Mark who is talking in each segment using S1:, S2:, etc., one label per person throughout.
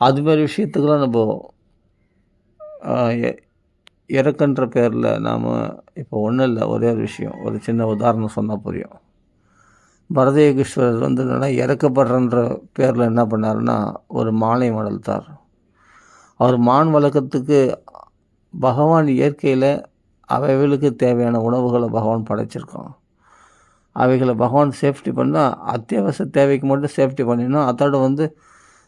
S1: அதுமாரி விஷயத்துக்கெலாம் நம்ம இறக்கன்ற பேரில் நாம் இப்போ ஒன்றும் இல்லை, ஒரே ஒரு விஷயம், ஒரு சின்ன உதாரணம் சொன்னால் புரியும். பரதேகீஸ்வரர் வந்து என்னென்னா இறக்கப்படுறன்ற பேரில் என்ன பண்ணாருன்னா ஒரு மானை வளர்த்தார். அவர் மான் வளர்க்கறதுக்கு பகவான் இயற்கையில் அவைகளுக்கு தேவையான உணவுகளை பகவான் படைச்சிருக்கான். அவைகளை பகவான் சேஃப்டி பண்ணால் அத்தியாவசிய தேவைக்கு மட்டும் சேஃப்டி பண்ணிடணும். அதோட வந்து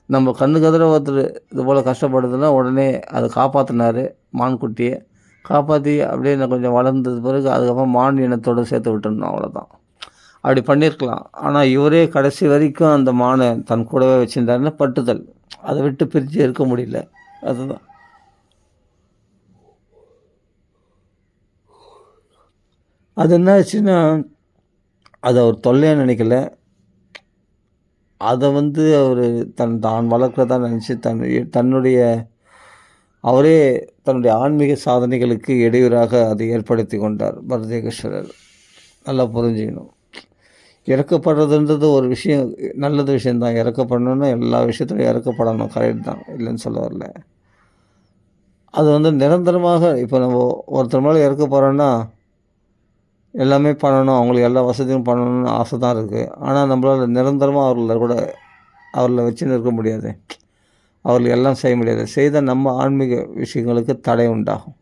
S1: நம்ம கண்ணுக்கு எதிர ஒருத்தர் இது போல் கஷ்டப்படுதுன்னா உடனே அதை காப்பாற்றினார். மான்குட்டியை காப்பாற்றி அப்படியே நான் கொஞ்சம் வளர்ந்தது பிறகு அதுக்கப்புறம் மான் இனத்தோடு சேர்த்து விட்டுருந்தோம், அவ்வளோதான். அப்படி பண்ணியிருக்கலாம். ஆனால் இவரே கடைசி வரைக்கும் அந்த மானை தன் கூடவே வச்சுருந்தாருன்னா பட்டுதல், அதை விட்டு பிரித்து இருக்க முடியல. அதுதான் அது என்ன ஆச்சுன்னா, அதை அவர் தொல்லையாக நினைக்கல. அதை வந்து அவர் தான் வளர்க்குறதா நினச்சி தன்னுடைய அவரே தன்னுடைய ஆன்மீக சாதனைகளுக்கு இடையூறாக அதை ஏற்படுத்தி கொண்டார் பரதேகீஸ்வரர். நல்லா புரிஞ்சுக்கணும். இறக்கப்படுறதுன்றது ஒரு விஷயம், நல்லது விஷயந்தான். இறக்கப்படணுன்னா எல்லா விஷயத்துலையும் இறக்கப்படணும், கரெக்ட் தான், இல்லைன்னு சொல்ல வரல. அது வந்து நிரந்தரமாக இப்போ நம்ம ஒருத்தர் மேலே இறக்க போகிறோன்னா எல்லாமே பண்ணணும், அவங்களுக்கு எல்லா வசதியும் பண்ணணும்னு ஆசை தான் இருக்குது. ஆனால் நம்மளால் நிரந்தரமாக அவர்களை வச்சுன்னு இருக்க முடியாது, அவர்கள் எல்லாம் செய்ய முடியாது. செய்தால் நம்ம ஆன்மீக விஷயங்களுக்கு தடை உண்டாகும்.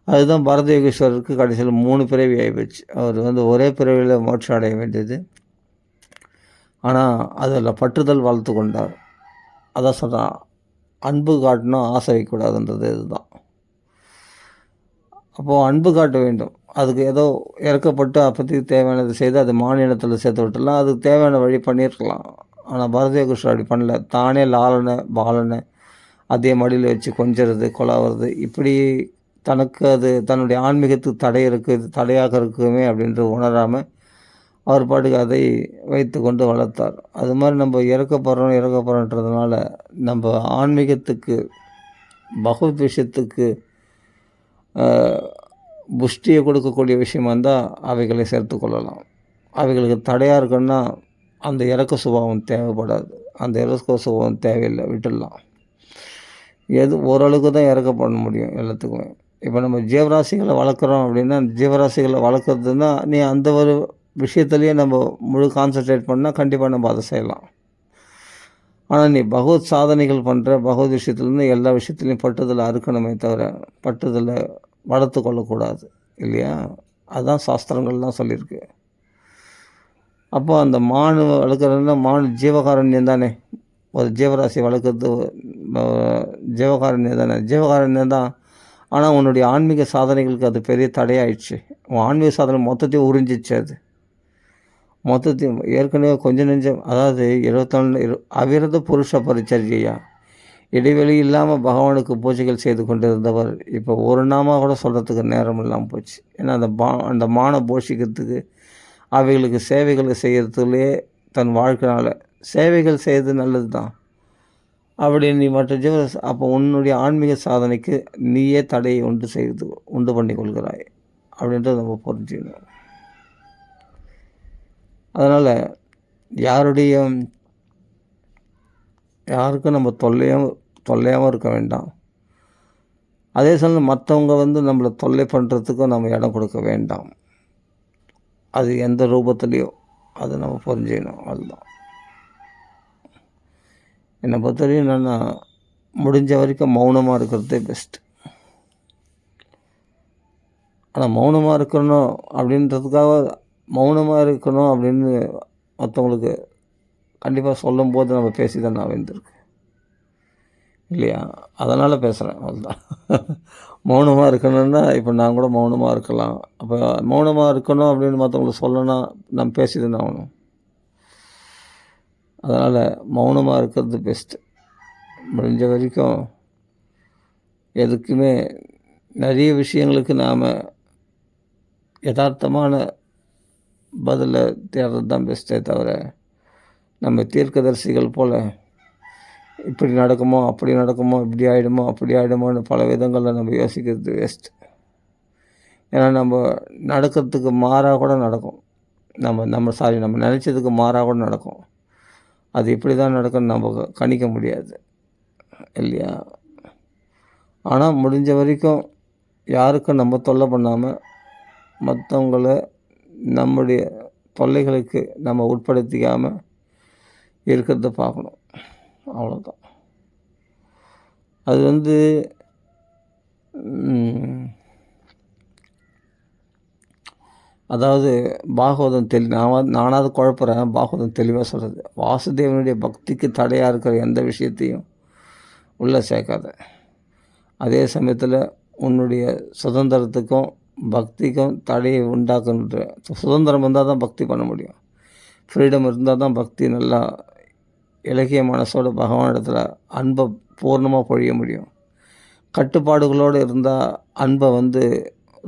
S1: அதுதான் பரதேகீஸ்வரருக்கு கடைசியில் 3 பிறவி ஆகிப்போச்சு. அவர் வந்து ஒரே பிறவியில் மோட்சம் அடைய வேண்டியது. ஆனால் அதில் பற்றுதல் வளர்த்து கொண்டார். அதான் சொல்கிறான், அன்பு காட்டணும், ஆசை வைக்கக்கூடாதுன்றது இதுதான். அப்போது அன்பு காட்ட வேண்டும். அதுக்கு ஏதோ இறக்கப்பட்டு அப்போதைக்கு தேவையானது செய்து அது மானியத்தில் சேர்த்து விட்டுலாம், அதுக்கு தேவையான வழி பண்ணியிருக்கலாம். ஆனால் பரதேகீஸ்வரர் அப்படி பண்ணல. தானே லாலனை பாலனை அதே மடியில் வச்சு கொஞ்சிறது, கொலாவது, இப்படி தனக்கு அது தன்னுடைய ஆன்மீகத்துக்கு தடையாக இருக்குமே அப்படின்ற உணராமல் அவர் பாட்டுக்கு அதை வைத்து கொண்டு வளர்த்தார். அது மாதிரி நம்ம இறக்கப்படுறோன்றதுனால நம்ம ஆன்மீகத்துக்கு பகவத் விஷயத்துக்கு புஷ்டியை கொடுக்கக்கூடிய விஷயமா இருந்தால் அவைகளை சேர்த்து கொள்ளலாம். அவைகளுக்கு தடையாக இருக்குன்னா அந்த இறக்க சுபாவம் தேவைப்படாது, அந்த இறக்க சுபாவம் தேவையில்லை, விட்டுடலாம். ஓரளவுக்கு தான் இறக்க பண்ண முடியும் எல்லாத்துக்குமே. இப்போ நம்ம ஜீவராசிகளை வளர்க்குறோம் அப்படின்னா, ஜீவராசிகளை வளர்க்குறதுன்னா நீ அந்த ஒரு விஷயத்துலேயே நம்ம முழு கான்சன்ட்ரேட் பண்ணால் கண்டிப்பாக நம்ம அதை செய்யலாம். ஆனால் நீ பகவத் சாதனைகள் பண்ணுற பகவத் விஷயத்துலேருந்து எல்லா விஷயத்துலையும் பட்டுதலை அறுக்கணுமே தவிர பட்டுதலை வளர்த்து கொள்ளக்கூடாது, இல்லையா? அதுதான் சாஸ்திரங்கள்லாம் சொல்லியிருக்கு. அப்போ அந்த மான் வளர்க்குறதுன்னா மான் ஜீவகாரண்யம் தானே, ஒரு ஜீவராசி வளர்க்குறது ஜீவகாரண்யம் தானே, ஜீவகாரண்யம் தான். ஆனால் உன்னுடைய ஆன்மீக சாதனைகளுக்கு அது பெரிய தடையாயிடுச்சு. உன் ஆன்மீக சாதனை மொத்தத்தையும் உறிஞ்சிச்சு. அது மொத்தத்தையும் ஏற்கனவே கொஞ்சம் நெஞ்சம், அதாவது 24 அவிரத புருஷ பரிச்சர்யா, இடைவெளி இல்லாமல் பகவானுக்கு பூஜைகள் செய்து கொண்டிருந்தவர் இப்போ ஒரு நாமா கூட சொல்கிறதுக்கு நேரம் இல்லாமல் போச்சு. ஏன்னா அந்த மானை போஷிக்கிறதுக்கு அவைகளுக்கு சேவைகளை செய்கிறதுலேயே தன் வாழ்க்கையினால் சேவைகள் செய்கிறது நல்லது தான். அப்படி நீ மற்ற அப்போ உன்னுடைய ஆன்மீக சாதனைக்கு நீயே தடையை உண்டு பண்ணி கொள்கிறாய் அப்படின்றத நம்ம புரிஞ்சுக்கணும். அதனால் யாருக்கும் நம்ம தொல்லையாகவும் இருக்க வேண்டாம். அதே சமயம் மற்றவங்க வந்து நம்மளை தொல்லை பண்ணுறதுக்கும் நம்ம இடம் கொடுக்க வேண்டாம். அது எந்த ரூபத்துலேயோ அதை நம்ம புரிஞ்சுக்கணும். அதுதான் என்னை பொறுத்தவரையும் என்னென்னா, முடிஞ்ச வரைக்கும் மௌனமாக இருக்கிறதே பெஸ்ட். ஆனால் மௌனமாக இருக்கணும் அப்படின்னு மற்றவங்களுக்கு கண்டிப்பாக சொல்லும்போது நம்ம பேசி தான் நான் வந்திருக்கு, இல்லையா? அதனால் பேசுகிறேன், அவ்வளோதான். மௌனமாக இருக்கணும்னா இப்போ நான் கூட மௌனமாக இருக்கலாம். அப்போ மௌனமாக இருக்கணும் அப்படின்னு மற்றவங்களுக்கு சொல்லணும்னா நம்ம பேசி தானே ஆகணும். அதனால் மௌனமாக இருக்கிறது பெஸ்ட்டு. முடிஞ்ச வரைக்கும் எதுக்குமே நிறைய விஷயங்களுக்கு நாம் யதார்த்தமான பதிலை தேடுறது தான் பெஸ்ட்டே தவிர, நம்ம தீர்க்கதரிசிகள் போல் இப்படி நடக்குமோ அப்படி நடக்குமோ இப்படி ஆகிடுமோ அப்படி ஆகிடுமோன்னு பல விதங்களில் நம்ம யோசிக்கிறது வேஸ்ட். ஏன்னா நம்ம நடக்கிறதுக்கு மாறாக கூட நடக்கும், நம்ம நினச்சதுக்கு மாறாக கூட நடக்கும். அது இப்படி தான் நடக்கும்னு நம்ம கணிக்க முடியாது. இல்லையா? ஆனால் முடிஞ்ச வரைக்கும் யாருக்கும் நம்ம தொல்லை பண்ணாமல் மற்றவங்கள நம்முடைய தொல்லைகளுக்கு நம்ம உட்படுத்திக்காமல் இருக்கிறத பார்க்கணும். அவ்வளோதான். அது வந்து அதாவது பாகவதம் நானாவது குழப்புறேன். பாகவதம் தெளிவாக சொல்கிறது, வாசுதேவனுடைய பக்திக்கு தடையாக இருக்கிற எந்த விஷயத்தையும் உள்ளே சேர்க்காத. அதே சமயத்தில் உன்னுடைய சுதந்திரத்துக்கும் பக்திக்கும் தடையை உண்டாக்குன்ற சுதந்திரம் இருந்தால் தான் பக்தி பண்ண முடியும். ஃப்ரீடம் இருந்தால் தான் பக்தி நல்லா இலக்கிய மனசோட பகவானிடத்தில் அன்பை பூர்ணமாக பொழிய முடியும். கட்டுப்பாடுகளோடு இருந்தால் அன்பை வந்து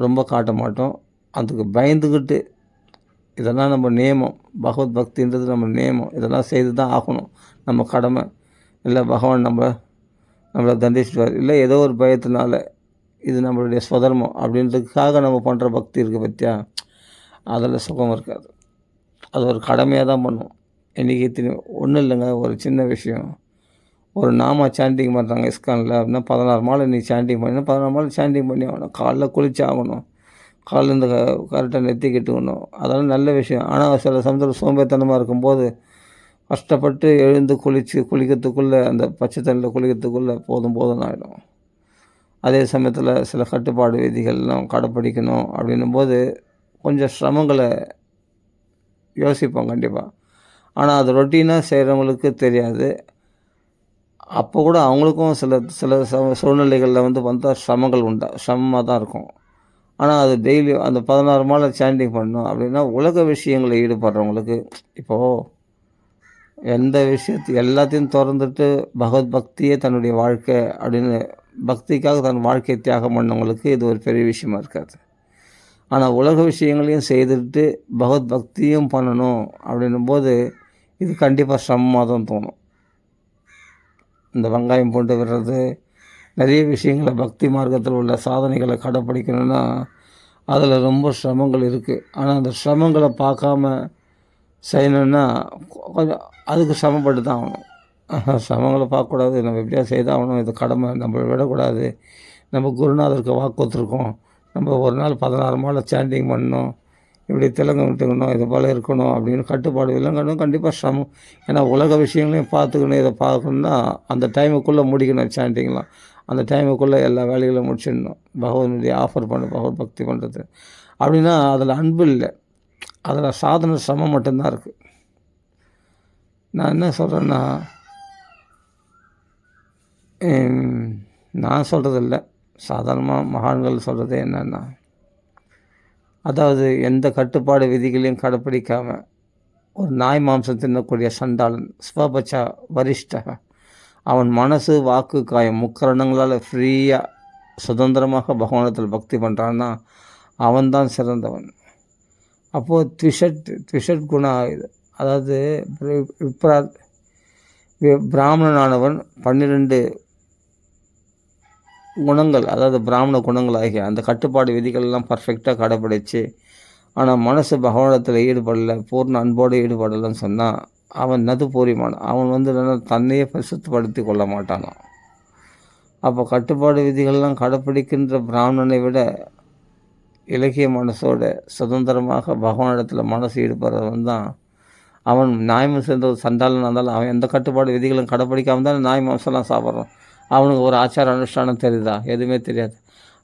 S1: ரொம்ப காட்ட மாட்டோம். அதுக்கு பயந்துக்கிட்டு இதெல்லாம் நம்ம நியமம், பகவத் பக்தின்றது நம்ம நியமம், இதெல்லாம் செய்து தான் ஆகணும், நம்ம கடமை, இல்லை பகவான் நம்மளை தண்டிச்சுடுவார், இல்லை ஏதோ ஒரு பயத்தினால இது நம்மளுடைய சுதர்மம் அப்படின்றதுக்காக நம்ம பண்ணுற பக்தி இருக்குது பற்றியா, அதில் சுகம் இருக்காது. அது ஒரு கடமையாக தான் பண்ணுவோம். இன்றைக்கி ஒன்றும் இல்லைங்க, ஒரு சின்ன விஷயம், ஒரு நாம சாண்டிங் பண்ணுறாங்க இஸ்கானில் அப்படின்னா 16 மாலை நீ சாண்டிங் பண்ணினா 16 மாலை சாண்டிங் பண்ணி ஆகணும். காலைல குளிச்சு ஆகணும், காலிலேருந்து கரெக்டாக நெத்தி கட்டுக்கணும், அதெல்லாம் நல்ல விஷயம். ஆனால் சில சமயத்தில் சோம்பேத்தனமாக இருக்கும்போது கஷ்டப்பட்டு எழுந்து குளிக்கிறதுக்குள்ளே அந்த பச்சை தண்ணியில் குளிக்கிறதுக்குள்ளே போதும் ஆகிடும். அதே சமயத்தில் சில கட்டுப்பாடு விதிகள்லாம் கடைப்பிடிக்கணும் அப்படின்னும்போது கொஞ்சம் சிரமங்களை யோசிப்போம் கண்டிப்பாக. ஆனால் அது ரொட்டீனாக செய்கிறவங்களுக்கு தெரியாது. அப்போ கூட அவங்களுக்கும் சில சூழ்நிலைகளில் வந்தால் சிரமங்கள் சிரமமாக தான் இருக்கும். ஆனால் அது டெய்லி அந்த 16 மாலை சாண்டிங் பண்ணணும் அப்படின்னா உலக விஷயங்களில் ஈடுபடுறவங்களுக்கு, இப்போது எந்த எல்லாத்தையும் திறந்துட்டு பகவத் பக்தியே தன்னுடைய வாழ்க்கை அப்படின்னு பக்திக்காக தன் வாழ்க்கையை தியாகம் பண்ணவங்களுக்கு இது ஒரு பெரிய விஷயமா இருக்காது. ஆனால் உலக விஷயங்களையும் செய்துட்டு பகவத் பக்தியும் பண்ணணும் அப்படின்னும்போது இது கண்டிப்பாக சிரமமாக தான் தோணும். இந்த வெங்காயம் போட்டு விடுறது, நிறைய விஷயங்களை பக்தி மார்க்கத்தில் உள்ள சாதனைகளை கடைப்பிடிக்கணும்னா அதில் ரொம்ப சிரமங்கள் இருக்குது. ஆனால் அந்த சிரமங்களை பார்க்காம செய்யணுன்னா கொஞ்சம் அதுக்கு சிரமப்பட்டு தான் ஆகணும். சிரமங்களை பார்க்கக்கூடாது, நம்ம எப்படியா செய்தாகணும், இது கடமை, நம்ம விடக்கூடாது. நம்ம குருநாதருக்கு வாக்கு கொடுத்துருக்கோம், நம்ம ஒரு நாள் 16 மாலை சாண்டிங் பண்ணணும், இப்படி திலங்கம் விட்டுக்கணும், இது போல் இருக்கணும் அப்படின்னு கட்டுப்பாடு இல்லைங்கணும். கண்டிப்பாக சிரமம். ஏன்னா உலக விஷயங்களையும் பார்த்துக்கணும், இதை பார்க்கணுன்னா அந்த டைமுக்குள்ளே முடிக்கணும் சாண்டிங்லாம். அந்த டைமுக்குள்ளே எல்லா வேலைகளும் முடிச்சிடணும். பகவானுடைய ஆஃபர் பகவத் பக்தி பண்ணுறது அப்படின்னா அதில் அன்பு இல்லை, அதில் சாதனை சிரமம் மட்டும்தான் இருக்குது. நான் என்ன சொல்கிறேன்னா, நான் சொல்கிறதில்ல, சாதாரணமாக மகான்கள் சொல்கிறது என்னென்னா, அதாவது எந்த கட்டுப்பாடு விதிகளையும் கடைப்பிடிக்காமல் ஒரு நாய் மாம்சம் தின்னக்கூடிய சண்டாளன் ஸ்வபச்சா வரிஷ்டக, அவன் மனசு வாக்கு காயம் முக்கரணங்களால் ஃப்ரீயாக சுதந்திரமாக பகவானத்தில் பக்தி பண்ணுறான்னா அவன்தான் சிறந்தவன். அப்போது த்விஷட் குண ஆயுது, அதாவது பிராமணனானவன் 12 குணங்கள், அதாவது பிராமண குணங்கள் ஆகிய அந்த கட்டுப்பாடு விதிகளெல்லாம் பர்ஃபெக்டாக கடைப்பிடிச்சு ஆனால் மனசு பகவானத்தில் ஈடுபடலை, பூர்ண அன்போடு ஈடுபடலைன்னு சொன்னால் அவன் நது பூரிமான். அவன் தன்னையே பரிசுத்தப்படுத்தி கொள்ள மாட்டானான். அப்போ கட்டுப்பாடு விதிகள்லாம் கடைப்பிடிக்கின்ற பிராமணனை விட இலக்கிய மனசோட சுதந்திரமாக பகவானிடத்தில் மனசு ஈடுபடுறவன் தான் அவன். நாய் மாம்சம் சண்டாளனாக இருந்தாலும் அவன் எந்த கட்டுப்பாடு விதிகளும் கடைப்பிடிக்காமல் தான் நாய் மாம்சம்லாம் சாப்பிட்றான். அவனுக்கு ஒரு ஆச்சார அனுஷ்டானம் தெரியுதா? எதுவுமே தெரியாது.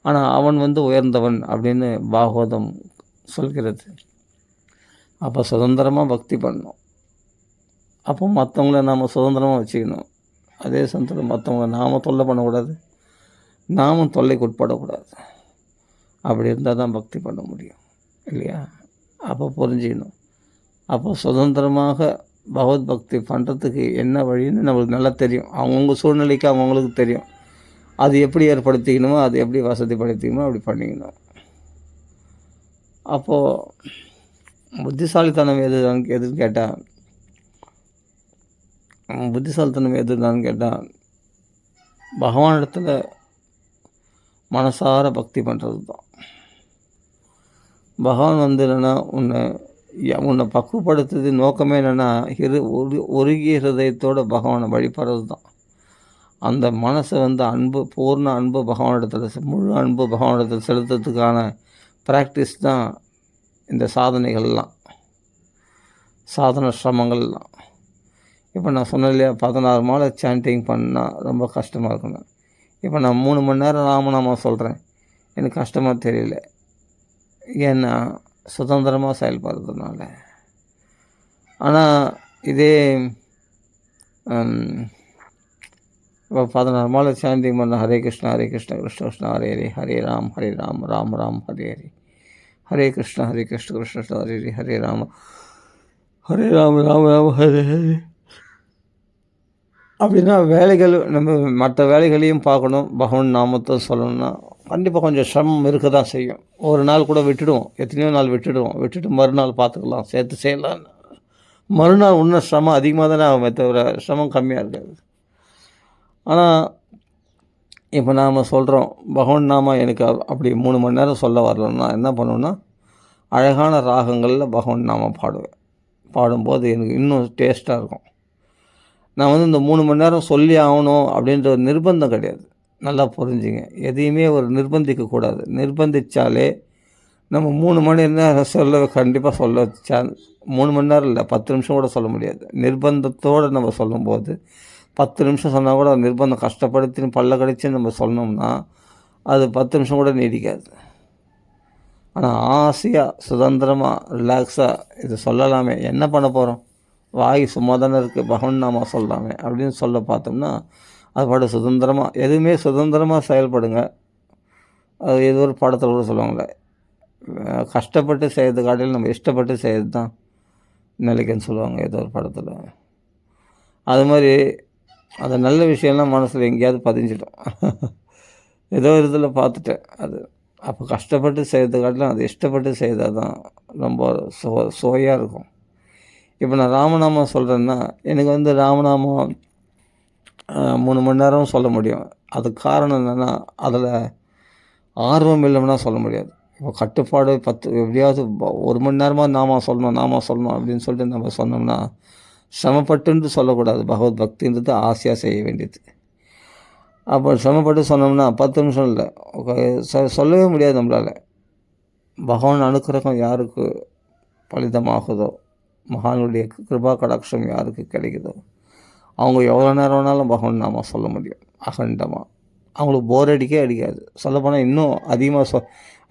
S1: ஆனால் அவன் உயர்ந்தவன் அப்படின்னு பாகவதம் சொல்கிறது. அப்போ சுதந்திரமாக பக்தி பண்ணணும். அப்போ மற்றவங்கள நாம் சுதந்திரமாக வச்சுக்கணும். அதே சமயத்தில் மற்றவங்கள நாம் தொல்லை பண்ணக்கூடாது, நாமும் தொல்லைக்கு உட்படக்கூடாது. அப்படி இருந்தால் தான் பக்தி பண்ண முடியும் இல்லையா? அப்போ புரிஞ்சுக்கணும். அப்போ சுதந்திரமாக பகவத் பக்தி பண்ணுறதுக்கு என்ன வழின்னு நம்மளுக்கு நல்லா தெரியும். அவங்கவுங்க சூழ்நிலைக்கு அவங்களுக்கு தெரியும். அது எப்படி ஏற்படுத்திக்கணுமோ, அது எப்படி வசதிப்படுத்திக்கணுமோ அப்படி பண்ணிக்கணும். அப்போது புத்திசாலித்தனம் எதுன்னு கேட்டால் பகவானிடத்தில் மனசார பக்தி பண்ணுறது தான். பகவான் என்னென்னா உன்னை பக்குவப்படுத்துறது நோக்கமே என்னென்னா உருகிய ஹிருதயத்தோடு பகவானை வழிபடுறது தான். அந்த மனசை வந்து பூர்ண அன்பு பகவானிடத்தில், முழு அன்பு பகவானிடத்தில் செலுத்துறதுக்கான ப்ராக்டிஸ் தான் இந்த சாதனைகள்லாம், சாதன சிரமங்கள்லாம். இப்போ நான் சொன்னேன் இல்லையா, 16 மாலை சாண்டிங் பண்ணால் ரொம்ப கஷ்டமாக இருக்கணும். இப்போ நான் 3 மணி நேரம் ராமநாமம் சொல்கிறேன், எனக்கு கஷ்டமாக தெரியல. ஏன்னா சுதந்திரமாக செயல்படுறதுனால. ஆனால் இதே இப்போ 16 மாலை சாண்டிங் பண்ண ஹரே கிருஷ்ணா ஹரே கிருஷ்ண கிருஷ்ண கிருஷ்ண ஹரே ஹரே, ஹரே ராம் ராம் ராம் ஹரே ஹரே, ஹரே கிருஷ்ண கிருஷ்ண கிருஷ்ண ஹரே ஹரே, ஹரே ராம் ராம் ஹரே ஹரே. அப்படின்னா வேலைகள் நம்ம மற்ற வேலைகளையும் பார்க்கணும், பகவான் நாமத்தை சொல்லணும்னா கண்டிப்பாக கொஞ்சம் சிரமம் இருக்க தான் செய்யும். ஒரு நாள் கூட விட்டுடுவோம், எத்தனையோ நாள் விட்டுட்டு மறுநாள் பார்த்துக்கலாம், சேர்த்து செய்யலாம். மறுநாள் இன்னும் சிரமம் அதிகமாக தானே ஆகுமே தவிர சிரமம் கம்மியாக இருக்காது. ஆனால் இப்போ நாம் சொல்கிறோம் பகவான் நாம எனக்கு அப்படி 3 மணி நேரம் சொல்ல வரலன்னா என்ன பண்ணுவேன்னா, அழகான ராகங்களில் பகவான் நாம பாடும்போது எனக்கு இன்னும் டேஸ்ட்டாக இருக்கும். நான் வந்து இந்த 3 மணி நேரம் சொல்லி ஆகணும் அப்படின்ற ஒரு நிர்பந்தம் கிடையாது. நல்லா புரிஞ்சுங்க, எதையுமே ஒரு நிர்பந்திக்கக்கூடாது. நிர்பந்தித்தாலே நம்ம 3 மணி நேரம் கண்டிப்பாக 3 மணி நேரம் இல்லை, 10 நிமிஷம் கூட சொல்ல முடியாது. நிர்பந்தத்தோடு நம்ம சொல்லும்போது 10 நிமிஷம் சொன்னால் கூட நிர்பந்தம் கஷ்டப்படுத்தின்னு பல்ல கடிச்சு நம்ம சொன்னோம்னா அது 10 நிமிஷம் கூட நீடிக்காது. ஆனால் ஆசையாக சுதந்திரமாக ரிலாக்ஸாக இது சொல்லலாமே, என்ன பண்ண போகிறோம், வாய் சும்மா தானே இருக்குது, பகவான் நாம சொல்லலாமே அப்படின்னு சொல்ல பார்த்தோம்னா அது பாட்டு சுதந்திரமாக, எதுவுமே சுதந்திரமாக செயல்படுங்க. அது ஏதோ ஒரு பாடத்தில் கூட சொல்லுவாங்களே, கஷ்டப்பட்டு செய்கிறது காட்டிலும் நம்ம இஷ்டப்பட்டு செய்கிறது தான் நிலைக்குன்னு சொல்லுவாங்க ஏதோ ஒரு படத்தில். அது மாதிரி அந்த நல்ல விஷயம்லாம் மனசில் எங்கேயாவது பதிஞ்சிடும். ஏதோ ஒரு இதில் பார்த்துட்டேன். அது அப்போ கஷ்டப்பட்டு செய்கிறது காட்டிலும் அது இஷ்டப்பட்டு செய்தால் தான் ரொம்ப சுவையாக இருக்கும். இப்போ நான் ராமநாமம் சொல்கிறேன்னா எனக்கு வந்து ராமநாமம் 3 மணி நேரம் சொல்ல முடியும். அதுக்கு காரணம் என்னென்னா அதில் ஆர்வம் இல்லைன்னா சொல்ல முடியாது. இப்போ கட்டுப்பாடு 10 எப்படியாவது 1 மணி நேரமாக நாம சொல்லணும் அப்படின்னு சொல்லிட்டு நம்ம சொன்னோம்னா சிரமப்பட்டுன்னு சொல்லக்கூடாது. பகவத் பக்தின்றது ஆசையாக செய்ய வேண்டியது. அப்போ சிரமப்பட்டு சொன்னோம்னா 10 நிமிஷம் இல்லை, சொல்லவே முடியாது நம்மளால். பகவான் அனுக்கிரகம் யாருக்கு பலிதமாகுதோ, மகானுடைய கிருபா கடாட்சம் யாருக்கு கிடைக்குதோ அவங்க எவ்வளோ நேரம் வேணாலும் பகவான் நாம சொல்ல முடியும் அகண்டமாக. அவங்களுக்கு போர் அடிக்காது. சொல்லப்போனால் இன்னும் அதிகமாக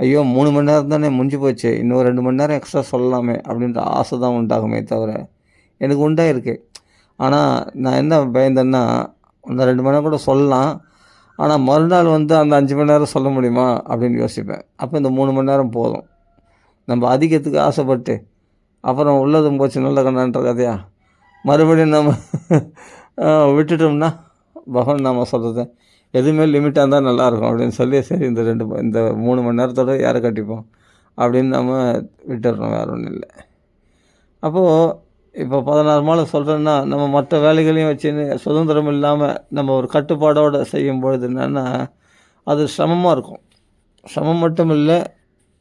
S1: ஐயோ 3 மணி நேரம் தானே முடிஞ்சு போச்சு, இன்னும் 2 மணி நேரம் எக்ஸ்ட்ரா சொல்லலாமே அப்படின்ற ஆசை தான் உண்டாகுமே தவிர எனக்கு உண்டாயிருக்கு. ஆனால் நான் என்ன பயந்தேன்னா, இந்த 2 மணி நேரம் கூட சொல்லலாம், ஆனால் மறுநாள் வந்து அந்த 5 மணி நேரம் சொல்ல முடியுமா அப்படின்னு யோசிப்பேன். அப்போ இந்த 3 மணி நேரம் போதும். நம்ம அதிகத்துக்கு ஆசைப்பட்டு அப்புறம் உள்ளதும் போச்சு நல்ல கண்ணான்ற கதையா மறுபடியும் நம்ம விட்டுட்டோம்னா பகவான் நாம சொல்கிறது எதுவுமே லிமிட்டாக இருந்தால் நல்லாயிருக்கும் அப்படின்னு சொல்லி சரி இந்த 3 மணி நேரத்தோடு யாரை கட்டிப்போம் அப்படின்னு நம்ம விட்டுடுறோம், வேறு ஒன்றும் இல்லை. அப்போது இப்போ 16 மாலை சொல்கிறேன்னா நம்ம மற்ற வேலைகளையும் வச்சுன்னு சுதந்திரம் இல்லாமல் நம்ம ஒரு கட்டுப்பாடோடு செய்யும்பொழுது என்னென்னா அது சிரமமாக இருக்கும். சிரமம் மட்டும் இல்லை,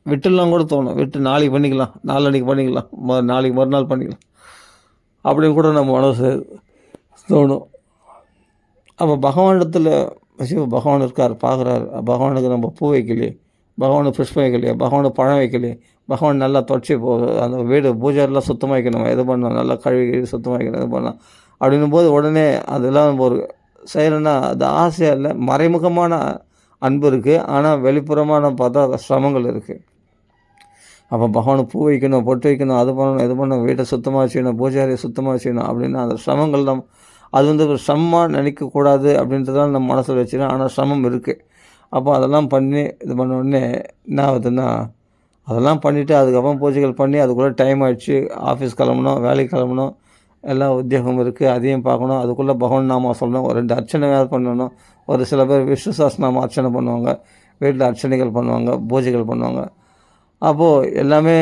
S1: விட்டுலாம் கூட தோணும். விட்டு நாளைக்கு பண்ணிக்கலாம், நாளன்னைக்கு பண்ணிக்கலாம், நாளைக்கு மறுநாள் பண்ணிக்கலாம் அப்படின்னு கூட நம்ம மனசு தோணும். அப்போ பகவானிடத்தில் பகவான் இருக்கார், பார்க்குறாரு. பகவானுக்கு நம்ம பூ வைக்கலையே, பகவானுக்கு புஷ்பம் வைக்கலையே, பகவானுக்கு பழம் வைக்கலையே, பகவான் நல்லா தொடச்சி அந்த வீடு பூஜைலாம் சுத்தமாக வைக்கணும், எது பண்ணணும், நல்லா கழுவி சுத்தமாக வைக்கணும், இது பண்ணலாம் அப்படின்னும் போது உடனே அதெல்லாம் நம்ம ஒரு செய்யணுன்னா அது ஆசையாக இல்லை, மறைமுகமான அன்பு இருக்குது. ஆனால் வெளிப்புறமான பார்த்தா சிரமங்கள் இருக்குது. அப்போ பகவானுக்கு பூ வைக்கணும், பொட்டு வைக்கணும், அது பண்ணணும், இது பண்ணணும், வீட்டை சுத்தமாக வச்சுக்கணும், பூஜாரியை சுத்தமாக வச்சுக்கணும் அப்படின்னா அந்த சிரமங்கள் நம்ம அது வந்து ஒரு சிரமமாக நினைக்கக்கூடாது அப்படின்றதால நம்ம மனசில் வச்சுக்கணும். ஆனால் சிரமம் இருக்குது. அப்போ அதெல்லாம் பண்ணி இது பண்ண உடனே என்ன ஆகுதுன்னா, அதெல்லாம் பண்ணிவிட்டு அதுக்கப்புறம் பூஜைகள் பண்ணி அதுக்குள்ளே டைம் ஆகிடுச்சு, ஆஃபீஸ் கிளம்பணும், வேலைக்கு கிளம்பணும், எல்லாம் உத்தியோகம் இருக்குது, அதையும் பார்க்கணும். அதுக்குள்ளே பகவான் நாம சொல்லணும், ஒரு 2 அர்ச்சனை வேறு பண்ணணும். ஒரு சில பேர் விஷ்ணு சஹஸ்ரநாம அர்ச்சனை பண்ணுவாங்க, வீட்டில் அர்ச்சனைகள் பண்ணுவாங்க, பூஜைகள் பண்ணுவாங்க. அப்போது எல்லாமே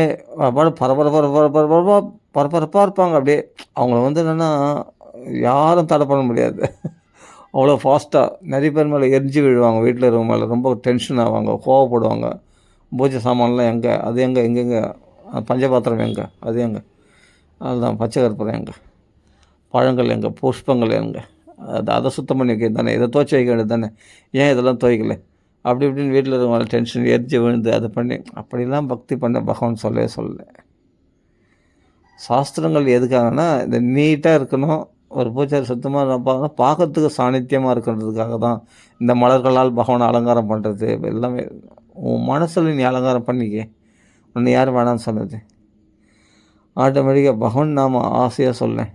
S1: பரபரப்பாக இருப்பாங்க. அப்படியே அவங்கள வந்து என்னென்னா யாரும் தடை பண்ண முடியாது. அவ்வளோ ஃபாஸ்ட்டாக நிறைய பேர் மேலே எரிஞ்சு விழுவாங்க, வீட்டில் இருக்கவங்க மேலே ரொம்ப டென்ஷன் ஆவாங்க, கோவப்படுவாங்க. பூஜை சாமான்லாம் எங்கே, அது எங்கெங்கே பஞ்சபாத்திரம் எங்கே, அது எங்கே, அதுதான் பச்சை கற்பூரம் எங்கே, பழங்கள் எங்கே, புஷ்பங்கள் எங்கே, அதை சுத்தம் பண்ணி வைக்கிறது தானே, இதை துவைச்சி வைக்க வேண்டியது தானே, ஏன் இதெல்லாம் துவைக்கல, அப்படி இப்படின்னு வீட்டில் இருக்கவங்க டென்ஷன் எரிஞ்சு விழுந்து அதை பண்ணி அப்படிலாம் பக்தி பண்ண பகவான் சொல்லவே சொல்லலை. சாஸ்திரங்கள் எதுக்காகனா இந்த நீட்டாக இருக்கணும், ஒரு பூஜாரி சுத்தமாக பார்க்கறதுக்கு சாநித்தியமாக இருக்கிறதுக்காக தான் இந்த மலர்களால் பகவானை அலங்காரம் பண்ணுறது எல்லாமே. உன் மனசில் நீ அலங்காரம் பண்ணிக்க, உன்னை யார் வேணான்னு சொன்னது. ஆட்டோமேட்டிக்காக பகவான் நாம் ஆசையாக சொல்லேன்.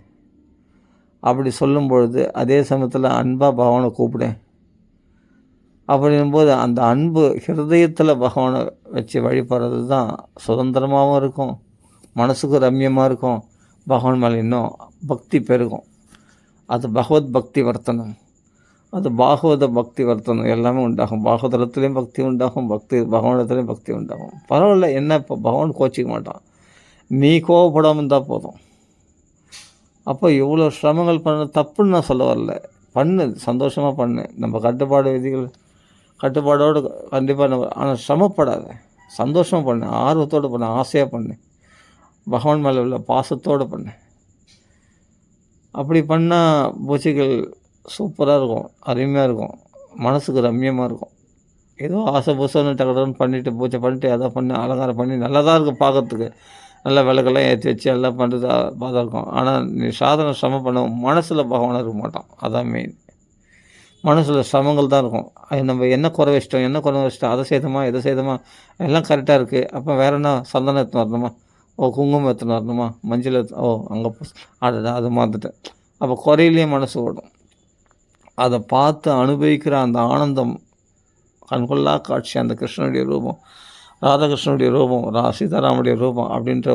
S1: அப்படி சொல்லும் பொழுது அதே சமயத்தில் அன்பாக பகவானை கூப்பிடேன். அப்படிங்கும்போது அந்த அன்பு ஹிருதயத்தில் பகவானை வச்சு வழிபடுறது தான் சுதந்திரமாகவும் இருக்கும், மனசுக்கு ரம்யமாக இருக்கும், பகவான் மேலே இன்னும் பக்தி பெருகும். அது பகவத் பக்தி வர்த்தனம், அது பாகவத பக்தி வர்த்தனம் எல்லாமே உண்டாகும். பாகவதத்துலேயும் பக்தி உண்டாகும், பகவானத்துலேயும் பக்தி உண்டாகும். பரவாயில்ல, என்ன இப்போ பகவான் கோச்சிக்க மாட்டான், நீ கோவப்படாமல் இருந்தால் போதும். அப்போ இவ்வளோ சிரமங்கள் பண்ண தப்புன்னு நான் சொல்ல வரல, பண்ணு, சந்தோஷமாக பண்ணு. நம்ம கட்டுப்பாடோடு கண்டிப்பாக ஆனால் சிரமப்படாத, சந்தோஷமாக பண்ணு, ஆர்வத்தோடு பண்ணு, ஆசையாக பண்ணு, பகவான் மேலே உள்ள பாசத்தோடு பண்ணு. அப்படி பண்ணால் பூஜைகள் சூப்பராக இருக்கும், அருமையாக இருக்கும், மனசுக்கு ரம்யமாக இருக்கும். ஏதோ ஆசை பூசன்னு டக்குன்னு பண்ணிவிட்டு பூஜை பண்ணிட்டு அதை பண்ணி அலங்காரம் பண்ணி நல்லா தான் இருக்கும் பார்க்கறதுக்கு, நல்லா விளக்கெல்லாம் ஏற்றி வச்சு எல்லாம் பண்ணுறது பார்த்தா இருக்கும். ஆனால் நீ சாதனை சிரமம் பண்ண மனசில் பகவான் இருக்க மாட்டான். அதான் மெயின். மனசில் சிரமங்கள் தான் இருக்கும். அது நம்ம என்ன குறை வச்சிட்டோம், அதை செய்தோமா இதை செய்தோமா, எல்லாம் கரெக்டாக இருக்குது. அப்போ வேறு என்ன, சந்தனம் எடுத்துன்னு வரணுமா, குங்குமம் எடுத்துன்னு வரணுமா, மஞ்சள் அங்கே அது மாற்றிட்டேன். அப்போ குறையிலேயே மனசு ஓடும். அதை பார்த்து அனுபவிக்கிற அந்த ஆனந்தம், கண்கொள்ளா காட்சி, அந்த கிருஷ்ணனுடைய ரூபம், ராதாகிருஷ்ணனுடைய ரூபம், சீதாராமுடைய ரூபம் அப்படின்ற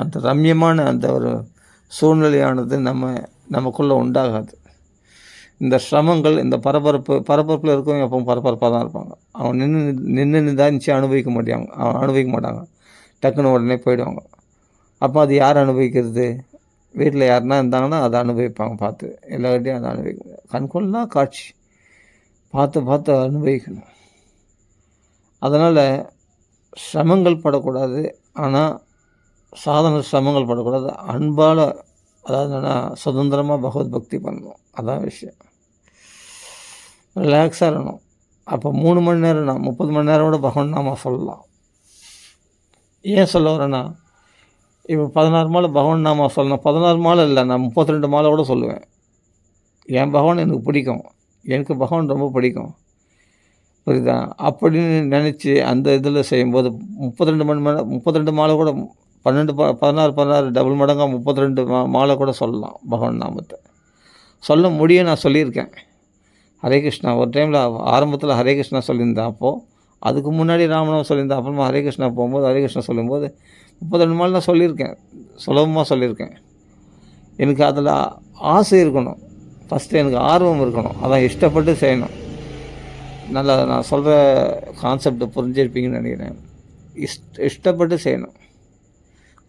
S1: அந்த ரம்யமான அந்த ஒரு சூழ்நிலையானது நமக்குள்ளே உண்டாகாது. இந்த சிரமங்கள், இந்த பரபரப்பில் இருக்கவங்க எப்பவும் பரபரப்பாக தான் இருப்பாங்க. அவன் நின்று நிதானிச்சு அனுபவிக்க மாட்டாங்க, டக்குன்னு உடனே போயிடுவாங்க. அப்போ அது யார் அனுபவிக்கிறது? வீட்டில் யாருன்னா இருந்தாங்கன்னா அதை அனுபவிப்பாங்க, பார்த்து எல்லார்ட்டையும் அதை அனுபவிக்க. கண்கொள்ளா காட்சி பார்த்து அனுபவிக்கணும். அதனால் சிரமங்கள் படக்கூடாது, ஆனால் சாதன சிரமங்கள் படக்கூடாது. அன்பால், அதாவது என்னென்னா சுதந்திரமாக பகவத் பக்தி பண்ணணும், அதான் விஷயம். ரிலாக்ஸாக இருக்கணும். அப்போ 3 மணி நேரம், 30 மணி நேரம் கூட பகவான் நாம சொல்லலாம். ஏன் சொல்ல வரேன்னா, இப்போ 16 மாலை பகவான் நாம சொல்லணும். 16 மாலை இல்லை, நான் 32 மாலை கூட சொல்லுவேன். என் பகவான் எனக்கு பிடிக்கும், எனக்கு பகவான் ரொம்ப பிடிக்கும், புரியுதா? அப்படின்னு நினச்சி அந்த இதில் செய்யும்போது 32 மாலை கூட 16 டபுள் மடங்காக 32 மாலை கூட சொல்லலாம் பகவான் நாமத்தை. சொல்ல முடியும், நான் சொல்லியிருக்கேன். ஹரே கிருஷ்ணா ஒரு டைமில் ஆரம்பத்தில் ஹரே கிருஷ்ணா சொல்லியிருந்தேன். அப்போது அதுக்கு முன்னாடி ராமநாமம் சொல்லியிருந்தேன். அப்புறமா ஹரே கிருஷ்ணா போகும்போது ஹரே கிருஷ்ணா சொல்லும்போது 32 மாலை தான் சொல்லியிருக்கேன், சுலபமாக சொல்லியிருக்கேன். எனக்கு அதில் ஆசை இருக்கணும், ஃபஸ்ட்டு எனக்கு ஆர்வம் இருக்கணும், அதான் இஷ்டப்பட்டு செய்யணும். நல்லா நான் சொல்கிற கான்செப்டை புரிஞ்சிருப்பீங்கன்னு நினைக்கிறேன். இஷ்டப்பட்டு செய்யணும்,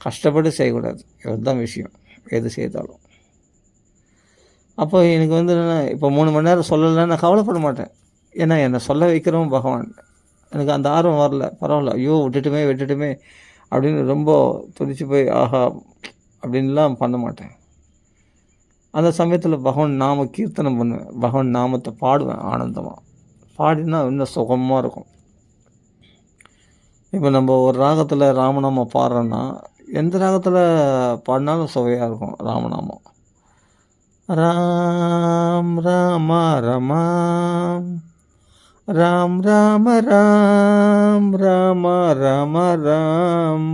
S1: கஷ்டப்பட்டு செய்யக்கூடாது. இதுதான் விஷயம் எது செய்தாலும். அப்போ எனக்கு என்னென்னா, இப்போ 3 மணி நேரம் சொல்லலைன்னா நான் கவலைப்பட மாட்டேன். ஏன்னா என்னை சொல்ல வைக்கிறவன் பகவான். எனக்கு அந்த ஆர்வம் வரல, பரவாயில்ல, ஐயோ விட்டுட்டுமே அப்படின்னு ரொம்ப துடிச்சு போய் ஆஹா அப்படின்லாம் பண்ண மாட்டேன். அந்த சமயத்தில் பகவான் நாம கீர்த்தனம் பண்ணுவேன், பகவான் நாமத்தை பாடுவேன் ஆனந்தமாக. பாடினா இன்னும் சுகமாக இருக்கும். இப்போ நம்ம ஒரு ராகத்தில் ராமநாமம் பாடுறோன்னா எந்த ராகத்தில் பாடினாலும் சுவையாக இருக்கும் ராமநாமம். ராம் ராம ரமாம், ராம் ராம ராம், ராம ராம ராம்,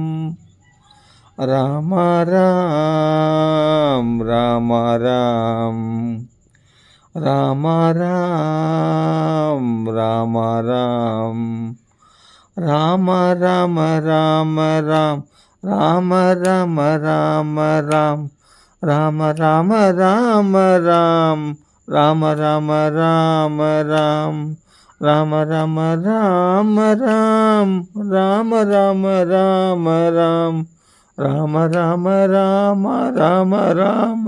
S1: ராம ராம், ராம ராம், ராம ராம், ராம ராம், ராம ராம ராம ராம், ராம ராம ராம ராம், ராம ராம ராம ராம், ராம ராம ராம ராம், ராம ராம ராம ராம், ராம ராம ராம ராம், ராம ராம ராம ராம ராம,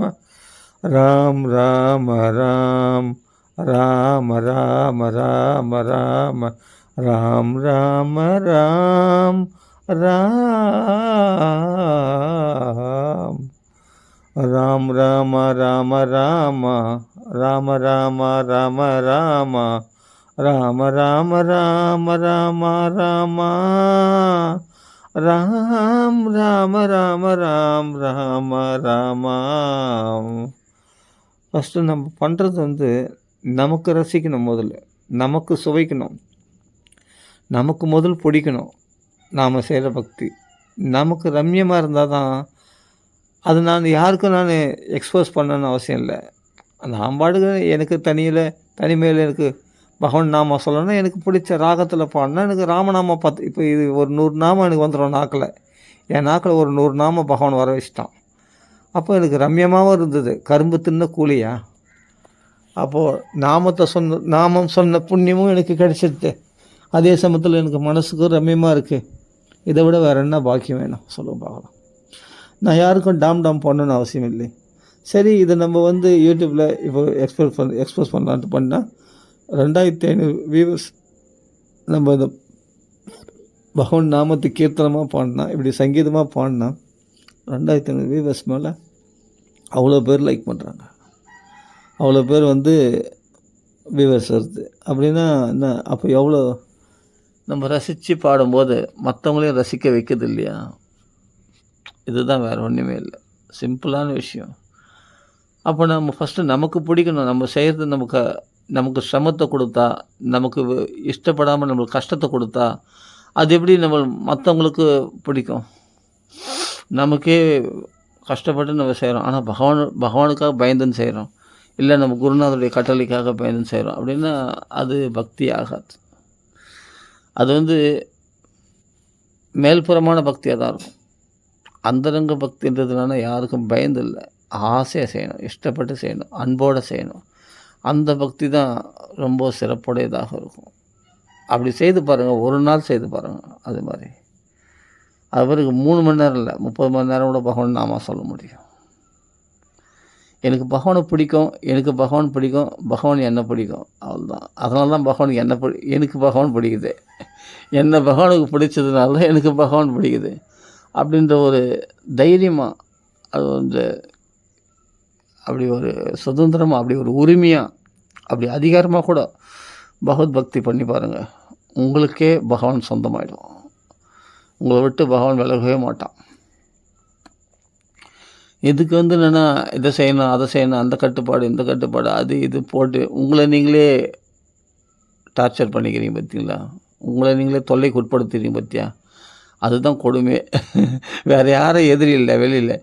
S1: ராம் ராம ராம், ராம ராம ராம ராம, ராம் ராம ராம், ராம் ராம் ராம ராம ராம ராம ராம ராம ராம ராம ராம ராம ராம ராம ராம் ராம ராம ராம் ராம ராம. ஃபஸ்ட்டு நம்ம பண்ணுறது வந்து நமக்கு ரசிக்கணும், முதல்ல நமக்கு சுவைக்கணும், நமக்கு முதல் பிடிக்கணும். நாம் செய்கிற பக்தி நமக்கு ரம்யமாக இருந்தால் தான் அது நான் யாருக்கும் நான் எக்ஸ்போஸ் பண்ணணும்னு அவசியம் இல்லை. நான் பாட்டுக்கு எனக்கு தனிமையில் எனக்கு பகவான் நாம சொல்லணும்னா எனக்கு பிடிச்ச ராகத்தில் பாடினா எனக்கு ராமநாம இப்போ இது ஒரு 100 நாமம் எனக்கு வந்துடும் நாக்கில். என் நாக்கில் ஒரு 100 நாமம் பகவான் வர வச்சிட்டான். அப்போ எனக்கு ரம்யமாகவும் இருந்தது. கரும்பு தின்ன கூலியா? அப்போது நாமம் சொன்ன புண்ணியமும் எனக்கு கிடைச்சிடுது. அதே சமயத்தில் எனக்கு மனசுக்கும் ரம்யமாக இருக்குது. இதை விட வேறு என்ன பாக்கியம் வேணும் சொல்லுவோம் பார்க்கலாம். நான் யாருக்கும் டாம் பண்ணணும்னு அவசியம் இல்லை. சரி, இதை நம்ம வந்து யூடியூப்பில் இப்போ எக்ஸ்போஸ் பண்ணலான்ட்டு பண்ணால் 2500 வியூவர்ஸ் நம்ம இந்த பகவான் நாமத்து கீர்த்தனமாக பாடினா, இப்படி சங்கீதமாக பாடினா 2500 வியூவர்ஸ் மேலே அவ்வளோ பேர் லைக் பண்ணுறாங்க, அவ்வளோ பேர் வந்து வியூவர்ஸ் வருது. அப்படின்னா என்ன? அப்போ எவ்வளோ நம்ம ரசித்து பாடும்போது மற்றவங்களையும் ரசிக்க வைக்கிறது இல்லையா? இதுதான், வேறு ஒன்றுமே இல்லை. சிம்பிளான விஷயம். அப்போ நம்ம ஃபஸ்ட்டு நமக்கு பிடிக்கணும். நம்ம செய்கிறது நமக்கு சிரமத்தை கொடுத்தா, நமக்கு இஷ்டப்படாமல் நம்மளுக்கு கஷ்டத்தை கொடுத்தா, அது எப்படி நம்ம மற்றவங்களுக்கு பிடிக்கும்? நமக்கே கஷ்டப்பட்டு நம்ம செய்கிறோம், ஆனால் பகவானுக்காக பயந்துன்னு செய்கிறோம், இல்லை நம்ம குருநாதருடைய கட்டளைக்காக பயந்துன்னு செய்கிறோம் அப்படின்னா அது பக்தி ஆகாது. அது வந்து மேல்புறமான பக்தியாக தான் இருக்கும். அந்தரங்க பக்தின்றதுனால யாருக்கும் பயந்து இல்லை, ஆசையாக செய்யணும், இஷ்டப்பட்டு செய்யணும், அன்போடு செய்யணும். அந்த பக்தி தான் ரொம்ப சிறப்புடையதாக இருக்கும். அப்படி செய்து பாருங்கள், ஒரு நாள் செய்து பாருங்கள். அது மாதிரி அது பிறகு 3 மணி நேரம் இல்லை, 30 மணி நேரம் கூட பகவான் நாம சொல்ல முடியும். எனக்கு பகவானை பிடிக்கும், பகவான் என்னை பிடிக்கும், அவ்வளோதான். அதனால தான் பகவானுக்கு எனக்கு பகவான் பிடிக்குது. என்னை பகவானுக்கு பிடிச்சதுனால தான் எனக்கு பகவான் பிடிக்குது அப்படின்ற ஒரு தைரியமாக, அது வந்து அப்படி ஒரு சுதந்திரமாக, அப்படி ஒரு உரிமையாக, அப்படி அதிகாரமாக கூட பகவத் பக்தி பண்ணி பாருங்கள். உங்களுக்கே பகவான் சொந்தமாயிடும். உங்களை விட்டு பகவான் விலகவே மாட்டான். இதுக்கு வந்து என்னென்னா, இதை செய்யணும், அதை செய்யணும், அந்த கட்டுப்பாடு, இந்த கட்டுப்பாடு, அது இது போட்டு உங்களை நீங்களே டார்ச்சர் பண்ணிக்கிறீங்க பார்த்தீங்களா? உங்களை நீங்களே தொல்லைக்கு உட்படுத்துறீங்க பார்த்தியா? அதுதான் கொடுமை. வேறு யாரும் எதிரி இல்லை, வெளியில்.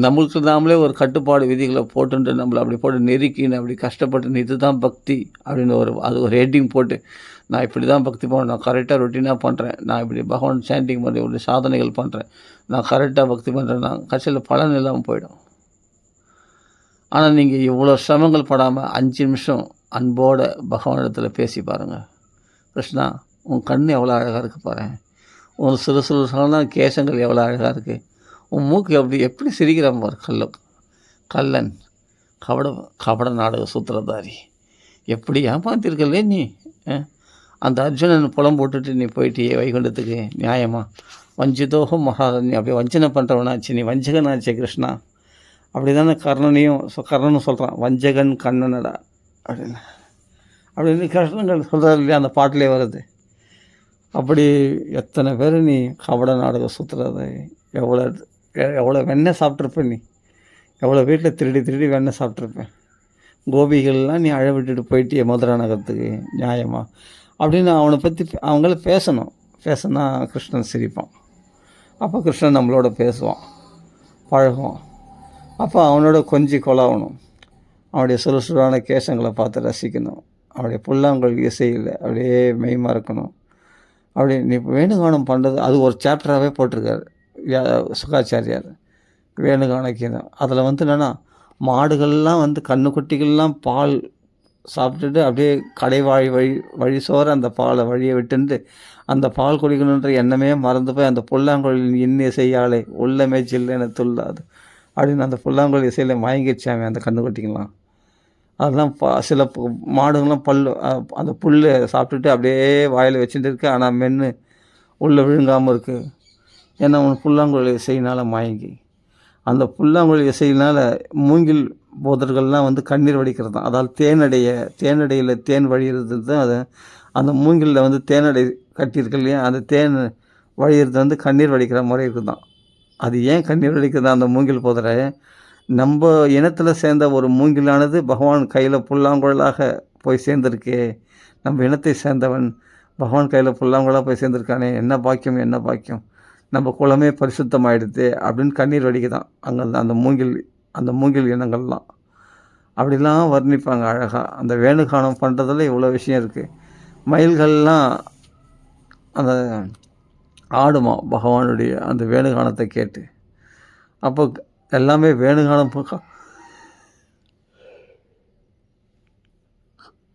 S1: நம்மளுக்கு நாமளே ஒரு கட்டுப்பாடு விதிகளை போட்டுன்ட்டு நம்மளை அப்படி போட்டு நெருக்கின்னு அப்படி கஷ்டப்பட்டு இதுதான் பக்தி அப்படின்னு ஒரு ஹெட்டிங் போட்டு, நான் இப்படி தான் பக்தி பண்ணுறேன், நான் கரெக்டாக ரொட்டீனாக பண்ணுறேன், நான் இப்படி பகவான் சாண்டிங் பண்ணுறேன், இப்படி சாதனைகள் பண்ணுறேன், நான் கரெக்டாக பக்தி பண்ணுறேன், நான் கடைசியில் பலன் இல்லாமல் போயிடும். ஆனால் நீங்கள் இவ்வளோ சிரமங்கள் படாமல் 5 நிமிஷம் அன்போடு பகவானிடத்தில் பேசி பாருங்கள். கிருஷ்ணா, உன் கண் எவ்வளோ அழகாக இருக்குது பாரு, உன் சிறு கேசங்கள் எவ்வளோ அழகாக இருக்குது, உன் மூக்கு எப்படி சிரிக்கிறான் பாரு, கல்லன் கபட நாடக சூத்திரதாரி, எப்படி ஏமாத்திருக்கலே நீ. அந்த அர்ஜுனன் புலம் போட்டுட்டு நீ போயிட்டியே வைகுண்டத்துக்கு, நியாயமா? வஞ்சிதோகம் மகாரண்யம், அப்படியே வஞ்சனை பண்ணுறவனாச்சு நீ, வஞ்சகனாச்சே கிருஷ்ணா. அப்படி தானே கர்ணனும் சொல்கிறான், வஞ்சகன் கண்ணனடா அப்படின்னு கிருஷ்ணன் சொல்கிறார் இல்லையா? அந்த பாட்டிலே வருது. அப்படி எத்தனை பேர் நீ கபட நாடக சுற்றுறது, எவ்வளோ வெண்ணெய் சாப்பிட்ருப்பேன் நீ, எவ்வளோ வீட்டில் திருடி வெண்ணெய் சாப்பிட்ருப்பேன். கோபிகள்லாம் நீ அழ விட்டுட்டு போயிட்டியே மதுரா நகரத்துக்கு, நியாயமா? அப்படின்னு அவனை பற்றி அவங்கள பேசினா கிருஷ்ணன் சிரிப்பான். அப்போ கிருஷ்ணன் நம்மளோட பேசுவான், பழகுவான். அப்போ அவனோட கொஞ்சி கொலாகணும், அவனுடைய சுறுசுறான கேசங்களை பார்த்து ரசிக்கணும், அவனுடைய புல்லாங்குழல் இசையில் அப்படியே மெய்மா இருக்கணும். அப்படி நீ வேணுகானம் பண்ணுறது, அது ஒரு சாப்டராகவே போட்டிருக்காரு சுகாச்சாரியார், வேணுகான கீதம். அதில் வந்து என்னென்னா, மாடுகள்லாம் வந்து கண்ணுக்குட்டிகள்லாம் பால் சாப்பிட்டுட்டு அப்படியே வழி சோற அந்த பாலை வழியை விட்டுண்டு அந்த பால் குடிக்கணுன்ற எண்ணமே மறந்து போய் அந்த புல்லாங்குழலின் இன்னிய செய்யாலே உள்ளமே சில்லுன்னு துள்ளாது அப்படின்னு அந்த புல்லாங்குழல் இசையில் மயங்கிடுச்சாமே அந்த கண்ணுக்குட்டிங்களாம். அதெல்லாம் சில மாடுங்கள்லாம் அந்த புல் சாப்பிட்டுட்டு அப்படியே வாயில் வச்சுட்டு இருக்கு, ஆனால் மென்று உள்ளே விழுங்காமல் இருக்குது. ஏன்னா அவன் புல்லாங்குழல் இசையினால் மயங்கி, அந்த புல்லாங்குழல் இசையினால் மூங்கில் போதர்கள்லாம் வந்து கண்ணீர் வடிக்கிறது தான். அதாவது தேனடையில் தேன் வழியிறது தான். அதை அந்த மூங்கிலில் வந்து தேனடை கட்டியிருக்கு இல்லையா, அந்த தேன் வழியிறது வந்து கண்ணீர் வடிக்கிற முறை இருக்குது தான். அது ஏன் கண்ணீர் வடிக்குது அந்த மூங்கில் போதரை? நம்ம இனத்தில் சேர்ந்த ஒரு மூங்கிலானது பகவான் கையில் புல்லாங்குழலாக போய் சேர்ந்திருக்கே, நம்ம இனத்தை சேர்ந்தவன் பகவான் கையில் புல்லாங்குழலாக போய் சேர்ந்திருக்கானே, என்ன பாக்கியம் என்ன பாக்கியம், நம்ம குலமே பரிசுத்தமாயிடுது அப்படின்னு கண்ணீர் வடிக்குதான் அங்கே அந்த மூங்கில் இனங்கள்லாம். அப்படிலாம் வர்ணிப்பாங்க அழகாக. அந்த வேணுகானம் பண்ணுறதுல இவ்வளோ விஷயம் இருக்குது. மயில்கள்லாம் அந்த ஆடுமா பகவானுடைய அந்த வேணுகானத்தை கேட்டு. அப்போ எல்லாமே வேணுகானம்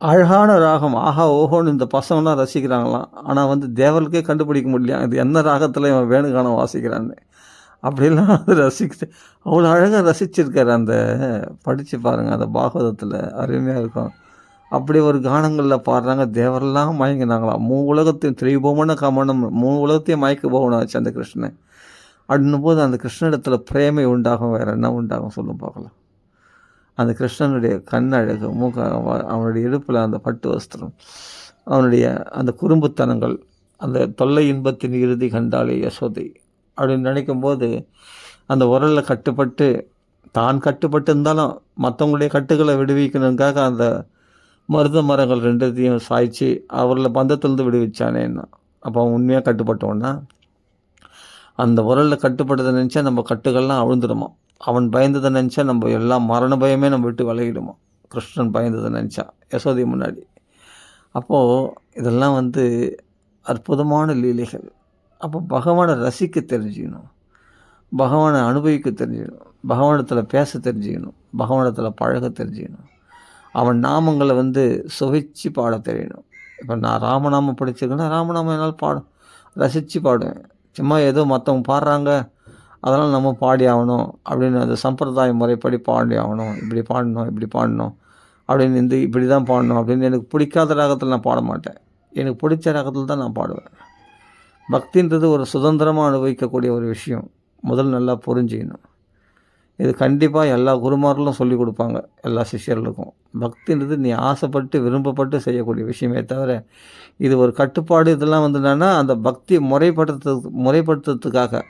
S1: அழகான ராகம், ஆஹா ஓஹோன்னு இந்த பசங்களாம் ரசிக்கிறாங்களாம். ஆனால் வந்து தேவர்களுக்கே கண்டுபிடிக்க முடியல இது என்ன ராகத்தில் இவன் வேணுகானம் வாசிக்கிறான்னு. அப்படிலாம் அது ரசிக்க அவ்வளோ அழகாக ரசிச்சிருக்காரு. அந்த படித்து பாருங்கள், அந்த பாகவதத்தில் அருமையாக இருக்கும். அப்படி ஒரு கானங்களில் பாடுறாங்க, தேவரெல்லாம் மயங்கினாங்களாம். உலகத்தையும் திரிபுவன கமனம், உலகத்தையும் மயக்க போகணும் ஆச்சு அந்த கிருஷ்ணன். அப்படின்னும் போது அந்த கிருஷ்ணனிடத்தில் பிரேமை உண்டாகும், வேறு என்ன உண்டாகும் சொல்லும் பார்க்கலாம். அந்த கிருஷ்ணனுடைய கண் அழகு, அவனுடைய இடுப்பில் அந்த பட்டு வஸ்திரம், அவனுடைய அந்த குறும்புத்தனங்கள், அந்த தொல்லை இன்பத்தின் இறுதி கண்டாலே யசோதை அப்படின்னு நினைக்கும்போது, அந்த உரலில் கட்டுப்பட்டு தான் கட்டுப்பட்டு இருந்தாலும் மற்றவங்களுடைய கட்டுகளை விடுவிக்கணுங்காக அந்த மருத மரங்கள் ரெண்டுத்தையும் சாய்ச்சி அவரில் பந்தத்திலேருந்து விடுவிச்சானேன்னா, அப்போ அவன் உண்மையாக கட்டுப்பட்டோன்னா அந்த உரலில் கட்டுப்பட்டதை நினச்சா நம்ம கட்டுகள்லாம் அவிழ்ந்துடுமா. அவன் பயந்ததை நினச்சா நம்ம எல்லாம் மரண பயமே நம்ம விட்டு விலகிடுமா. கிருஷ்ணன் பயந்ததை நினச்சா யசோதை முன்னாடி. அப்போது இதெல்லாம் வந்து அற்புதமான லீலைகள். அப்போ பகவானை ரசிக்க தெரிஞ்சுக்கணும், பகவானை அனுபவிக்க தெரிஞ்சுக்கணும், பகவானத்தில் பேச தெரிஞ்சுக்கணும், பகவானத்தில் பழக தெரிஞ்சுக்கணும், அவன் நாமங்களை வந்து சுவைச்சு பாட தெரியணும். இப்போ நான் ராமநாமம் படிச்சிருக்கேன்னா ராமநாமம் என்னால் ரசித்து பாடுவேன். சும்மா ஏதோ மற்றவங்க பாடுறாங்க அதனால் நம்ம பாடி ஆகணும் அப்படின்னு அந்த சம்பிரதாய முறைப்படி பாடி ஆகணும், இப்படி பாடணும் அப்படின்னு இப்படி தான் பாடணும் அப்படின்னு எனக்கு பிடிக்காத ராகத்தில் நான் பாட மாட்டேன். எனக்கு பிடிச்ச ராகத்தில் தான் நான் பாடுவேன். பக்தின்றது ஒரு சுதந்திரமாக அனுபவிக்கக்கூடிய ஒரு விஷயம். முதல் நல்லா புரிஞ்சுக்கணும். இது கண்டிப்பாக எல்லா குருமார்களும் சொல்லிக் கொடுப்பாங்க எல்லா சிஷ்யர்களுக்கும். பக்தின்றது நீ ஆசைப்பட்டு விரும்பப்பட்டு செய்யக்கூடிய விஷயமே தவிர இது ஒரு கட்டுப்பாடு இதெல்லாம் வந்து என்னென்னா அந்த பக்தியை முறைப்படுத்துறதுக்காக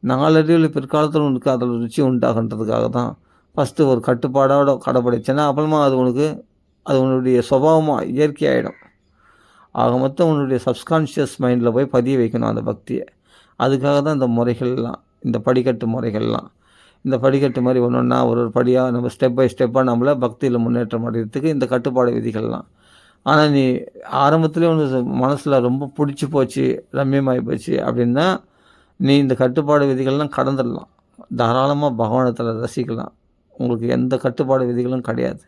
S1: நாளடைவில் பிற்காலத்தில் உனக்கு அதில் ருச்சி உண்டாகன்றதுக்காக தான் ஃபஸ்ட்டு ஒரு கட்டுப்பாடோட கடைப்பிடிச்சேன்னா அப்புறமா அது உன்னுடைய சுபாவமாக இயற்கையாகிடும். ஆக மொத்தம் உன்னுடைய சப்கான்ஷியஸ் மைண்டில் போய் பதிய வைக்கணும் அந்த பக்தியை. அதுக்காக தான் இந்த முறைகள்லாம், இந்த படிக்கட்டு முறைகள்லாம். இந்த படிக்கட்டு மாதிரி ஒன்று ஒரு படியாக நம்ம ஸ்டெப் பை ஸ்டெப்பாக நம்மளை பக்தியில் முன்னேற்றம் அடைகிறதுக்கு இந்த கட்டுப்பாடு விதிகள்லாம். ஆனால் நீ ஆரம்பத்துலேயே ஒன்று மனசில் ரொம்ப பிடிச்சி போச்சு, ரம்யமாகி போச்சு அப்படின்னா நீ இந்த கட்டுப்பாடு விதிகள்லாம் கடந்துடலாம். தாராளமாக பகவானத்தில் ரசிக்கலாம். உங்களுக்கு எந்த கட்டுப்பாடு விதிகளும் கிடையாது.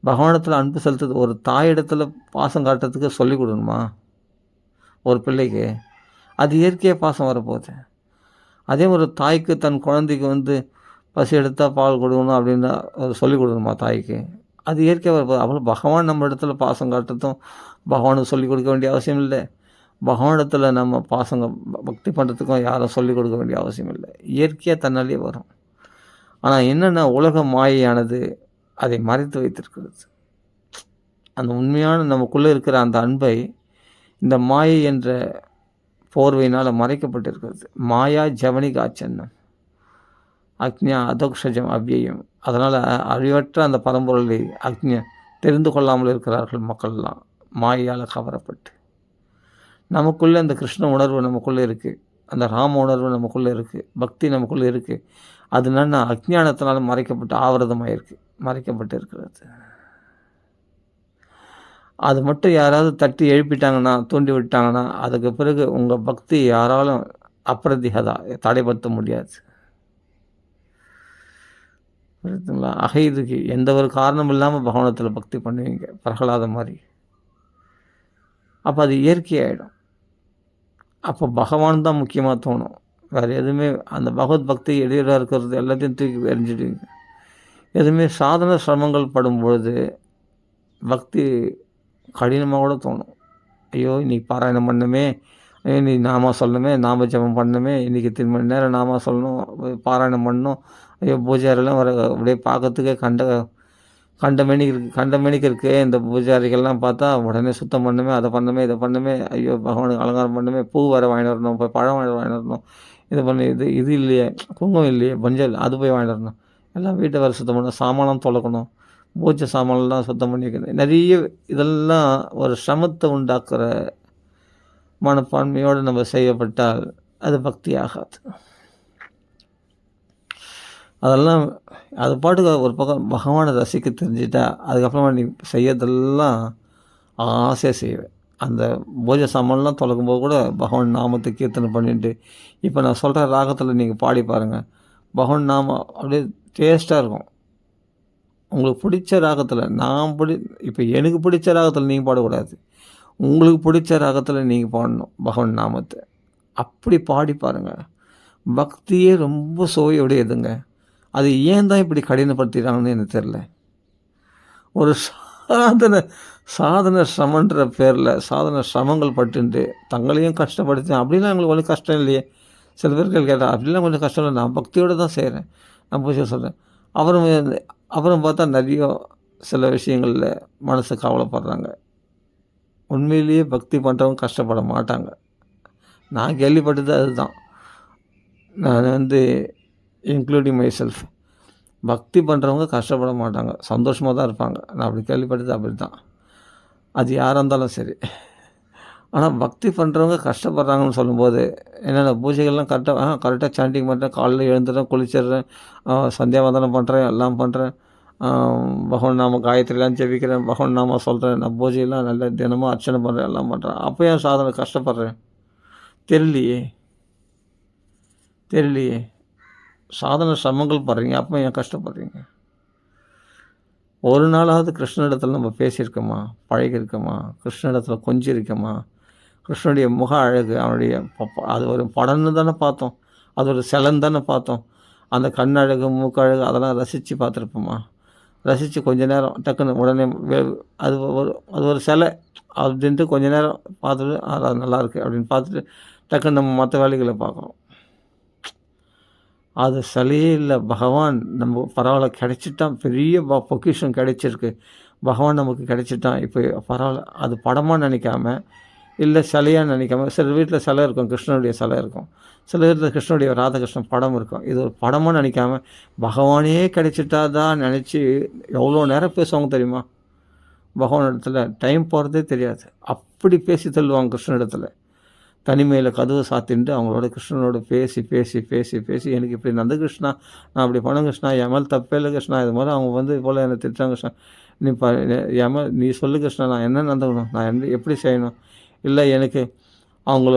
S1: பகவானத்தில் அன்பு செலுத்துறது ஒரு தாயிடத்தில் பாசம் காட்டுறதுக்கு சொல்லிக் கொடுக்கணுமா ஒரு பிள்ளைக்கு? அது இயற்கையாக பாசம் வரப்போகுது. அதே ஒரு தாய்க்கு தன் குழந்தைக்கு வந்து பசி எடுத்தால் பால் கொடுக்கணும் அப்படின்னு சொல்லிக் கொடுக்கணுமா தாய்க்கு? அது இயற்கையாக வரப்போகுது. அவ்வளோ பகவான் நம்ம இடத்துல பாசம் காட்டுறதும் பகவானுக்கு சொல்லிக் கொடுக்க வேண்டிய அவசியம் இல்லை. பகவானிடத்தில் நம்ம பக்தி பண்ணுறதுக்கும் யாரும் சொல்லிக் கொடுக்க வேண்டிய அவசியம் இல்லை. இயற்கையாக தன்னாலே வரும். ஆனால் என்னென்னா உலக மாயையானது அதை மறைத்து வைத்திருக்கிறது. அந்த உண்மையான நமக்குள்ளே இருக்கிற அந்த அன்பை இந்த மாயை என்ற போர்வையினால் மறைக்கப்பட்டிருக்கிறது. மாயா ஜவனிகாச்சன்னம் அக்ஞா அதோக்ஷஜம் அவ்வியம். அதனால் அழிவற்ற அந்த பரம்பொருளை தெரிந்து கொள்ளாமல் இருக்கிறார்கள் மக்கள்லாம் மாயால் கவரப்பட்டு. நமக்குள்ளே அந்த கிருஷ்ண உணர்வு நமக்குள்ளே இருக்குது, அந்த ராம உணர்வு நமக்குள்ளே இருக்குது, பக்தி நமக்குள்ளே இருக்குது. அது என்னென்னா அஜ்ஞானத்தினால மறைக்கப்பட்டு இருக்கிறது. அது மட்டும் யாராவது தட்டி எழுப்பிட்டாங்கன்னா, தூண்டி விட்டாங்கன்னா, அதுக்கு பிறகு உங்கள் பக்தி யாராலும் அப்பிரதிகதா தடைப்படுத்த முடியாது. புரியுதுங்களா? அகைதுக்கு எந்த ஒரு காரணம் இல்லாமல் பகவானத்தில் பக்தி பண்ணுவீங்க, பிரகலாத மாதிரி. அப்போ அது இயற்கையாகிடும். அப்போ பகவான் தான் முக்கியமாக தோணும். வேறு எதுவுமே அந்த பகவத் பக்தி இடையூறாக இருக்கிறது எல்லாத்தையும் தூக்கி எறிஞ்சிடுவீங்க. எதுவுமே சாதன சிரமங்கள் படும்பொழுது பக்தி கடினமாக கூட தோணும். ஐயோ இன்னைக்கு பாராயணம் பண்ணமே நீ நாமா சொல்லணுமே, நாம ஜெபம் பண்ணணுமே, இன்றைக்கி 3 மணி நேரம் நாமா சொல்லணும், பாராயணம் பண்ணணும். ஐயோ பூஜாரிலாம் வர அப்படியே பார்க்கறதுக்கே கண்ட மேனிக்கு இருக்குது. இந்த பூஜாரிகள்லாம் பார்த்தா உடனே சுத்தம் பண்ணணுமே, அதை பண்ணணுமே, இதை பண்ணணுமே, ஐயோ பகவானுக்கு அலங்காரம் பண்ணணுமே, பூ வேறு வாங்கிட்டு வரணும், போய் பழம் வாங்கிட்டு வரணும், இது பண்ணி இது இல்லையே, குங்குமம் இல்லையே, மஞ்சள் அது போய் வாங்கிட்டு வரணும், எல்லாம் வீட்டை வேறு சுத்தம் பண்ணணும், சாமானம் துலக்கணும், பூஜை சாமான்லாம் சுத்தம் பண்ணி வைக்கணும். நிறைய இதெல்லாம் ஒரு சிரமத்தை உண்டாக்குற மனப்பான்மையோடு நம்ம செய்யப்பட்டால் அது பக்தி ஆகாது. அதெல்லாம் அது பாட்டுக்கு ஒரு பக்கம் பகவானை ரசிக்க தெரிஞ்சிட்டா அதுக்கப்புறமா நீ செய்யறதெல்லாம் ஆசையாக செய்வேன். அந்த பூஜை சாமான்லாம் தொலைக்கும்போது கூட பகவான் நாமத்தை கீர்த்தனை பண்ணிட்டு, இப்போ நான் சொல்கிற ராகத்தில் நீங்கள் பாடி பாருங்கள், பகவான் நாமம் அப்படியே டேஸ்ட்டாக இருக்கும். உங்களுக்கு பிடிச்ச ராகத்தில் இப்போ எனக்கு பிடிச்ச ராகத்தில் நீங்கள் பாடக்கூடாது, உங்களுக்கு பிடிச்ச ராகத்தில் நீங்கள் பாடணும் பகவான் நாமத்தை. அப்படி பாடி பாருங்கள். பக்தியே ரொம்ப சுவையுடையதுங்க. அது ஏன் தான் இப்படி கடினப்படுத்திடுறாங்கன்னு எனக்கு தெரில. ஒரு சாதனை சிரமன்ற பேரில் சாதனை சிரமங்கள் பட்டுண்டு தங்களையும் கஷ்டப்படுத்தி, அப்படிலாம் எங்களுக்கு ஒன்றும் கஷ்டம் இல்லையே. சில பேர்கள் கேட்டால் அப்படிலாம் கொஞ்சம் கஷ்டம் இல்லை, நான் பக்தியோடு தான் செய்கிறேன், நான் பூஜை சொல்கிறேன். அப்புறம் பார்த்தா நிறைய சில விஷயங்களில் மனசு கவலைப்படுறாங்க. உண்மையிலேயே பக்தி பண்ணுறவங்க கஷ்டப்பட மாட்டாங்க. நான் கேள்விப்பட்டது அதுதான். நான் இன்க்ளூடிங் மை செல்ஃப், பக்தி பண்ணுறவங்க கஷ்டப்பட மாட்டாங்க, சந்தோஷமாக தான் இருப்பாங்க. நான் அப்படி கேள்விப்பட்டது அப்படி தான். அது யாராக இருந்தாலும் சரி. ஆனால் பக்தி பண்ணுறவங்க கஷ்டப்படுறாங்கன்னு சொல்லும்போது என்னென்ன பூஜைகள்லாம் கரெக்டாக சாண்டிங் பண்ணுறேன், காலையில் எழுந்துடுறேன், குளிச்சிடுறேன், சந்தியாவந்தனம் பண்ணுறேன், எல்லாம் பண்ணுறேன், பகவான் நாம காயத்ரிலாம் ஜெபிக்கிறேன், பகவான் நாம சொல்கிறேன், நான் பூஜையெல்லாம் நல்ல தினமும் அர்ச்சனை பண்ணுறேன், எல்லாம் பண்ணுறேன். அப்போ ஏன் சாதனை கஷ்டப்படுறேன்? தெரியலையே. சாதனை சிரமங்கள் படுறீங்க, அப்போ ஏன் கஷ்டப்படுறீங்க? ஒரு நாளாவது கிருஷ்ணனிடத்தில் நம்ம பேசியிருக்கோமா, பழகியிருக்கோமா, கிருஷ்ணனிடத்தில் கொஞ்சிருக்கோமா? கிருஷ்ணனுடைய முக அழகு, அவனுடைய அது ஒரு படம்னு தானே பார்த்தோம், அது ஒரு சிலைன்னு தானே பார்த்தோம். அந்த கண்ணழகு, மூக்கழகு அதெல்லாம் ரசித்து பார்த்துருப்போமா? ரசித்து கொஞ்ச நேரம் டக்குன்னு உடனே அது ஒரு சிலை அப்படின்ட்டு கொஞ்ச நேரம் பார்த்துட்டு அது நல்லாயிருக்கு அப்படின்னு பார்த்துட்டு டக்குன்னு நம்ம மற்ற வேலைகளை பார்க்குறோம். அது சிலையே இல்லை, பகவான் நம்ம பரவாயில்ல கிடைச்சிட்டான், பெரிய பொக்கிஷம் கிடைச்சிருக்கு, பகவான் நமக்கு கிடைச்சிட்டான், இப்போ பரவாயில்ல. அது படமாக நினைக்காம, இல்லை சிலையாக நினைக்காம, சில வீட்டில் சிலை இருக்கும், கிருஷ்ணனுடைய சிலை இருக்கும், சில வீட்டில் கிருஷ்ணனுடைய ராதாகிருஷ்ணன் படம் இருக்கும். இது ஒரு படமாக நினைக்காம பகவானே கிடைச்சிட்டா தான் நினச்சி எவ்வளோ நேரம் பேசுவாங்க தெரியுமா? பகவான் இடத்துல டைம் போகிறதே தெரியாது, அப்படி பேசி தள்ளுவாங்க கிருஷ்ணனிடத்தில். தனிமையில் கதவை சாத்தின்ட்டு அவங்களோட கிருஷ்ணனோட பேசி எனக்கு இப்படி நந்த கிருஷ்ணா, நான் அப்படி பண்ண கிருஷ்ணா, என் மேலே தப்பே இல்லை கிருஷ்ணா, இது மாதிரி அவங்க இது போல் என்னை திட்டுறாங்க கிருஷ்ணா, நீ சொல்லு கிருஷ்ணா, நான் என்ன நடந்துக்கணும், நான் எப்படி செய்யணும், இல்லை எனக்கு அவங்கள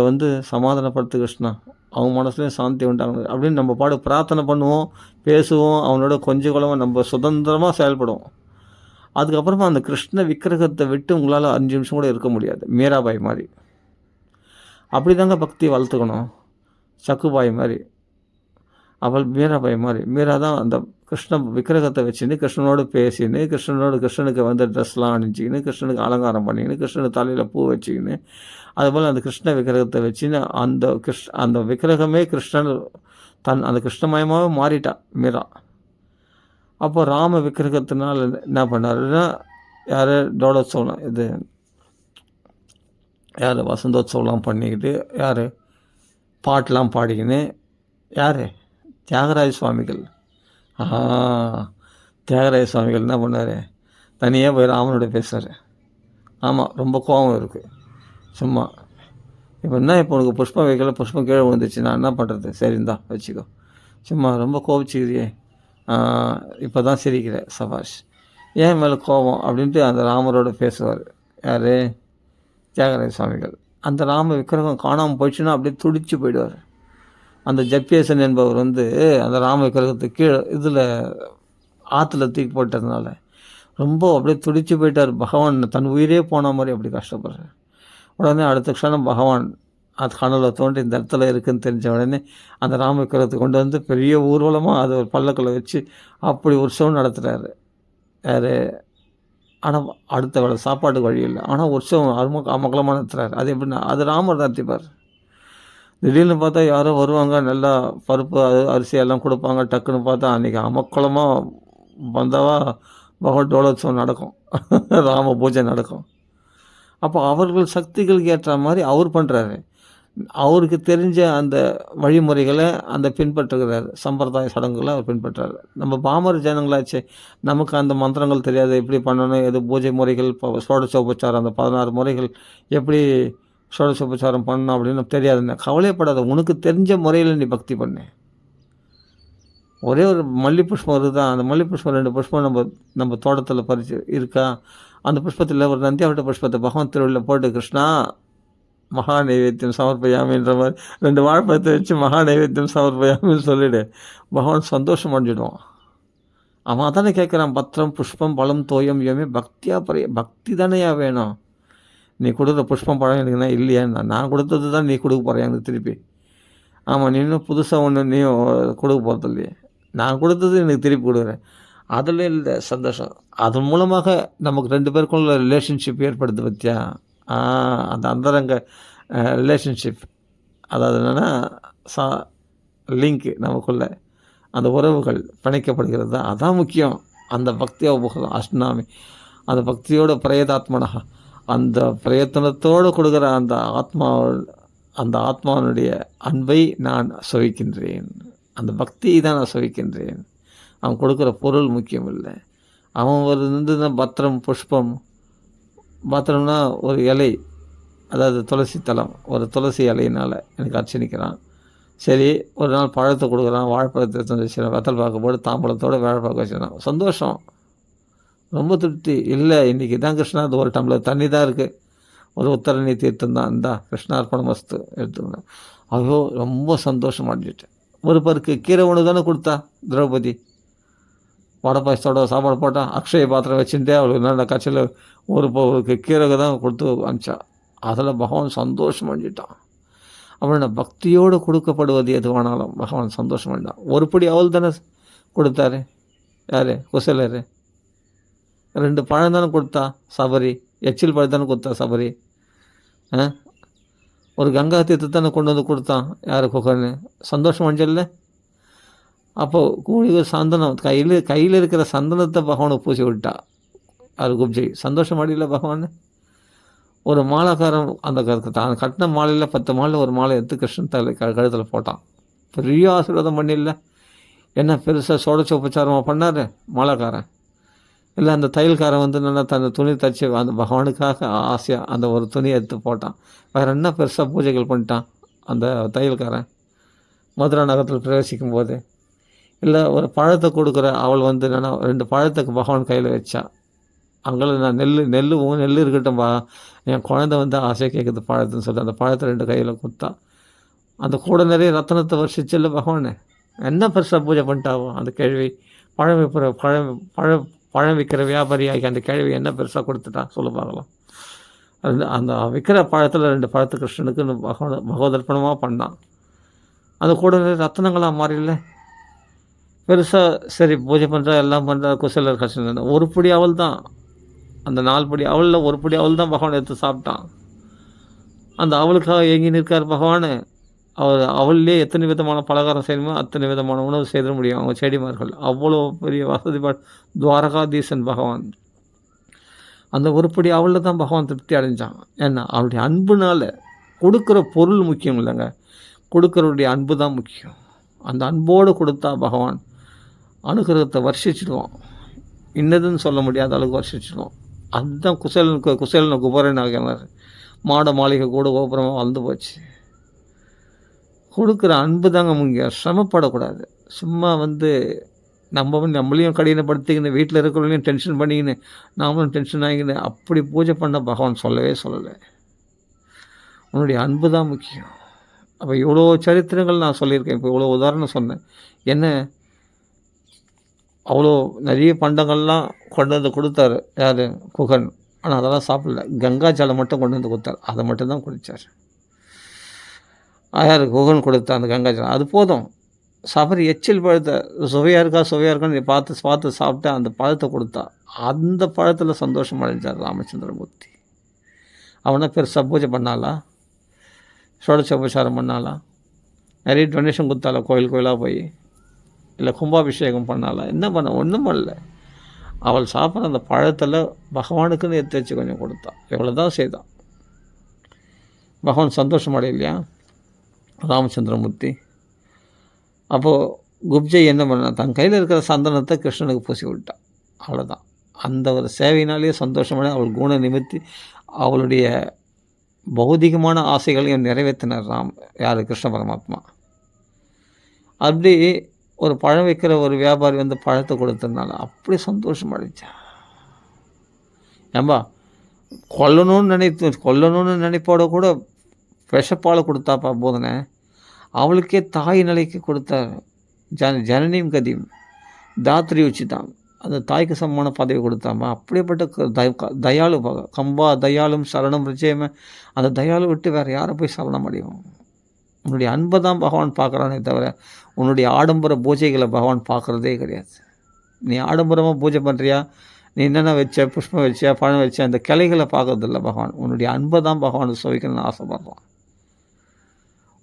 S1: சமாதானப்படுத்து கிருஷ்ணா, அவங்க மனசுலேயும் சாந்தி உண்டாகணும் அப்படின்னு நம்ம பிரார்த்தனை பண்ணுவோம், பேசுவோம், அவனோட கொஞ்சம் குலமாக நம்ம சுதந்திரமாக செயல்படுவோம். அதுக்கப்புறமா அந்த கிருஷ்ண விக்கிரகத்தை விட்டு உங்களால் 5 நிமிஷம் கூட இருக்க முடியாது. மீராபாய் மாதிரி அப்படி தாங்க பக்தி வளர்த்துக்கணும். சக்குபாய் மாதிரி, அவள் மீராபாய் மாதிரி. மீரா தான் அந்த கிருஷ்ண விக்கிரகத்தை வச்சுன்னு கிருஷ்ணனோடு பேசின்னு கிருஷ்ணனுக்கு ட்ரெஸ்லாம் அணிஞ்சிக்கின்னு, கிருஷ்ணனுக்கு அலங்காரம் பண்ணிக்கின்னு, கிருஷ்ணனுக்கு தலையில் பூ வச்சுக்கின்னு, அதுபோல் அந்த கிருஷ்ண விக்கிரகத்தை வச்சுன்னு அந்த விக்கிரகமே கிருஷ்ணன் அந்த கிருஷ்ணமயமாகவே மாறிட்டா மீரா. அப்போ ராம விக்கிரகத்தினால் என்ன பண்ணாருன்னா, யார் டோலோத்சவம், வசந்தோத்சவம்லாம் பண்ணிக்கிட்டு, பாட்டெலாம் பாடிக்கின்னு, தியாகராஜ சுவாமிகள் என்ன பண்ணார், தனியாக போய் ராமனோட பேசுகிறார். ஆமாம், ரொம்ப கோபம் இருக்குது சும்மா. இப்போ உனக்கு புஷ்பம் வைக்கல, புஷ்பம் கீழே விழுந்துச்சு, நான் என்ன பண்ணுறது, சரிந்தா வச்சுக்கோ, சும்மா ரொம்ப கோபிச்சுக்கிறியே, இப்போ தான் சிரிக்கிறேன், சபாஷ், ஏன் மேலே கோபம் அப்படின்ட்டு அந்த ராமரோட பேசுவார். யார்? தியாகராஜ சுவாமிகள். அந்த ராம விக்கிரகம் காணாமல் போயிடுச்சுன்னா அப்படியே துடிச்சு போயிடுவார். அந்த ஜப்பியேசன் என்பவர் அந்த ராம விக்கிரகத்துக்கு கீழே இதில் ஆற்றுல தூக்கி போட்டதுனால ரொம்ப அப்படியே துடிச்சு போயிட்டார். பகவான் தன் உயிரே போன மாதிரி அப்படி கஷ்டப்படுறார். உடனே அடுத்த க்ஷணம் பகவான் அது கனவுல தோன்றி இந்த இடத்துல இருக்குதுன்னு தெரிஞ்ச உடனே அந்த ராம விக்கிரகத்தை கொண்டு பெரிய ஊர்வலமாக அது ஒரு பல்லக்கில் வச்சு அப்படி உற்சவம் நடத்துகிறாரு. யார்? ஆனால் அடுத்த வேலை சாப்பாட்டுக்கு வழி இல்லை, ஆனால் உற்சவம் அமக்கலமாக நடத்துகிறார். அது எப்படின்னா அது ராமர் நடத்திப்பார். திடீர்னு பார்த்தா யாரோ வருவாங்க, நல்லா பருப்பு அரிசி எல்லாம் கொடுப்பாங்க. டக்குன்னு பார்த்தா அன்றைக்கி அமக்களமாக வந்தவா டோலோத்சவம் நடக்கும். ராம பூஜை நடக்கும். அப்போ அவர்கள் சக்திகளுக்கு ஏற்ற மாதிரி அவர் பண்ணுறாரு. அவருக்கு தெரிஞ்ச அந்த வழிமுறைகளை பின்பற்றுகிறார். சம்பிரதாய சடங்குகளை அவர் பின்பற்றுறாரு. நம்ம பாமர ஜனங்களாச்சே, நமக்கு அந்த மந்திரங்கள் தெரியாது. எப்படி பண்ணணும், எது பூஜை முறைகள், இப்போ ஷோடசோபச்சாரம், அந்த 16 முறைகள் எப்படி ஷோடசோபச்சாரம் பண்ணணும் அப்படின்னு தெரியாதுன்னு கவலைப்படாத. உனக்கு தெரிஞ்ச முறையில் நீ பக்தி பண்ணு. ஒரே ஒரு மல்லி புஷ்பம் இருக்குதான், அந்த மல்லி புஷ்பம் 2 புஷ்பம் நம்ம தோட்டத்தில் பறித்து இருக்கா, அந்த புஷ்பத்தில் ஒரு நந்தியாவட்ட புஷ்பத்தை பகவான் திருவிழில் போட்டு கிருஷ்ணா மகா நைவேத்தியம் சமர்ப்பயாமின்ற மாதிரி 2 வாழைப்பழத்தை வச்சு மகா நைவேத்தியம் சமர்ப்பயாமின்னு சொல்லிவிடு. பகவான் சந்தோஷம் அடைஞ்சிடுவான். அவன் தானே கேட்குறான், பத்திரம் புஷ்பம் பழம் தோயம் யோமே பக்தியாக பக்தி தானேயா வேணும். நீ கொடுக்குற புஷ்பம் பழம் எனக்குன்னா இல்லையான்னு, நான் கொடுத்தது தான் நீ கொடுக்க போகிறேன் எனக்கு திருப்பி. ஆமாம், நீ இன்னும் புதுசாக ஒன்று நீ கொடுக்க போகிறது இல்லையே, நான் கொடுத்தது எனக்கு திருப்பி கொடுக்குறேன். அதில் இல்லை சந்தோஷம். அதன் மூலமாக நமக்கு 2 பேருக்குள்ள ரிலேஷன்ஷிப் ஏற்படுது பற்றியா. அந்த அந்தரங்க ரிலேஷன்ஷிப், அதாவது என்னென்னா லிங்க்கு நமக்குள்ள அந்த உறவுகள் பிணைக்கப்படுகிறது தான், அதான் முக்கியம். அந்த பக்தியோ அஷ்டநாமி, அந்த பக்தியோட பிரயதாத்மனா, அந்த பிரயத்தனத்தோடு கொடுக்குற அந்த ஆத்மாவனுடைய அன்பை நான் சுவைக்கின்றேன். அந்த பக்தியை தான் நான் சுவைக்கின்றேன். அவன் கொடுக்குற பொருள் முக்கியம் இல்லை. அவன் ஒரு பத்திரம் புஷ்பம், பத்திரம்னா ஒரு இலை, அதாவது துளசி தலம், ஒரு துளசி இலையினால் எனக்கு அர்ச்சனிக்கிறான். சரி, ஒரு நாள் பழத்தை கொடுக்குறான், வாழைப்பழத்தை எடுத்து வச்சுக்கிறான், வெத்தல் பாக்க போட்டு தாம்பழத்தோடு வாழைப்பாக்க வச்சுக்கிறான். சந்தோஷம், ரொம்ப திருப்தி. இல்லை இன்றைக்கி தான் கிருஷ்ணா, அது ஒரு டம்ளர் தண்ணி தான் இருக்குது, ஒரு உத்தரணி தீர்த்தம் தான், இந்தா கிருஷ்ணார்ப்பணம் மஸ்து எடுத்துக்கணும். ஐயோ ரொம்ப சந்தோஷம் அடைஞ்சிட்டேன். ஒரு பருக்கு கீரை ஒன்று தானே கொடுத்தா திரௌபதி, வடை பாயசத்தோட சாப்பாடு போட்டால் அக்ஷய பாத்திரம் வச்சுட்டே அவளுக்கு நல்ல கட்சியில் ஒரு கீரை தான் கொடுத்து அனுப்பிச்சா. அதில் பகவான் சந்தோஷம் அடைஞ்சிட்டான். அவனோட பக்தியோடு கொடுக்கப்படுவது எதுவானாலும் பகவான் சந்தோஷம் அடைஞ்சான். ஒரு படி அவள் தானே கொடுத்தாரு, யார் குசலர். 2 பழம் தானே கொடுத்தா சபரி, எச்சில் பழம் தானே கொடுத்தா சபரி. ஒரு கங்கா தீர்த்து தானே கொண்டு வந்து கொடுத்தான், யார் குகன்னு. சந்தோஷம் அடைஞ்சல்ல. அப்போது கூடிய சந்தனம் கையில் இருக்கிற சந்தனத்தை பகவானுக்கு பூசி விட்டா அது குப்ஜை. சந்தோஷம் அடையில பகவான். ஒரு மாலைக்காரன் அந்த தான் கட்டின மாலையில் 10 மாலை ஒரு மாலை எடுத்து கிருஷ்ணன் கழுத்தில் போட்டான். பெரிய ஆசீர்வாதம் பண்ணிடல. என்ன பெருசாக சோடச்சோபச்சாரமாக பண்ணார் மாலைக்காரன். இல்லை அந்த தையல்காரன் நல்லா தன் துணி தைச்சி அந்த பகவானுக்காக ஆசையாக அந்த ஒரு துணியை எடுத்து போட்டான். வேறு என்ன பெருசாக பூஜைகள் பண்ணிட்டான் அந்த தையல்காரன் மதுரா நகரத்தில் பிரவேசிக்கும் போது. இல்லை ஒரு பழத்தை கொடுக்குற அவள் என்னென்னா 2 பழத்துக்கு பகவான் கையில் வச்சா. அங்கே நான் நெல் இருக்கட்டும்பா, என் குழந்தை ஆசையாக கேட்குது பழத்துன்னு சொல்லி அந்த பழத்தை 2 கையில் கொடுத்தா. அந்த கூட நிறைய ரத்தனத்தை வருஷிச்சில்ல பகவான். என்ன பெருசாக பூஜை பண்ணிட்டாவோ அந்த கேள்வி. பழம் விற்கிற வியாபாரியாகி அந்த கேள்வி என்ன பெருசாக கொடுத்துட்டா சொல்ல பார்க்கலாம். அந்த விற்கிற பழத்தில் 2 பழத்து கிருஷ்ணனுக்கு பகவதர்ப்பணமாக பண்ணான். அந்த கூட நிறைய ரத்தனங்களாக மாறில்ல பெருசாக. சரி பூஜை பண்ணுறா எல்லாம் பண்ணுறா குசலர் கஷ்டம். ஒரு படி அவள் தான், அந்த 4 படி அவளில் ஒரு படி அவள் தான் பகவான் எடுத்து சாப்பிட்டான். அந்த அவளுக்காக ஏங்கி நிற்கார் பகவான். அவள்லேயே எத்தனை விதமான பலகாரம் செய்யணுமோ அத்தனை விதமான உணவு செய்திட முடியும் அவங்க செடிமார்கள். அவ்வளோ பெரிய வசதி துவாரகாதீசன் பகவான். அந்த ஒரு படி அவளில் தான் பகவான் திருப்தி அடைஞ்சான். ஏன்னா அவளுடைய அன்புனால். கொடுக்குற பொருள் முக்கியம் இல்லைங்க, கொடுக்குறவருடைய அன்பு தான் முக்கியம். அந்த அன்போடு கொடுத்தா பகவான் அனுகிரகத்தை வருஷிச்சிடுவான். இன்னதுன்னு சொல்ல முடியாத அளவுக்கு வருஷிச்சிடுவான். அதுதான் குசேலன் குபரன் ஆகினார். மாட மாளிகை கூட கோபுரமாக வளர்ந்து போச்சு. கொடுக்குற அன்பு தாங்க முக்கியம். சிரமப்படக்கூடாது. சும்மா நம்மளையும் கடினப்படுத்திக்கின்னு வீட்டில் இருக்கிறவங்களையும் டென்ஷன் பண்ணிக்கின்னு நாமளும் டென்ஷன் ஆகிக்கின்னு அப்படி பூஜை பண்ண பகவான் சொல்லலை. உன்னுடைய அன்பு தான் முக்கியம். அப்போ இவ்வளோ சரித்திரங்கள் நான் சொல்லியிருக்கேன். இப்போ இவ்வளோ உதாரணம் சொன்னேன். என்ன அவ்வளோ நிறைய பண்டங்கள்லாம் கொண்டு வந்து கொடுத்தாரு யார் குகன். ஆனால் அதெல்லாம் சாப்பிடல. கங்கா ஜலம் மட்டும் கொண்டு வந்து கொடுத்தார். அதை மட்டும்தான் குடித்தார். யார் குகன் கொடுத்த அந்த கங்கா ஜலம் அது போதும். சபரி எச்சில் பழத்தை சுவையாக இருக்கான்னு பார்த்து சாப்பிட்டு அந்த பழத்தை கொடுத்தா. அந்த பழத்தில் சந்தோஷம் அடைஞ்சார் ராமச்சந்திரமூர்த்தி. அவனை பெருசாக பூஜை பண்ணாலா. ஷோடசோபசாரம் பண்ணாலா, நிறைய டொனேஷன் கொடுத்தாலா, கோயில் கோயிலாக போய், இல்லை கும்பாபிஷேகம் பண்ணாலா, என்ன பண்ண? ஒன்றும் பண்ணல. அவள் சாப்பிட்ற அந்த பழத்தில் பகவானுக்குன்னு எடுத்து வச்சு கொஞ்சம் கொடுத்தா, எவ்வளோ தான் செய்தான். பகவான் சந்தோஷம் அடையலையா ராமச்சந்திரமூர்த்தி? அப்போது குப்ஜை என்ன பண்ணா, தன் கையில் இருக்கிற சந்தனத்தை கிருஷ்ணனுக்கு பூசி விட்டான். அவ்வளோதான். அந்த ஒரு சேவையினாலேயே சந்தோஷமான அவள் குண நிமித்தி அவளுடைய பௌதிகமான ஆசைகளையும் நிறைவேற்றினார் யார்? கிருஷ்ண பரமாத்மா. அப்படி ஒரு பழம் வைக்கிற ஒரு வியாபாரி வந்து பழத்தை கொடுத்ததுனால அப்படி சந்தோஷம் அடைஞ்சா. ஏம்பா கொல்லணும்னு நினைப்போட கூட விஷப்பாலை கொடுத்தாப்பா போதனை. அவளுக்கே தாய் நிலைக்கு கொடுத்தார். ஜனனியும் கதியும் தாத்ரி உச்சிதான், அந்த தாய்க்கு சமமான பதவி கொடுத்தாமா. அப்படிப்பட்ட தயாளு கம்பா தயாளும் சரணம் ரிச்சயமே. அந்த தயாளு விட்டு வேறு யாரை போய் சரணம் அடையும்? உன்னுடைய அன்பை தான் பகவான் பார்க்குறானே தவிர உன்னுடைய ஆடம்பர பூஜைகளை பகவான் பார்க்குறதே கிடையாது. நீ ஆடம்பரமாக பூஜை பண்ணுறியா, நீ என்னென்ன வச்ச, புஷ்பம் வச்ச, பழம் வச்ச, அந்த கிளைகளை பார்க்கறதில்ல பகவான். உன்னுடைய அன்பை தான் பகவான் சுவைக்கணும்னு ஆசைப்படுறான்.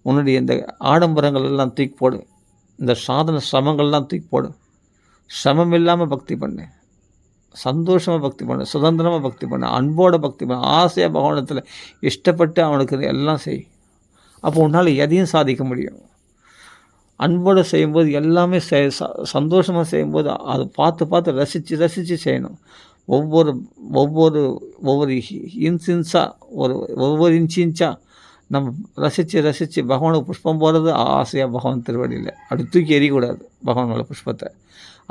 S1: உன்னுடைய இந்த ஆடம்பரங்கள் எல்லாம் தூக்கி போடு, இந்த சாதன சிரமங்கள்லாம் தூக்கி போடு. சிரமம் இல்லாமல் பக்தி பண்ணு, சந்தோஷமாக பக்தி பண்ணு, சுதந்திரமாக பக்தி பண்ணு, அன்போட பக்தி பண்ணு, ஆசையாக பகவானத்தில் இஷ்டப்பட்டு அவனுக்கு எல்லாம் செய். அப்போ உன்னால் எதையும் சாதிக்க முடியும். அன்போடு செய்யும்போது எல்லாமே சந்தோஷமாக செய்யும்போது அதை பார்த்து ரசித்து செய்யணும். ஒவ்வொரு இன்ச்சாக ஒவ்வொரு இன்ச்சாக நம்ம ரசித்து பகவானுக்கு புஷ்பம் போகிறது ஆசையாக பகவான் திருவடியில் அப்படி தூக்கி எறியக்கூடாது. பகவானோட புஷ்பத்தை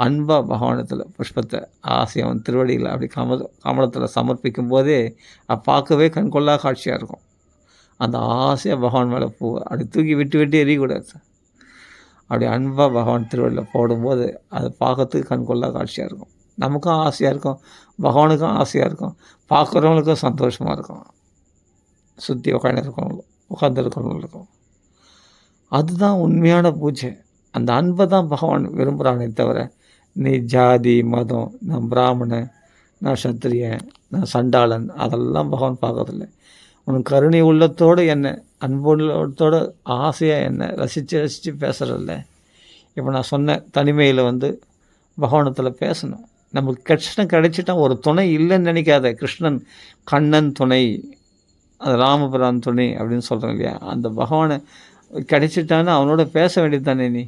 S1: அன்பாக பகவானத்தில் புஷ்பத்தை ஆசையாக அவன் திருவடியில் அப்படி கமலத்தில் சமர்ப்பிக்கும் போதே பார்க்கவே கண்கொள்ளா காட்சியாக இருக்கும். அந்த ஆசையாக பகவான் மேலே பூ அப்படி தூக்கி விட்டு எறியக்கூடாது. அப்படி அன்பாக பகவான் திருவள்ளியில் போடும்போது அது பார்க்கறதுக்கு கண்கொள்ளா காட்சியாக இருக்கும். நமக்கும் ஆசையாக இருக்கும், பகவானுக்கும் ஆசையாக இருக்கும், பார்க்குறவங்களுக்கும் சந்தோஷமாக இருக்கும். சுற்றி உட்காந்துருக்கவங்களுக்கும் அதுதான் உண்மையான பூஜை. அந்த அன்பை தான் பகவான் விரும்புகிறானே தவிர நீ ஜாதி மதம், நான் பிராமணன், நான் சத்திரியன், நான் சண்டாளன், அதெல்லாம் பகவான் பார்க்கறதில்லை. உனக்கு கருணை உள்ளத்தோடு என்ன, அன்புள்ளத்தோடு ஆசையாக என்ன ரசித்து பேசுகிறதில்ல. இப்போ நான் சொன்ன தனிமையில் வந்து பகவானத்தில் பேசணும். நமக்கு கிருஷ்ணன் கிடைச்சிட்டா ஒரு துணை இல்லைன்னு நினைக்காத. கிருஷ்ணன் கண்ணன் துணை, அது ராமபிரான் துணை அப்படின்னு சொல்கிறேன் இல்லையா. அந்த பகவானை கிடைச்சிட்டான்னு அவனோட பேச வேண்டியது தானே. நீ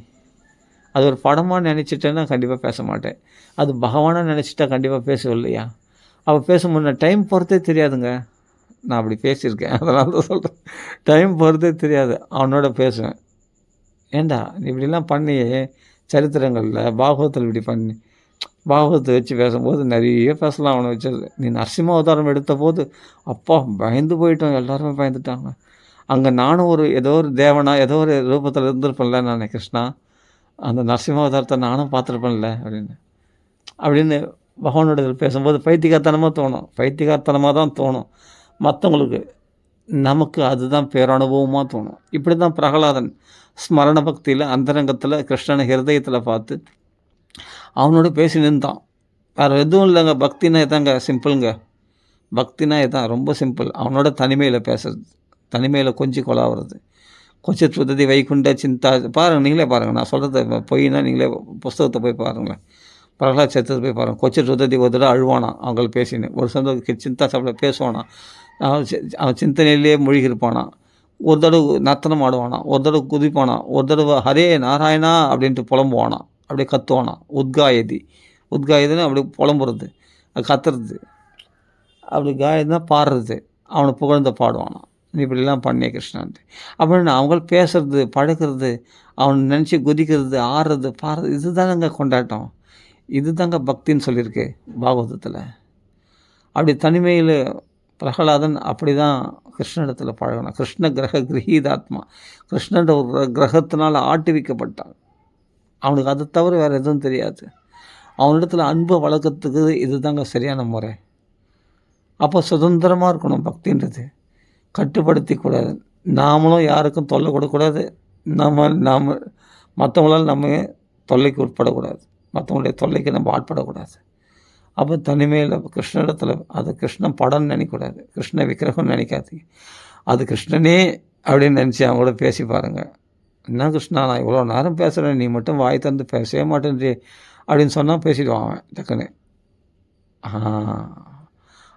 S1: அது ஒரு படமாக நினச்சிட்டேன்னா கண்டிப்பாக பேச மாட்டேன். அது பகவானாக நினச்சிட்டா கண்டிப்பாக பேசுவோம் இல்லையா. அவள் பேச முன்னே டைம் போகிறதே தெரியாதுங்க. நான் அப்படி பேசியிருக்கேன், அதனால தான் சொல்கிறேன். டைம் போகிறதே தெரியாது, அவனோட பேசுவேன். ஏண்டா நீ இப்படிலாம் பண்ணி சரித்திரங்களில் பாகவத்தில் இப்படி பண்ணி பாகவத்தை வச்சு பேசும்போது நிறைய பேசலாம். அவனை வச்சது நீ நரசிம்ம அவதாரம் எடுத்த போது அப்பா பயந்து போயிட்டோம், எல்லாருமே பயந்துட்டாங்க. அங்கே நானும் ஏதோ ஒரு தேவனா ஏதோ ஒரு ரூபத்தில் இருந்திருப்பேன்ல நான் கிருஷ்ணா, அந்த நரசிம்ம அவதாரத்தை நானும் பார்த்துருப்பேன்ல அப்படின்னு பகவானோட இதில் பேசும்போது பைத்தியகாரத்தனமாக தான் தோணும் மற்றவங்களுக்கு. நமக்கு அதுதான் பேரனுபவமாக தோணும். இப்படி தான் பிரகலாதன் ஸ்மரண பக்தியில் அந்தரங்கத்தில் கிருஷ்ணனை ஹிருதயத்தில் பார்த்து அவனோட பேசி நின்றான். வேறு எதுவும் இல்லைங்க. பக்தினா இதாங்க, சிம்பிளுங்க. பக்தினா இதான், ரொம்ப சிம்பிள். அவனோட தனிமையில் பேசுறது, தனிமையில் கொஞ்சம் கொலாவுறது. கொஞ்சம் சுததி வைகுண்ட சிந்தா பாருங்கள், நீங்களே பாருங்கள். நான் சொல்கிறது பொய்னா நீங்களே புஸ்தகத்தை போய் பாருங்களேன். பிரகலாத் சத்தத்தை போய் பாருங்கள். கொச்ச சுததி ஒரு தடவை அழுவானா அவங்கள பேசினு, ஒரு சந்தோஷம் சிந்தா சாப்பிட பேசுவானா, அவன் சிந்தனையிலேயே மூழ்கிருப்பானா, ஒரு தடவை நர்த்தனம் ஆடுவானா, ஒரு தடவை குதிப்பானா, ஒரு தடவை ஹரே நாராயணா அப்படின்ட்டு புலம்புவானா, அப்படியே கத்துவானா. உத்காயதுன்னு அப்படி புலம்புறது, அது கத்துறது, அப்படி காயதுன்னா பாடுறது, அவனை புகழ்ந்த பாடுவானா. நீ இப்படிலாம் பண்ணிய கிருஷ்ணான்ட்டு அப்படின்னு அவங்க பேசுறது, பழக்கிறது, அவனை நினச்சி குதிக்கிறது, ஆடுறது, பாடுறது, இது தானங்க கொண்டாட்டம். இது தாங்க பக்தின்னு சொல்லியிருக்கு பாகவதத்தில். அப்படி தனிமையில் பிரகலாதன் அப்படி தான் கிருஷ்ணனிடத்தில் பழகணும். கிருஷ்ண கிரகீதாத்மா, கிருஷ்ணன்ற ஒரு கிரகத்தினால் ஆட்டுவிக்கப்பட்டான். அவனுக்கு அதை தவிர வேறு எதுவும் தெரியாது. அவனிடத்தில் அன்பை வளர்க்கறதுக்கு இது தாங்க சரியான முறை. அப்போ சுதந்திரமாக இருக்கணும். பக்தின்றது கட்டுப்படுத்திக்கூடாது. நாமளும் யாருக்கும் தொல்லை கொடுக்கக்கூடாது. நாம் மற்றவங்களால் நம்ம தொல்லைக்கு உட்படக்கூடாது. மற்றவங்களுடைய தொல்லைக்கு நம்ம ஆட்படக்கூடாது. அப்போ தனிமையில் கிருஷ்ணனிடத்தில் அது கிருஷ்ணன் படம்னு நினைக்கக்கூடாது, கிருஷ்ண விக்கிரகம்னு நினைக்காதீங்க. அது கிருஷ்ணனே அப்படின்னு நினச்சி அவங்க கூட பேசி பாருங்கள். என்ன கிருஷ்ணா, நான் இவ்வளோ நேரம் பேசுகிறேன், நீ மட்டும் வாய் திறந்து பேசவே மாட்டேன்றி அப்படின்னு சொன்னால் பேசிடுவான் அவன் டக்குன்னு.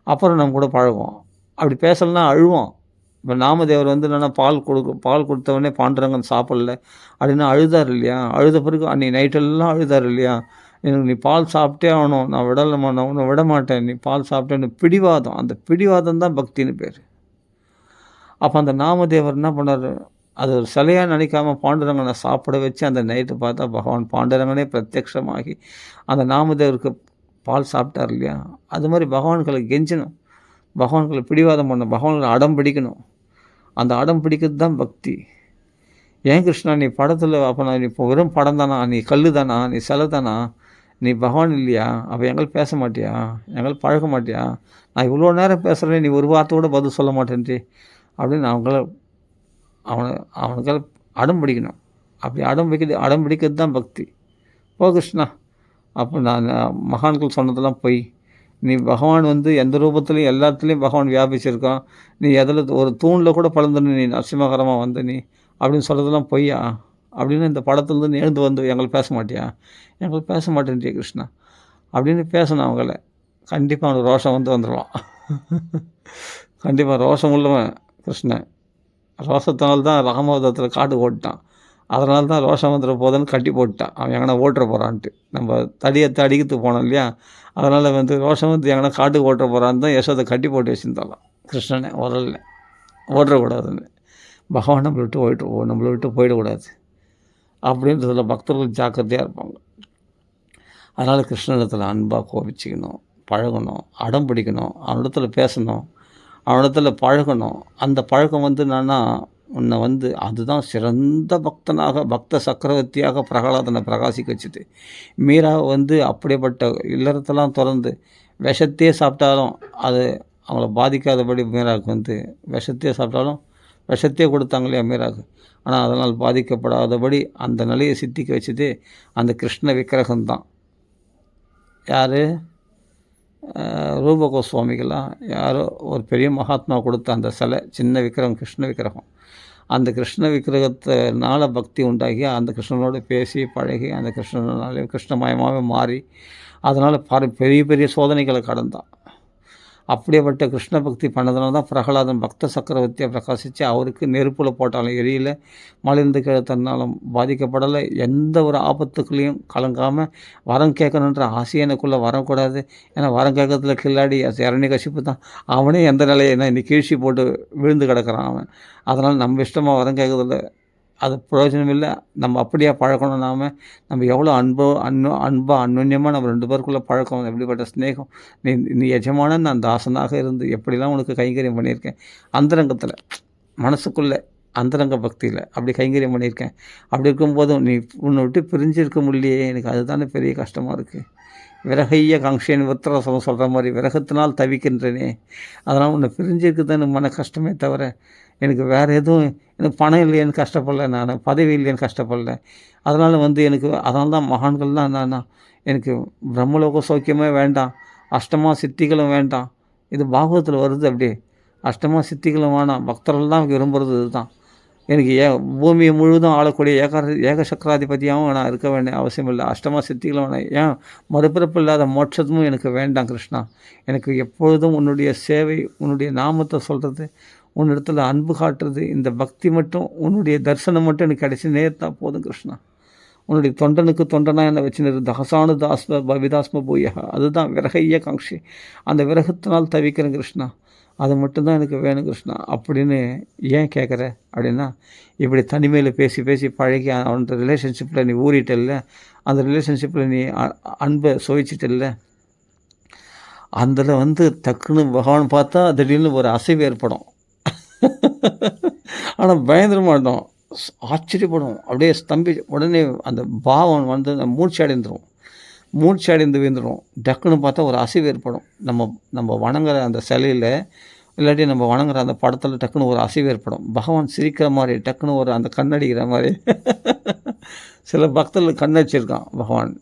S1: அப்புறம் நம்ம கூட பழகுவோம். அப்படி பேசலைன்னா அழுவோம். இப்போ நாமதேவர் வந்து என்னென்னா பால் கொடுத்தவொடனே பாண்டுரங்கன் சாப்பிடல அப்படின்னு அழுதார் இல்லையா? அழுத பிறகு அன்றைக்கி நைட்டெல்லாம் அழுதார் இல்லையா? எனக்கு நீ பால் சாப்பிட்டே ஆகணும், நான் விடலைம்மா, நான் உன்னை விட மாட்டேன், நீ பால் சாப்பிட்டேன்னு பிடிவாதம். அந்த பிடிவாதம் தான் பக்தின்னு பேர். அப்போ அந்த நாமதேவர் என்ன பண்ணார், அது ஒரு சிலையாக நினைக்காம பாண்டுரங்கனை சாப்பிட வச்சு அந்த நைட்டு பார்த்தா பகவான் பாண்டுரங்கனே பிரத்யக்ஷமாகி அந்த நாமதேவருக்கு பால் சாப்பிட்டார் இல்லையா? அது மாதிரி பகவான்களை கெஞ்சணும், பகவான்களை பிடிவாதம் பண்ணணும், பகவான்களை அடம் பிடிக்கணும். அந்த அடம் பிடிக்கிறது தான் பக்தி. ஏன் கிருஷ்ணா நீ படத்தில் அப்போ நான் இப்போ வெறும் படம் தானா, நீ கல் தானா, நீ சிலை தானா, நீ பகவான் இல்லையா? அப்போ எங்கள் பேச மாட்டியா, எங்கள் பழக மாட்டியா? நான் இவ்வளோ நேரம் பேசுகிறேன், நீ ஒரு வார்த்தையோட பதில் சொல்ல மாட்டேன்ட்டு அப்படின்னு அவனுக்கு அடம் பிடிக்கணும். அப்படி அடம் பிடிக்கிறது தான் பக்தி. ஓ கிருஷ்ணா, அப்போ நான் மகான்கள் சொன்னதெல்லாம் பொய். நீ பகவான் வந்து எந்த ரூபத்துலையும் எல்லாத்துலேயும் பகவான் வியாபிச்சிருக்கான். நீ எதில் ஒரு தூணில் கூட பழந்துன்னு நீ நரசிம்மகரமாக வந்த நீ அப்படின்னு சொல்கிறதெல்லாம் பொய்யா அப்படின்னு இந்த படத்துலேருந்து நீ எழுந்து வந்து எங்களை பேச மாட்டியா? எங்களை பேச மாட்டேன்றிய கிருஷ்ணா அப்படின்னு பேசணும். அவங்கள கண்டிப்பாக அவனுக்கு ரோஷம் வந்துடுவான். கண்டிப்பாக ரோஷம் உள்ளவன் கிருஷ்ணன். ரோஷத்தினால்தான் ராமவதத்தில் காட்டு ஓட்டான். அதனால தான் ரோஷம் வந்துட போதுன்னு கட்டி போட்டான். அவன் எங்கன்னா ஓட்டுற போகிறான்ட்டு. நம்ம தடியத்தை அடிக்கிறதுக்கு போனோம் இல்லையா? அதனால் வந்து ரோஷம் வந்து எங்கன்னா காட்டுக்கு ஓட்டுற போகிறான்னு தான் யசோதை கட்டி போட்டு வச்சுருந்தாலாம் கிருஷ்ணனை உரலில். ஓட்டுறக்கூடாதுன்னு பகவான் நம்மளை விட்டு போயிடக்கூடாது அப்படின்றதுல பக்தர்கள் ஜாக்கிரதையாக இருப்பாங்க. அதனால் கிருஷ்ணனிடத்தில் அன்பாக கோபிச்சிக்கணும், பழகணும், அடம் பிடிக்கணும், அவனிடத்தில் பேசணும், அவனிடத்தில் பழகணும். அந்த பழக்கம் வந்து என்னன்னா உன்னை வந்து அதுதான் சிறந்த பக்தனாக பக்த சக்கரவர்த்தியாக பிரகலாதனை பிரகாசிக்க வச்சுது. மீரா வந்து அப்படிப்பட்ட இல்லறத்தெல்லாம் திறந்து விஷத்தையே சாப்பிட்டாலும் அது அவங்கள பாதிக்காதபடி மீராவுக்கு வந்து விஷத்தையே சாப்பிட்டாலும் விஷத்தையே கொடுத்தாங்க இல்லையா மீராவுக்கு. ஆனால் அதனால் பாதிக்கப்படாதபடி அந்த நிலையை சித்திக்க வச்சது அந்த கிருஷ்ண விக்கிரகம்தான். யார்? ரூப கோஸ்வாமிகளாம் யாரோ ஒரு பெரிய மகாத்மா கொடுத்த அந்த சிலை, சின்ன விக்கிரகம், கிருஷ்ண விக்கிரகம். அந்த கிருஷ்ண விக்கிரகத்தினால பக்தி உண்டாகி அந்த கிருஷ்ணனோடு பேசி பழகி அந்த கிருஷ்ணனாலே கிருஷ்ணமயமாகவே மாறி அதனால் பெரிய பெரிய சோதனைகளை கடந்தான். அப்படியேப்பட்ட கிருஷ்ண பக்தி பண்ணதுனால தான் பிரகலாதன் பக்த சக்கரவர்த்தியை பிரகாசித்து அவருக்கு நெருப்பில் போட்டாலும் எரியல, மலிந்து கிழத்தனாலும் பாதிக்கப்படலை, எந்த ஒரு ஆபத்துக்குள்ளேயும் கலங்காமல் வரம் கேட்கணுன்ற ஆசையை எனக்குள்ளே வரக்கூடாது. ஏன்னா வரம் கேட்கறதுல கில்லாடி இரண்ய கசிப்பு தான். அவனே எந்த நிலையை இன்னைக்கு கீழ்ச்சி போட்டு விழுந்து கிடக்கிறான் அவன். அதனால் நம்ம இஷ்டமாக வரம் கேட்கறதில்ல, அது பிரயோஜனம் இல்லை. நம்ம அப்படியே பழக்கணும். நம்ம எவ்வளோ அன்பாக அன்யோன்யமாக நம்ம 2 பேருக்குள்ளே பழக்கம், எப்படிப்பட்ட ஸ்நேகம். நீ எஜமானன், நான் தாசனாக இருந்து எப்படிலாம் உனக்கு கைங்கரியம் பண்ணியிருக்கேன். அந்தரங்கத்தில் மனசுக்குள்ளே அந்தரங்க பக்தியில் அப்படி கைங்கரியம் பண்ணியிருக்கேன். அப்படி இருக்கும்போதும் நீ உன்னை விட்டு பிரிஞ்சு இருக்க முடியலையே, எனக்கு அதுதானே பெரிய கஷ்டமாக இருக்குது. விரகைய காங்ஷேன்னு விருத்தராசனம் சொல்கிற மாதிரி விரகத்தினால் தவிக்கின்றனே, அதனால் உன்னை பிரிஞ்சிருக்கு தான் எனக்கு மன கஷ்டமே தவிர எனக்கு வேறு எதுவும், எனக்கு பணம் இல்லையேன்னு கஷ்டப்படல, நான் பதவி இல்லைன்னு கஷ்டப்படல. அதனால் வந்து அதனால தான் மகான்கள்லாம் நான் எனக்கு பிரம்மலோக சௌக்கியமே வேண்டாம், அஷ்டமா சித்திகளும் வேண்டாம். இது பாகவத்தில் வருது. அப்படி அஷ்டமா சித்திகளும் வேணாம், பக்தர்கள்லாம் விரும்புகிறது இதுதான். எனக்கு பூமியை முழுவதும் ஆளக்கூடிய ஏக சக்கராதிபதியாகவும் நான் இருக்க வேண்டிய அவசியம் இல்லை. அஷ்டமா சித்திகளும் வேணாம். ஏன் மறுபிறப்பு இல்லாத மோட்சமும் எனக்கு வேண்டாம் கிருஷ்ணா. எனக்கு எப்பொழுதும் உன்னுடைய சேவை, உன்னுடைய நாமத்தை சொல்கிறது, உன்னிடத்தில் அன்பு காட்டுறது, இந்த பக்தி மட்டும், உன்னுடைய தரிசனம் மட்டும் எனக்கு கிடைச்சி நேர்த்தா போதும் கிருஷ்ணா. உன்னுடைய தொண்டனுக்கு தொண்டனாக என்னை வச்சுன்னு தகசானு தாஸ்ம பவிதாஸ்ம பூயா, அதுதான் விரகைய காங்ஷி. அந்த விரகத்தினால் தவிக்கிறேன் கிருஷ்ணா, அது மட்டும்தான் எனக்கு வேணும் கிருஷ்ணா அப்படின்னு ஏன் கேட்குற அப்படின்னா, இப்படி தனிமையில் பேசி பேசி பழகி அவனோட ரிலேஷன்ஷிப்பில் நீ ஊறிட்டில்ல, அந்த ரிலேஷன்ஷிப்பில் நீ அன்பை சுவைச்சிட்டில்ல, அதில் வந்து டக்குன்னு பகவான் பார்த்தா திடீர்னு ஒரு அசைவு ஏற்படும். ஆனால் பயந்துட மாட்டோம், ஆச்சரியப்படும், அப்படியே ஸ்தம்பி உடனே அந்த பாவம் வந்து மூர்ச்சி அடைந்து விழுந்துடும். டக்குன்னு பார்த்தா ஒரு அசைவு ஏற்படும். நம்ம வணங்குற அந்த சிலையில் இல்லாட்டி நம்ம வணங்குற அந்த படத்தில் டக்குன்னு ஒரு அசைவு ஏற்படும். பகவான் சிரிக்கிற மாதிரி, டக்குன்னு ஒரு அந்த கண்ணடிக்கிற மாதிரி. சில பக்தர்கள் கண்ணடிச்சிருக்கான் பகவான்,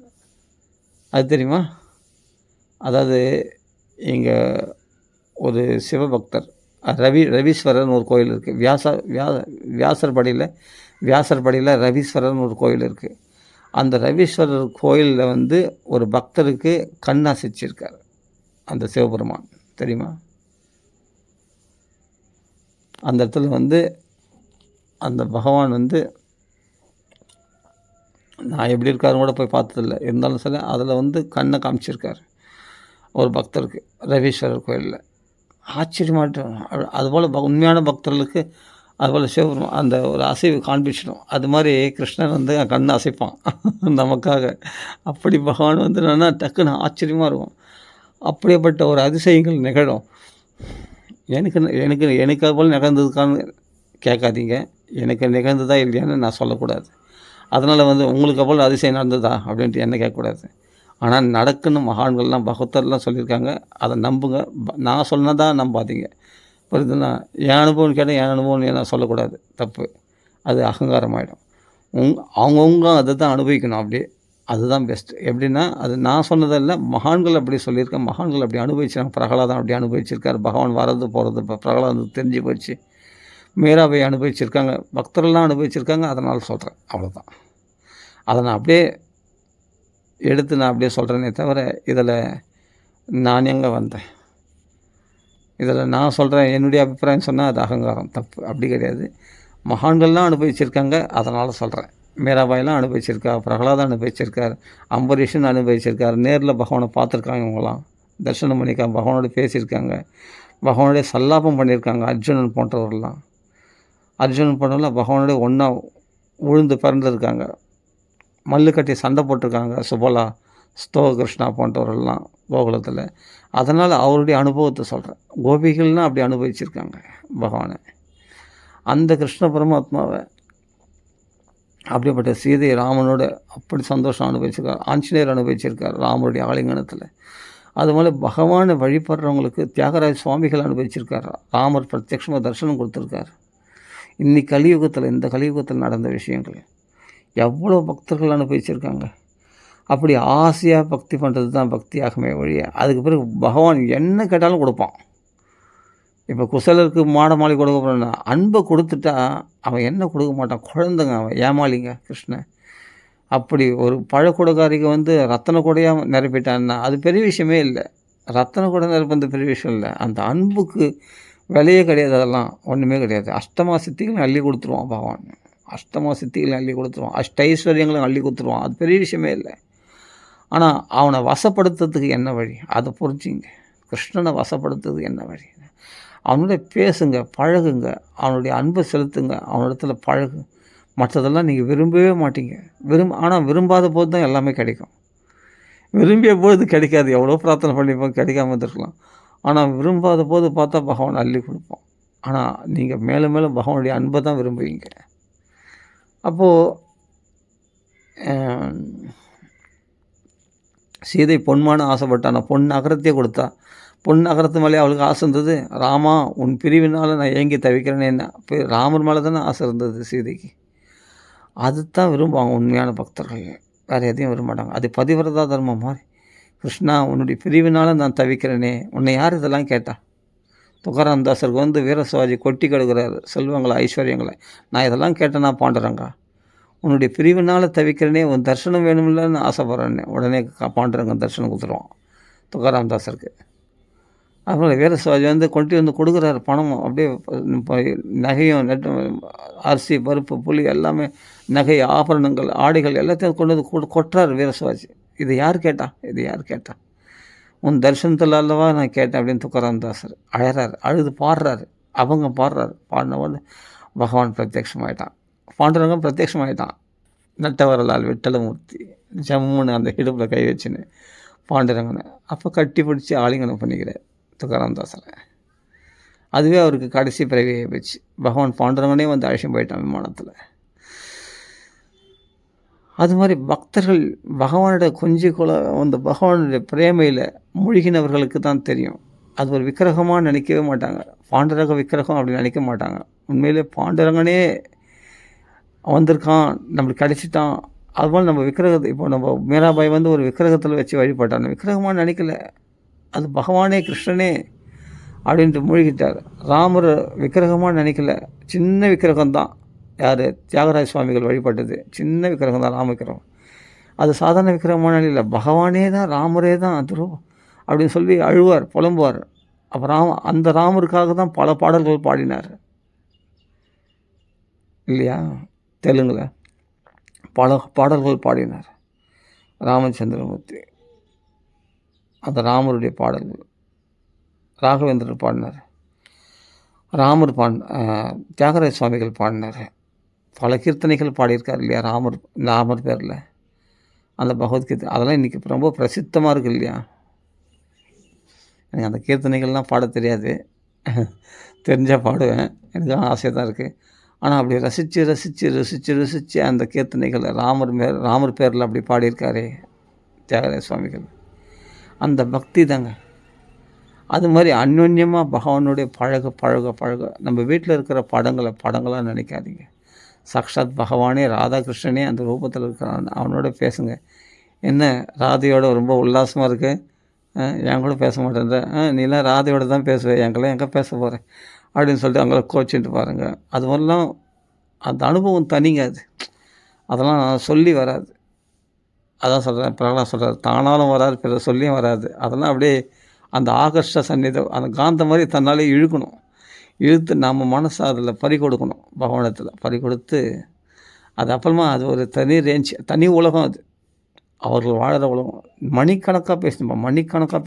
S1: அது தெரியுமா? அதாவது இங்கே ஒரு சிவபக்தர், ரவீஸ்வரர்னு ஒரு கோயில் இருக்குது. வியாசர்படியில் ரவீஸ்வரர்னு ஒரு கோயில் இருக்குது. அந்த ரவீஸ்வரர் கோயிலில் வந்து ஒரு பக்தருக்கு கண் அசைச்சிருக்கார் அந்த சிவபெருமான், தெரியுமா? அந்த இடத்துல வந்து அந்த பகவான் வந்து நான் எப்படி இருக்காருன்னு கூட போய் பார்த்ததில்ல, இருந்தாலும் சரி அதில் வந்து கண்ணை காமிச்சிருக்கார் ஒரு பக்தருக்கு ரவீஸ்வரர் கோயிலில். ஆச்சரியமாட்டும். அதுபோல் உண்மையான பக்தர்களுக்கு அதுபோல் சிவபெருமான் அந்த ஒரு அசைவு காண்பிச்சிடும். அது மாதிரி கிருஷ்ணன் வந்து கண்ணை அசைப்பான் நமக்காக. அப்படி பகவான் வந்து என்னன்னா டக்குன்னு ஆச்சரியமாக இருக்கும். அப்படியேப்பட்ட ஒரு அதிசயங்கள் நிகழும். எனக்கு எனக்கு எனக்கு அதுபோல் நிகழ்ந்ததுக்கான்னு கேட்காதீங்க. எனக்கு நிகழ்ந்ததா இல்லையான்னு நான் சொல்லக்கூடாது. அதனால் வந்து உங்களுக்கு போல் அதிசயம் நடந்ததா அப்படின்ட்டு என்ன கேட்கக்கூடாது. ஆனால் நடக்குன்னு மகான்கள்லாம் பகவத்தர்லாம் சொல்லியிருக்காங்க. அதை நம்புங்க. நான் சொன்னதா நம்பாதீங்க. புரியுதுன்னா? என் அனுபவம்னு கேட்டால் என் அனுபவம்னு நான் சொல்லக்கூடாது, தப்பு. அது அகங்காரமாயிடும். அவங்கவுங்க அதை தான் அனுபவிக்கணும். அப்படியே அதுதான் பெஸ்ட்டு. எப்படின்னா அது நான் சொன்னதில்ல, மகான்கள் அப்படி சொல்லியிருக்கேன். மகான்கள் அப்படி அனுபவிச்சாங்க. பிரகலாதன் அப்படி அனுபவிச்சிருக்கார். பகவான் வரது போகிறது இப்போ பிரகலாதனுக்கு தெரிஞ்சு போச்சு. மீராபை அனுபவிச்சிருக்காங்க. பக்தர்கள்லாம் அனுபவிச்சிருக்காங்க. அதனால் சொல்கிறேன், அவ்வளோதான். அதை நான் அப்படியே எடுத்து நான் அப்படியே சொல்கிறேனே தவிர இதில் நான் எங்கே வந்தேன், இதில் நான் சொல்கிறேன் என்னுடைய அபிப்பிராயம் சொன்னால் அது அகங்காரம், தப்பு. அப்படி கிடையாது. மகான்கள்லாம் அனுபவிச்சிருக்காங்க, அதனால் சொல்கிறேன். மீராபாயெல்லாம் அனுபவிச்சிருக்கா, பிரகலாதன் அனுபவிச்சிருக்கார், அம்பரீஷன் அனுபவிச்சிருக்கார். நேரில் பகவானை பார்த்துருக்காங்க. இவங்களாம் தரிசனம் பண்ணியிருக்காங்க, பகவானோட பேசியிருக்காங்க, பகவானுடைய சல்லாபம் பண்ணியிருக்காங்க. அர்ஜுனன் போன்றவர்கள்லாம் பகவானுடைய ஒன்றா உழுந்து பிறந்திருக்காங்க. மல்லு கட்டி சண்டை போட்டிருக்காங்க. சுபலா, ஸ்தோக கிருஷ்ணா போன்றவர்கள்லாம் கோகுலத்தில். அதனால் அவருடைய அனுபவத்தை சொல்கிறேன். கோபிகள்லாம் அப்படி அனுபவிச்சிருக்காங்க பகவானை. அந்த கிருஷ்ண பரமாத்மாவை அப்படிப்பட்ட சீதை ராமனோட அப்படி சந்தோஷம் அனுபவிச்சிருக்கார். ஆஞ்சநேயர் அனுபவிச்சிருக்கார் ராமனுடைய ஆலிங்கனத்தில். அதுபோல் பகவானை வழிபடுறவங்களுக்கு தியாகராஜ சுவாமிகள் அனுபவிச்சிருக்கார். ராமர் பிரத்யட்சமாக தரிசனம் கொடுத்துருக்கார். இன்னைக்கு கலியுகத்தில், இந்த கலியுகத்தில் நடந்த விஷயங்கள் எவ்வளோ பக்தர்கள் அனுபவிச்சிருக்காங்க. அப்படி ஆசையாக பக்தி பண்ணுறது தான் பக்தியாகமே வழிய. அதுக்கு பிறகு பகவான் என்ன கேட்டாலும் கொடுப்பான். இப்போ குசலருக்கு மாட மாலை கொடுக்க போகிறேன்னா அன்பை கொடுத்துட்டா அவன் என்ன கொடுக்க மாட்டான். குழந்தைங்க அவன், ஏமாளிங்க கிருஷ்ணன். அப்படி ஒரு பழக்கூடக்காரிக்கு வந்து ரத்தன கூடையாக நிரப்பிட்டான்னா அது பெரிய விஷயமே இல்லை. ரத்தன கூட நிரப்புறது பெரிய விஷயம் இல்லை. அந்த அன்புக்கு விலையே கிடையாது. அதெல்லாம் ஒன்றுமே கிடையாது. அஷ்டமா சித்திகளையும் அள்ளி கொடுத்துருவான் பகவான். அஷ்டமா சித்திகளையும் அள்ளி கொடுத்துருவான். அஷ்டைஸ்வரியங்களையும் அள்ளி கொடுத்துருவான். அது பெரிய விஷயமே இல்லை. ஆனால் அவனை வசப்படுத்துறதுக்கு என்ன வழி, அதை புரிஞ்சுங்க. கிருஷ்ணனை வசப்படுத்துறதுக்கு என்ன வழி? அவனுடைய பேசுங்க, பழகுங்க, அவனுடைய அன்பை செலுத்துங்க, அவனிடத்துல பழகு. மற்றதெல்லாம் நீங்கள் விரும்பவே மாட்டீங்க. ஆனால் விரும்பாத போது தான் எல்லாமே கிடைக்கும். விரும்பிய போது கிடைக்காது. எவ்வளோ பிரார்த்தனை பண்ணிப்போம், கிடைக்காம இருந்திருக்கலாம். ஆனால் விரும்பாத போது பார்த்தா பகவான் அள்ளி கொடுப்போம். ஆனால் நீங்கள் மேலும் மேலும் பகவானுடைய அன்பை தான் விரும்புவீங்க. அப்போது சீதை பொன்மான ஆசைப்பட்டான, பொன் நகரத்தையே கொடுத்தா. பொன் நகரத்து மேலே அவளுக்கு ஆசை இருந்தது. ராமா, உன் பிரிவினால் நான் ஏங்கி தவிக்கிறேன்னு ராமர் மேலே தானே ஆசை இருந்தது சீதைக்கு. அதுதான் விரும்புவாங்க உண்மையான பக்தர்கள். வேறு எதையும் விரும்ப மாட்டாங்க. அது பதிவிரதா தர்மம் மாதிரி. கிருஷ்ணா, உன்னுடைய பிரிவினால் நான் தவிக்கிறேனே, உன்னை யார் இதெல்லாம் கேட்டா? துக்காராம் தாசருக்கு வந்து வீரசிவாஜி கொட்டி கெடுக்கிறார் செல்வங்களை, ஐஸ்வர்யங்களை. நான் இதெல்லாம் கேட்டேன்னா பாண்டுறங்கா, உன்னுடைய பிரிவினால் தவிக்கிறேனே, உன் தரிசனம் வேணுமில்லன்னு ஆசைப்பட்றேன்னே. உடனே பாண்டுறங்க தரிசனம் கொடுத்துருவான் துக்காராம் தாசருக்கு. அதுபோல் வீரசிவாஜி வந்து கொட்டி வந்து கொடுக்குறாரு பணம். அப்படியே நகையும் அரிசி, பருப்பு, புளி எல்லாமே, நகை, ஆபரணங்கள், ஆடைகள் எல்லாத்தையும் கொண்டு வந்து கொட்டுறாரு வீரசிவாஜி. இது யார் கேட்டா? உன் தரிசனத்தில் அல்லவா நான் கேட்டேன் அப்படின்னு துக்காராம் தாசர் அழறாரு. அழுது பாடுறாரு. அவங்க பாடினவோடு பகவான் பிரத்யட்சமாயிட்டான். பாண்டுரங்கம் பிரத்யட்சமாயிட்டான். நட்டவரலால் விட்டலமூர்த்தி ஜம்முன்னு அந்த இடுப்பில் கை வச்சுன்னு பாண்டுரங்கனை அப்போ கட்டி பிடிச்சி ஆலிங்கனம் பண்ணிக்கிறார் துக்காராம் தாசரை. அதுவே அவருக்கு கடைசி பிறவியை போச்சு. பகவான் பாண்டுரங்கனே வந்து அழைச்சி போயிட்டான் விமானத்தில். அது மாதிரி பக்தர்கள் பகவானுடைய அந்த பகவானுடைய பிரேமையில் மூழ்கினவர்களுக்கு தான் தெரியும். அது ஒரு விக்கிரகமாக நினைக்கவே மாட்டாங்க. பாண்டுரங்க விக்கிரகம் அப்படி நினைக்க மாட்டாங்க. உண்மையிலே பாண்டுரங்கனே வந்திருக்கான், நம்மளுக்கு கிடைச்சிட்டான். அதுபோல் நம்ம விக்கிரகத்தை, இப்போ நம்ம மீராபாய் வந்து ஒரு விக்கிரகத்தில் வச்சு வழிபட்டான். விக்கிரகமாக நினைக்கல, அது பகவானே, கிருஷ்ணனே. அப்படின்ட்டு மூழ்கிட்டார். ராமர் விக்கிரகமாக நினைக்கல, சின்ன விக்கிரகம்தான். யார்? தியாகராஜ சுவாமிகள் வழிபட்டது சின்ன விக்கிரகம் தான், ராம விக்கிரகம். அது சாதாரண விக்கிரகமான இல்லை, பகவானே தான், ராமரே தான் அது அப்படின்னு சொல்லி அழுவார், புலம்புவார். அப்போ அந்த ராமருக்காக தான் பல பாடல்கள் பாடினார் இல்லையா? தெலுங்கில் பல பாடல்கள் பாடினார் ராமச்சந்திரமூர்த்தி. அந்த ராமருடைய பாடல்கள் ராகவேந்திரர் பாடினார், ராமர் தியாகராஜ சுவாமிகள் பாடினார், பல கீர்த்தனைகள் பாடியிருக்கார் இல்லையா ராமர் பேரில். அந்த பகவத்கீதை அதெல்லாம் இன்றைக்கி ரொம்ப பிரசித்தமாக இருக்குது இல்லையா? எனக்கு அந்த கீர்த்தனைகள்லாம் பாட தெரியாது, தெரிஞ்சால் பாடுவேன், எனக்கு ஆசையாக தான் இருக்குது. ஆனால் அப்படி ரசித்து ரசித்து ரசித்து ரசித்து அந்த கீர்த்தனைகளை ராமர் பேரில் அப்படி பாடியிருக்காரே தியாகராஜ சுவாமிகள். அந்த பக்தி தாங்க. அது மாதிரி அந்யோன்யமாக பகவானுடைய பழக நம்ம வீட்டில் இருக்கிற படங்களாக நினைக்காதீங்க. சாக்ஷாத் பகவானே, ராதாகிருஷ்ணனே அந்த ரூபத்தில் இருக்கிறான், அவனோட பேசுங்க. என்ன ராதையோட ரொம்ப உல்லாசமாக இருக்கு, என் கூட பேச மாட்டேன்ற, நீலாம் ராதையோட தான் பேசுவேன், எங்கெல்லாம் எங்கே பேச போகிறேன் அப்படின்னு சொல்லிட்டு அவங்கள கோச்சின்ட்டு பாருங்கள். அது மாதிரிலாம் அந்த அனுபவம் தனிங்க. அதெல்லாம் சொல்லி வராது. அதான் சொல்கிறேன், பிரகலாத் சொல்கிறார், தானாலும் வராது, பிறர் சொல்லியும் வராது. அதெல்லாம் அப்படியே அந்த ஆகர்ஷ சந்நிதம், அந்த காந்த மாதிரி தன்னாலே இழுக்கணும். இழுத்து நம்ம மனசை அதில் பறி கொடுக்கணும், பகவானத்தில் பறி கொடுத்து. அது அப்புறமா அது ஒரு தனி ரேஞ்ச், தனி உலகம். அது அவர்கள் வாழ்கிற உலகம். மணிக்கணக்காக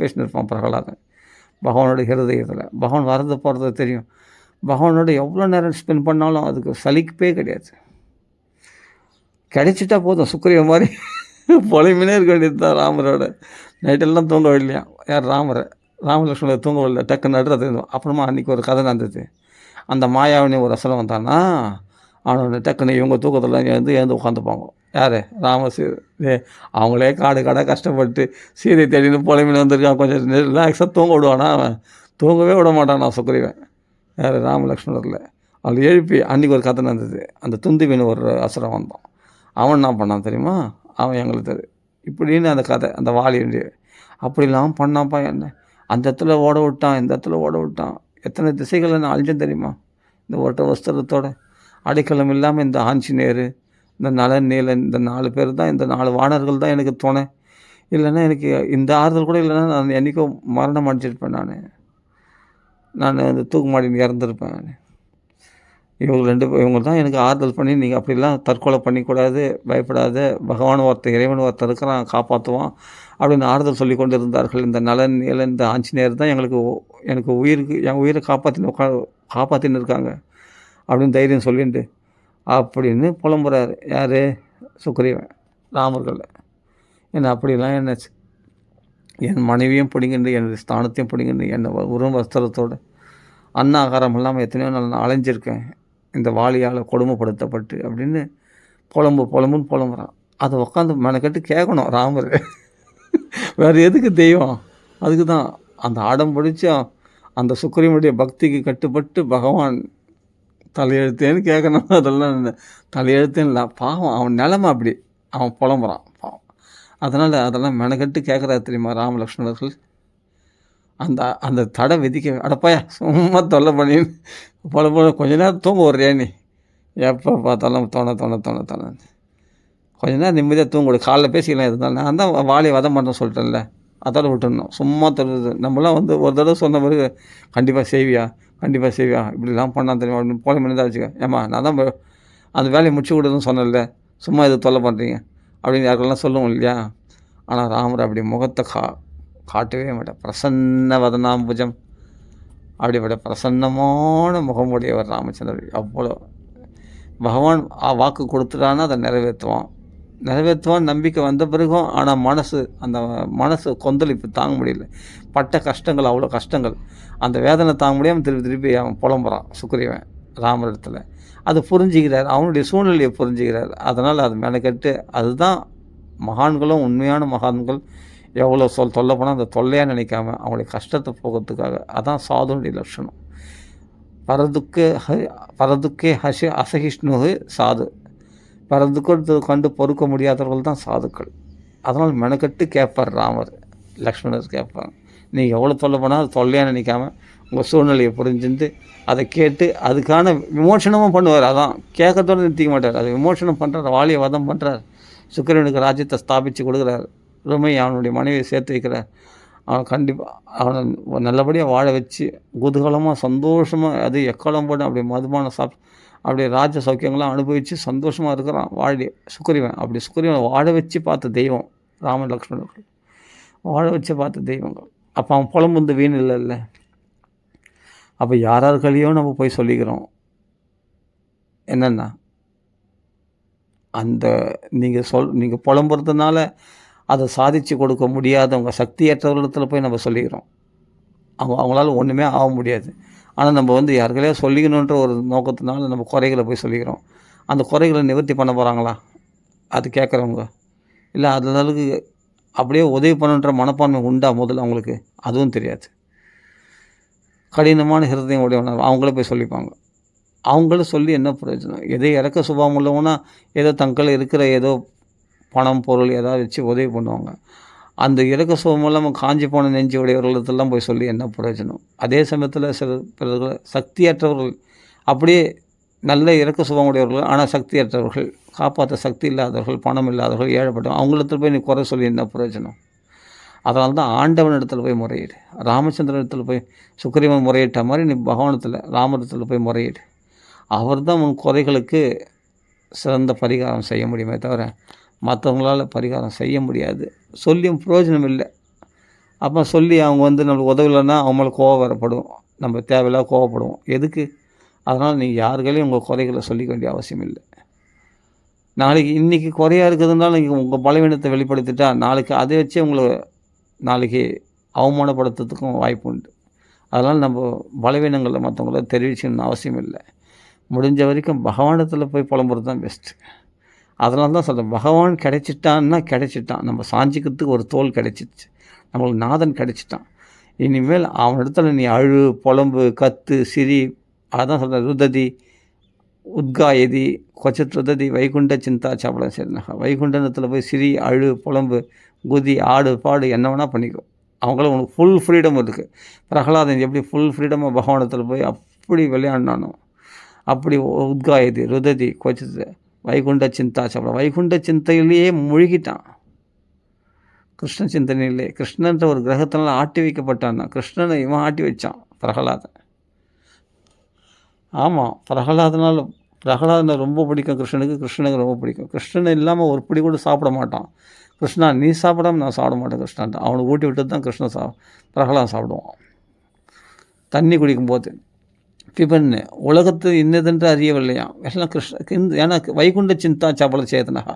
S1: பேசினிருப்பான் பிரகலாதன் பகவானோட ஹிருதயத்தில். பகவான் வரது போகிறது தெரியும். பகவானோட எவ்வளோ நேரம் ஸ்பெண்ட் பண்ணாலும் அதுக்கு சலிப்பே கிடையாது. கிடைச்சிட்டா போதும், சுக்ரிய மாதிரி பொழைமினே இருக்க வேண்டியது தான் ராமரோட. நைட்டெல்லாம் தூங்க விடலையா யார்? ராமலக்ஷ்மணர் தூங்க விடல, டக்கு நடுறது. அப்புறமா அன்றைக்கி ஒரு கதை நடந்தது. அந்த மாயாவினி ஒரு அசலம் வந்தான்னா அவனோட டக்குன்னு இவங்க தூக்கத்தில் எழுந்து உட்காந்துப்பாங்க. யார்? அவங்களே காடாக கஷ்டப்பட்டு சீதை தேடின்னு பொழைமின்னு வந்திருக்கான், கொஞ்சம் ரிலாக்ஸாக தூங்க விடுவானா? அவன் தூங்கவே விட மாட்டான் நான் சுக்ரீவன். யார்? ராமலக்ஷ்மணரில். அவளை எழுப்பி அன்றைக்கி ஒரு கதை நடந்தது. அந்த துந்துவின்னு ஒரு அசுரம் வந்தான். அவன் என்ன பண்ணான் தெரியுமா? அவன் எங்களுக்கு இப்படின்னு அந்த கதை, அந்த வாலியுடைய அப்படிலாம் பண்ணாப்பா. என்ன அந்த இடத்துல ஓட விட்டான், இந்த இடத்துல ஓட விட்டான். எத்தனை திசைகளை நான் அழிஞ்சேன் தெரியுமா? இந்த ஓட்ட வஸ்திரத்தோட அடைக்கலம் இல்லாமல் இந்த ஆஞ்சநேயர், இந்த நலன், நீலன், இந்த 4 பேர் தான், இந்த 4 வானர்கள் தான் எனக்கு துணை. இல்லைன்னா எனக்கு இந்த ஆறுதல் கூட இல்லைன்னா நான் என்றைக்கோ மரணம் அடைஞ்சிருப்பேன். நான் அந்த தூக்கு மாடின்னு இறந்துருப்பேன். இவங்க தான் எனக்கு ஆறுதல் பண்ணி, நீங்கள் அப்படிலாம் தற்கொலை பண்ணிக்கூடாது, பயப்படாத, பகவான் ஒருத்தர், இறைவன் ஒருத்தர் இருக்கிறான், காப்பாற்றுவான் அப்படின்னு ஆறுதல் சொல்லி கொண்டு இருந்தார்கள். இந்த நலன், நீலன், இந்த ஆஞ்சநேயர் தான் எனக்கு என் உயிரை காப்பாற்றின்னு இருக்காங்க அப்படின்னு தைரியம் சொல்லிட்டு அப்படின்னு புலம்புறாரு. யார்? சுக்ரீவன் ராமர்கள். என்ன அப்படிலாம் என்னாச்சு? என் மனைவியும் பிடிங்கிண்டு, என்னுடைய ஸ்தானத்தையும் பிடிங்கிண்டு, என்னை வஸ்திரத்தோடு ஆகாரம் இல்லாமல் எத்தனையோ நான் அலைஞ்சிருக்கேன் இந்த வாலியால் கொடுமைப்படுத்தப்பட்டு அப்படின்னு புலம்புன்னு புலம்புறான். அதை உட்காந்து மெனக்கட்டு கேட்கணும் ராமர். வேறு எதுக்கு தெய்வம்? அதுக்கு தான் அந்த ஆடம் பிடிச்ச அந்த சுக்ரீவனுடைய பக்திக்கு கட்டுப்பட்டு பகவான் தலையெழுத்தேன்னு கேட்கணும். அதெல்லாம் தலையெழுத்தேன்னு இல்லை, பாவம் அவன் நிலைமை அப்படி, அவன் புலம்புறான் பாவம். அதெல்லாம் மெனக்கட்டு கேட்குறாரு தெரியுமா ராமலக்ஷ்மணர்கள். அந்த தடை விதிக்க, அடப்பாயா சும்மா தொல்லை பண்ணின்னு போல கொஞ்ச நேரம் தூங்க விட்றியா நீ? எப்போ பார்த்தாலும் தோண கொஞ்ச நேரம் நிம்மதியாக தூங்க. காலைல பேசிக்கலாம் இருந்தாலும். நான் தான் வாலியை வதம் பண்ணுறேன்னு சொல்லிட்டேன்ல, அதோட விட்டுடணும். சும்மா தருது. நம்மளாம் ஒரு தடவை சொன்ன பிறகு கண்டிப்பாக செய்வியா இப்படிலாம் பண்ணால் தெரியுமா அப்படின்னு போல பண்ணி தான் வச்சுக்க. ஏம்மா நான் தான் அந்த வேலையை முடிச்சு விடுறதுன்னு சொன்னேன்ல, சும்மா இது தொல்லை பண்ணுறீங்க அப்படின்னு யாருக்கெல்லாம் சொல்லுவோம் இல்லையா? ஆனால் ராமர் அப்படி முகத்தை காட்டவே மாட்டேன். பிரசன்ன வதனாம்புஜம், அப்படிப்பட்ட பிரசன்னமான முகமுடையவர் ராமச்சந்திரர். அவ்வளோ பகவான் வாக்கு கொடுத்துட்டான்னா அதை நிறைவேற்றுவான் நம்பிக்கை வந்த பிறகும். ஆனால் மனசு கொந்தளிப்பு தாங்க முடியல. பட்ட கஷ்டங்கள், அவ்வளோ கஷ்டங்கள், அந்த வேதனை தாங்க முடியாமல் திருப்பி அவன் புலம்புறான் சுக்ரீவன் ராமரிடத்தில். அது புரிஞ்சுக்கிறார், அவனுடைய சூழ்நிலையை புரிஞ்சுக்கிறார். அதனால் அது மெனக்கட்டு, அதுதான் மகான்களும் உண்மையான மகான்கள் எவ்வளோ தொல்லை போனால் அந்த தொல்லையாக நினைக்காம அவங்களுடைய கஷ்டத்தை போகிறதுக்காக. அதான் சாதுனுடைய லட்சணம். பரதுக்கே அசகிஷ்ணு சாது. பரதுக்கு கண்டு பொறுக்க முடியாதவர்கள் தான் சாதுக்கள். அதனால் மெனக்கட்டு கேட்பார் ராமர், லக்ஷ்மணர் கேட்பார். நீங்கள் எவ்வளோ தொல்லை பண்ணாலும் தொல்லையாக நினைக்காம உங்கள் சூழ்நிலையை புரிஞ்சுட்டு அதை கேட்டு அதுக்கான விமோசனமும் பண்ணுவார். அதான் கேட்கறதோடு நிறுத்திக்க மாட்டார். அது விமோசனம் பண்ணுறார், வாலியை வதம் பண்ணுறார், சுக்கிரனுக்கு ராஜ்யத்தை ஸ்தாபித்து கொடுக்குறார், உரிமை அவனுடைய மனைவியை சேர்த்து வைக்கிறார். அவன் கண்டிப்பாக அவனை நல்லபடியாக வாழ வச்சு குதூகலமாக சந்தோஷமாக அது எக்காலம் போட்டு அப்படி மதுபானம் அப்படியே ராஜ சௌக்கியங்கள்லாம் அனுபவித்து சந்தோஷமாக இருக்கிறான் வாழி சுக்கிரவன். அப்படி சுக்கிரவனை வாழ வச்சு பார்த்த தெய்வம் ராமன் லக்ஷ்மணர்கள், வாழ வச்சு பார்த்த தெய்வங்கள். அப்போ அவன் புலம்புந்து வீண் இல்லைல்ல. அப்போ யாரார்களையோ நம்ம போய் சொல்லிக்கிறோம். என்னென்னா அந்த நீங்கள் புலம்புறதுனால அதை சாதித்து கொடுக்க முடியாதவங்க சக்தியற்றவர்களிடத்தில் போய் நம்ம சொல்லிக்கிறோம். அவங்களால ஒன்றுமே ஆக முடியாது. ஆனால் நம்ம யாருக்களையோ சொல்லிக்கணுன்ற ஒரு நோக்கத்தினால நம்ம குறைகளை போய் சொல்லிக்கிறோம். அந்த குறைகளை நிவர்த்தி பண்ண போகிறாங்களா அது கேட்குறவங்க? இல்லை அதற்கு அப்படியே உதவி பண்ணுன்ற மனப்பான்மை உண்டா முதல்ல அவங்களுக்கு? அதுவும் தெரியாது. கடினமான ஹிருதயம் உடையவங்க அவங்களே போய் சொல்லிப்பாங்க. அவங்கள சொல்லி என்ன பிரயோஜனம்? எதை இறக்க சுபாவம் உள்ளவங்கன்னா ஏதோ தங்கள் இருக்கிற ஏதோ பணம் பொருள் ஏதாவது வச்சு உதவி பண்ணுவாங்க. அந்த இறக்க சுபாவம் இல்லாமல் காஞ்சி போன நெஞ்சு உடையவர்களெல்லாம் போய் சொல்லி என்ன பிரயோஜனம்? அதே சமயத்தில் சில பிறகு சக்தியற்றவர்கள், அப்படியே நல்ல இறக்க சுபாவம் உடையவர்கள் ஆனால் சக்தியற்றவர்கள், காப்பாற்ற சக்தி இல்லாதவர்கள், பணம் இல்லாதவர்கள், ஏழைப்பட்டவங்க, அவங்களிடத்தில் போய் நீ குறை சொல்லி என்ன பிரயோஜனம்? அதனால தான் ஆண்டவன் இடத்துல போய் முறையீடு. ராமச்சந்திரன் இடத்துல போய் சுக்கிரவன் முறையிட்ட மாதிரி நீ பகவானத்தில் ராமரிடத்தில் போய் முறையீடு. அவர் தான் உன் குறைகளுக்கு சிறந்த பரிகாரம் செய்ய முடியுமே தவிர மற்றவங்களால் பரிகாரம் செய்ய முடியாது. சொல்லியும் பிரயோஜனம் இல்லை. அப்போ சொல்லி அவங்க நம்மளுக்கு உதவலைன்னா அவங்க மேலே கோவம் வரப்படும், நம்ம தேவையில்லாத கோவப்படுவோம். எதுக்கு? அதனால் நீங்கள் யாருக்களையும் உங்கள் குறைகளை சொல்லிக்க வேண்டிய அவசியம் இல்லை. நாளைக்கு இன்றைக்கி குறையாக இருக்கிறதுனால நீங்கள் உங்கள் பலவீனத்தை வெளிப்படுத்திட்டா நாளைக்கு அதை வச்சு உங்களை நாளைக்கு அவமானப்படுத்துறதுக்கும் வாய்ப்பு உண்டு. அதனால் நம்ம பலவீனங்களை மற்றவங்கள தெரிவிச்சுன்னு அவசியம் இல்லை. முடிஞ்ச வரைக்கும் பகவானத்தில் போய் புலம்புறது தான் பெஸ்ட்டு. அதனால தான் சொல்கிறேன், பகவான் கிடைச்சிட்டான்னா கிடைச்சிட்டான், நம்ம சாஞ்சிக்கிறதுக்கு ஒரு தோல் கிடைச்சிச்சு, நம்மளுக்கு நாதன் கிடைச்சிட்டான். இனிமேல் அவன் இடத்துல நீ அழு புலம்பு கத்து சிரி, அதான் சொல்கிறேன், ருததி உத்காயதி கொச்சத் ருததி வைகுண்ட சிந்தா சாப்பிட சரினாக்கா. வைகுண்டத்தில் போய் சிரி அழு புலம்பு குதி ஆடு பாடு என்ன வேணால் பண்ணிக்கும். அவங்கள உனக்கு ஃபுல் ஃப்ரீடம் இருக்குது. பிரகலாதன் எப்படி ஃபுல் ஃப்ரீடமாக பகவானத்தில் போய் அப்படி விளையாடினானோ அப்படி உத்காயதி ருததி கொச்சத்து வைகுண்ட சிந்தா சாப்பிட, வைகுண்ட சிந்தையிலேயே முழுகிட்டான். கிருஷ்ண சிந்தனையிலே கிருஷ்ணன்ற ஒரு கிரகத்தினால ஆட்டி வைக்கப்பட்டான். கிருஷ்ணனை இவன் ஆட்டி வச்சான் பிரகலாதன். ஆமாம், பிரகலாதனை ரொம்ப பிடிக்கும் கிருஷ்ணனுக்கு, கிருஷ்ணனுக்கு ரொம்ப பிடிக்கும். கிருஷ்ணன் இல்லாமல் ஒரு பிடி கூட சாப்பிட மாட்டான். கிருஷ்ணா நீ சாப்பிடாமல் நான் சாப்பிட மாட்டேன் கிருஷ்ணான்ட்டு அவனுக்கு ஊட்டி விட்டு தான் கிருஷ்ணன் பிரகலாதன் சாப்பிடுவான். தண்ணி குடிக்கும்போது பிபன்னு உலகத்து இன்னதென்று அறியவில்லையாம் எல்லாம் ஏன்னா வைகுண்ட சிந்தா சாப்பிட சேதனகா.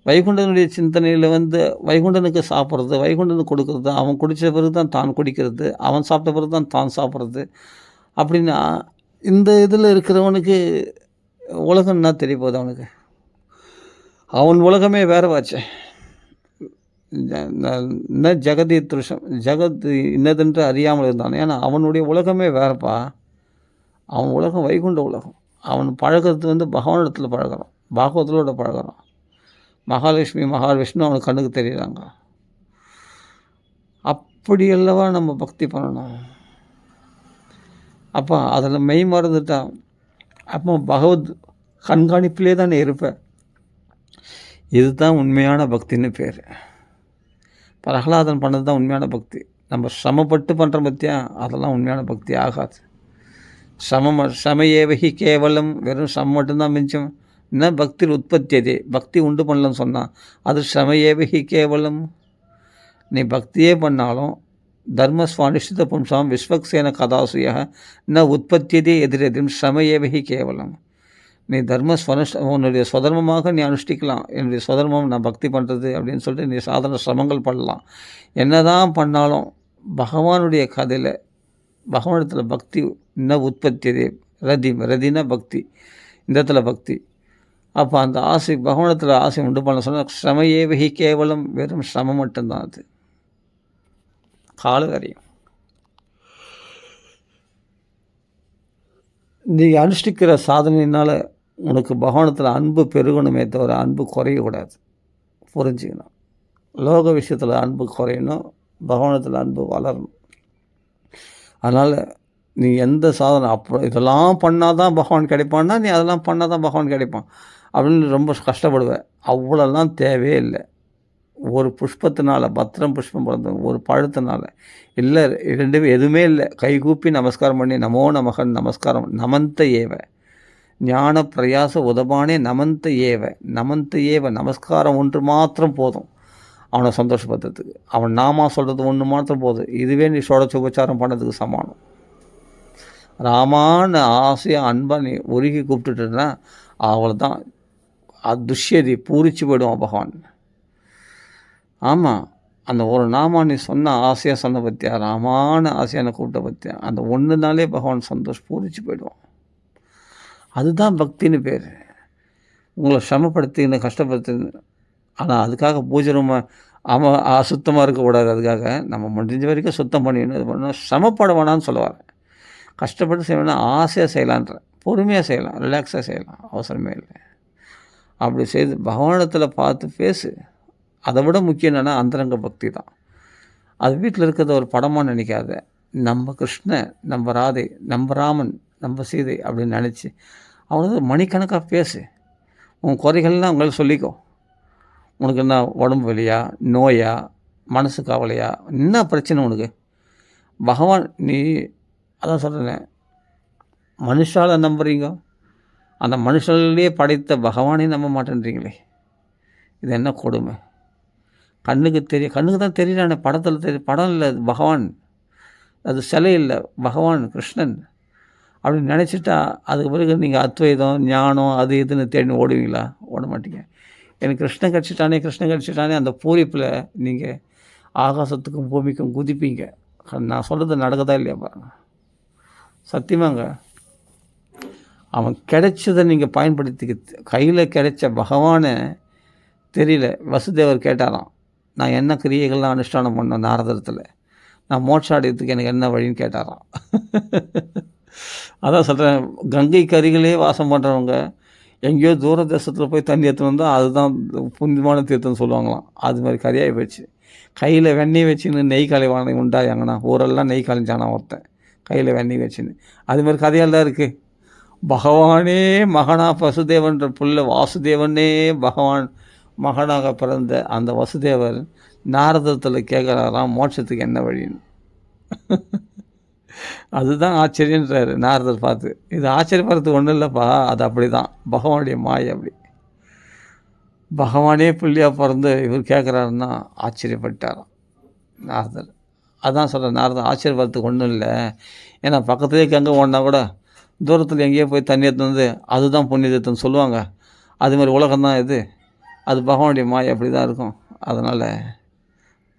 S1: வைகுண்டனுடைய சிந்தனையில் வைகுண்டனுக்கு சாப்பிட்றது, வைகுண்டனுக்கு கொடுக்குறது, அவன் குடித்த பிறகு தான் தான் குடிக்கிறது, அவன் சாப்பிட்ட பிறகு தான் தான் சாப்பிட்றது. அப்படின்னா இந்த இதில் இருக்கிறவனுக்கு உலகம் என்ன தெரிய போகுது? அவனுக்கு அவன் உலகமே வேற வாச்சே. என்ன ஜெகதி திருஷம் ஜெகத் இன்னதென்று அறியாமல் இருந்தான். ஏன்னா அவனுடைய உலகமே வேறப்பா. அவன் உலகம் வைகுண்ட உலகம். அவன் பழகிறது பகவானிடத்தில் பழகிறான், பாகவதத்தோட பழகிறான். மகாலட்சுமி மகாவிஷ்ணு அவனுக்கு கண்ணுக்கு தெரியுறாங்க. அப்படியல்லவா நம்ம பக்தி பண்ணணும். அப்போ அதில் மெய் மறந்துட்டா அப்போ பகவத் கண்காணிப்பிலே தானே இருப்பேன். இதுதான் உண்மையான பக்தின்னு பேர். பிரகலாதன் பண்ணது தான் உண்மையான பக்தி. நம்ம சிரமப்பட்டு பண்ணுற பற்றியா அதெல்லாம் உண்மையான பக்தி ஆகாது. சமயேவகி கேவலம், வெறும் சமம் மட்டும்தான் மிஞ்சம். என்ன பக்தியில் உற்பத்தி அதே பக்தி உண்டு பண்ணலன்னு சொன்னால் அது சமயேவகி கேவலம். நீ பக்தியே பண்ணாலும் தர்மஸ்வானிஷ்டித பும்சாம் விஸ்வக்சேன கதாசுயாக ந உற்பத்தியதே எதிரெதிரும் சமயேவகி கேவலம். நீ உன்னுடைய சுதர்மமாக நீ அனுஷ்டிக்கலாம். என்னுடைய சுதர்மம் நான் பக்தி பண்ணுறது அப்படின்னு சொல்லிட்டு நீ சாதாரண சிரமங்கள் பண்ணலாம். என்ன தான் பண்ணாலும் பகவானுடைய கதையில் பகவானத்தில் பக்தி இன்ன உற்பத்தியதே ரதினா பக்தி, இந்த இடத்துல பக்தி. அப்போ அந்த ஆசை பகவானத்தில் ஆசை உண்டு பண்ண சொன்னால் சிரமையேவகி கேவலம், வெறும் சிரமம் மட்டும்தான். அது காலகரியம். நீ அனுஷ்டிக்கிற சாதனையினால் உனக்கு பகவானத்தில் அன்பு பெருகணுமே தவிர அன்பு குறையக்கூடாது. புரிஞ்சுக்கணும். லோக விஷயத்தில் அன்பு குறையணும், பகவானத்தில் அன்பு வளரணும். அதனால் நீ எந்த சாதனை இதெல்லாம் பண்ணால் தான் பகவான் கிடைப்பான்னா, நீ அதெல்லாம் பண்ணால் தான் பகவான் கிடைப்பான் அப்படின்னு ரொம்ப கஷ்டப்படுவேன். அவ்வளோலாம் தேவையே இல்லை. ஒரு புஷ்பத்தினால, பத்திரம் புஷ்பம் பிறந்தது, ஒரு பழத்தினால இல்லை, ரெண்டுமே எதுவுமே இல்லை. கைகூப்பி நமஸ்காரம் பண்ணி நமோ நமகன் நமஸ்காரம் நமந்த ஏவ ஞான பிரயாச உதபானே நமந்த ஏவ நமந்த ஏவ நமஸ்காரம் ஒன்று மாத்திரம் போதும் அவனை சந்தோஷப்படுத்துறதுக்கு. அவன் நாமா சொல்கிறது ஒன்று மாத்திரம் போதும். இதுவே நீ ஷோடச உபச்சாரம் பண்ணதுக்கு சமானம். ராமான்னு ஆசையாக அன்பாக நீ உருகி கூப்பிட்டுட்டுன்னா அவளை தான் துஷ்யதி பூரிச்சு போயிடுவான் பகவான். ஆமாம், அந்த ஒரு நாமா நீ சொன்ன ஆசையாக சொன்ன பற்றியா, ராமான்னு ஆசையான கூப்பிட்ட பற்றியா, அந்த ஒன்றுனாலே பகவான் பூரிச்சு போயிடுவான். அதுதான் பக்தின்னு பேர். உங்களை சிரமப்படுத்தின்னு கஷ்டப்படுத்துன்னு, ஆனால் அதுக்காக பூஜை ரூமை அசுத்தமாக இருக்கக்கூடாது. அதுக்காக நம்ம முடிஞ்ச வரைக்கும் சுத்தம் பண்ணிடணும். இது பண்ணணும். சிரமப்பட வேணான்னு சொல்லுவார். கஷ்டப்பட்டு செய்யணும்னா ஆசையாக செய்யலான்ற, பொறுமையாக செய்யலாம், ரிலாக்ஸாக செய்யலாம், அவசரமே இல்லை. அப்படி செய்து பகவானத்தில் பார்த்து பேசு. அதை விட முக்கியம் என்னென்னா அந்தரங்க பக்தி தான். அது வீட்டில் இருக்கிறத ஒரு படமாக நினைக்காத. நம்ம கிருஷ்ணன், நம்ம ராதை, நம்ம ராமன், நம்ம சீதை அப்படின்னு நினச்சி அவ்வளோ மணிக்கணக்காக பேசு. உன் குறைகள்லாம் அவங்களால சொல்லிக்கோ. உனக்கு என்ன உடம்பு வலியா, நோயா, மனசு கவலையா, என்ன பிரச்சனை உனக்கு? பகவான் நீ அதான் சொல்கிறேன், மனுஷால நம்புறீங்க, அந்த மனுஷர்களே படைத்த பகவானே நம்ப மாட்டேன்றீங்களே, இது என்ன கொடுமை? கண்ணுக்கு தான் தெரியலானே, படத்தில் படம் இல்லை, அது பகவான், அது சிலை இல்லை, பகவான் கிருஷ்ணன் அப்படின்னு நினச்சிட்டா அதுக்கு பிறகு நீங்கள் அத்வைதம் ஞானம் அது இதுன்னு தேடி ஓடுவீங்களா? ஓட மாட்டீங்க. எனக்கு கிருஷ்ணன் கிடச்சிட்டானே அந்த பூரிப்பில் நீங்கள் ஆகாசத்துக்கும் பூமிக்கும் குதிப்பீங்க. நான் சொல்கிறது நடக்குதா இல்லையா பாருங்க. சத்தியமாங்க. அவன் கிடைச்சதை நீங்கள் பயன்படுத்திக்க, கையில் கிடைச்ச பகவானை தெரியல. வசுதேவர் கேட்டாராம், நான் என்ன கிரியைகள்லாம் அனுஷ்டானம் பண்ணேன் நாரதத்தில், நான் மோட்சம் அடையத்துக்கு எனக்கு என்ன வழின்னு கேட்டாராம். அதான் சொல்கிறேன், கங்கைக்கு அருகிலே வாசம் பண்ணுறவங்க எங்கேயோ தூர தேசத்தில் போய் தண்ணி எடுத்துன்னு வந்தால் அதுதான் புனிதமான தீர்த்தம்னு சொல்லுவாங்களாம். அது மாதிரி கரையாகி போயிடுச்சு. கையில் வெண்ணெய் வச்சுன்னு நெய் கலைவானை உண்டாயாங்கண்ணா, ஊரெல்லாம் நெய் கலைஞ்சானா ஒருத்தன் கையில் வெண்ணெய் வச்சுன்னு. அது மாதிரி கதையால் தான் இருக்குது. பகவானே மகனா வசுதேவன்ற புள்ள வாசுதேவனே பகவான் மகனாக பிறந்த அந்த வசுதேவர் நாரதத்தில் கேட்குறாராம் மோட்சத்துக்கு என்ன வழின்னு. அதுதான் ஆச்சரியன்றார் நாரதர் பார்த்து. இது ஆச்சரியப்படுறதுக்கு ஒன்றும் இல்லைப்பா, அது அப்படி தான், பகவானுடைய மாயை அப்படி. பகவானே புள்ளியாக பிறந்து இவர் கேட்குறாருன்னா ஆச்சரியப்பட்டாராம் நாரதர். அதான் சொல்கிறேன், நாரதர் ஆச்சரியப்படுறதுக்கு ஒன்றும் இல்லை. ஏன்னா பக்கத்துலேயே எங்கே ஓடினா கூட தூரத்தில் எங்கேயோ போய் தண்ணி எடுத்து வந்து அதுதான் புண்ணியத்துன்னு சொல்லுவாங்க. அது மாதிரி உலகம்தான் இது, அது பகவானுடைய மாயை அப்படி தான் இருக்கும். அதனால்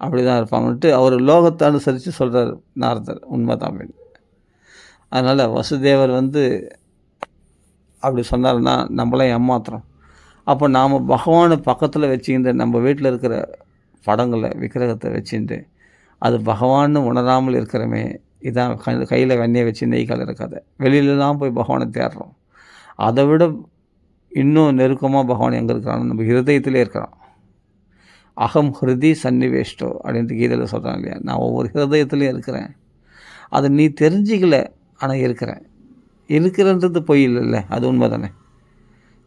S1: அப்படி தான் இருப்பாங்கன்ட்டு அவர் லோகத்தை அனுசரித்து சொல்கிறார் நாரதர். உண்மைதான் அப்படின்னு. அதனால் வசுதேவர் அப்படி சொன்னார்னா நம்மளாம் ஏமாத்துறோம். அப்போ நாம் பகவானை பக்கத்தில் வச்சுக்கிட்டு நம்ம வீட்டில் இருக்கிற படங்களை விக்கிரகத்தை வச்சுட்டு அது பகவான்னு உணராமல் இருக்கிறமே, இதான் கையில் வெண்ணெயை வச்சு நெய் கலருக்காத. வெளியிலலாம் போய் பகவானை தேடுறோம். அதை விட இன்னும் நெருக்கமாக பகவான் எங்கே இருக்கிறான்னு நம்ம ஹிருதயத்திலே இருக்கிறான். அகம் ஹிருதி சன்னிவேஷ்டோ அப்படின்ட்டு கீதையில் சொல்கிறாங்க இல்லையா, நான் ஒவ்வொரு ஹிருதயத்துலேயும் இருக்கிறேன். அதை நீ தெரிஞ்சிக்கல, ஆனால் இருக்கிறன்றது பொய் இல்லைல்ல, அது உண்மை தானே.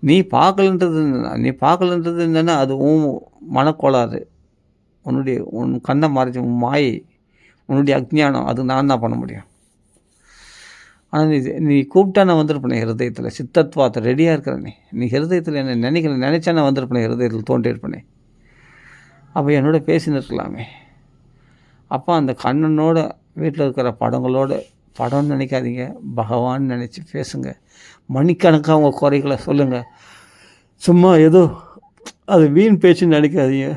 S1: நீ பார்க்கலன்றது என்னென்னா அது உன் மனக்கோளாறு, உன் கண்ணை மறைச்சி உன் மாயை, உன்னுடைய அஜ்ஞானம். அது நான் தான் பண்ண முடியும். ஆனால் நீ கூப்பிட்டா நான் வந்திருப்பேன் ஹிருதயத்தில், சித்தத்வாத்தை ரெடியாக இருக்கிறேன். நீ ஹிருதயத்தில் என்ன நினச்சா நான் வந்திருப்பேன், ஹிருதயத்தில் தோன்றியிருப்பேனே. அப்போ என்னோட பேசின்னு இருக்கலாமே. அப்போ அந்த கண்ணனோட வீட்டில் இருக்கிற படம்னு நினைக்காதீங்க, பகவான் நினச்சி பேசுங்க. மணிக்கணக்காக உங்கள் குறைகளை சொல்லுங்கள். சும்மா ஏதோ அது வீண் பேச்சுன்னு நினைக்காதீங்க.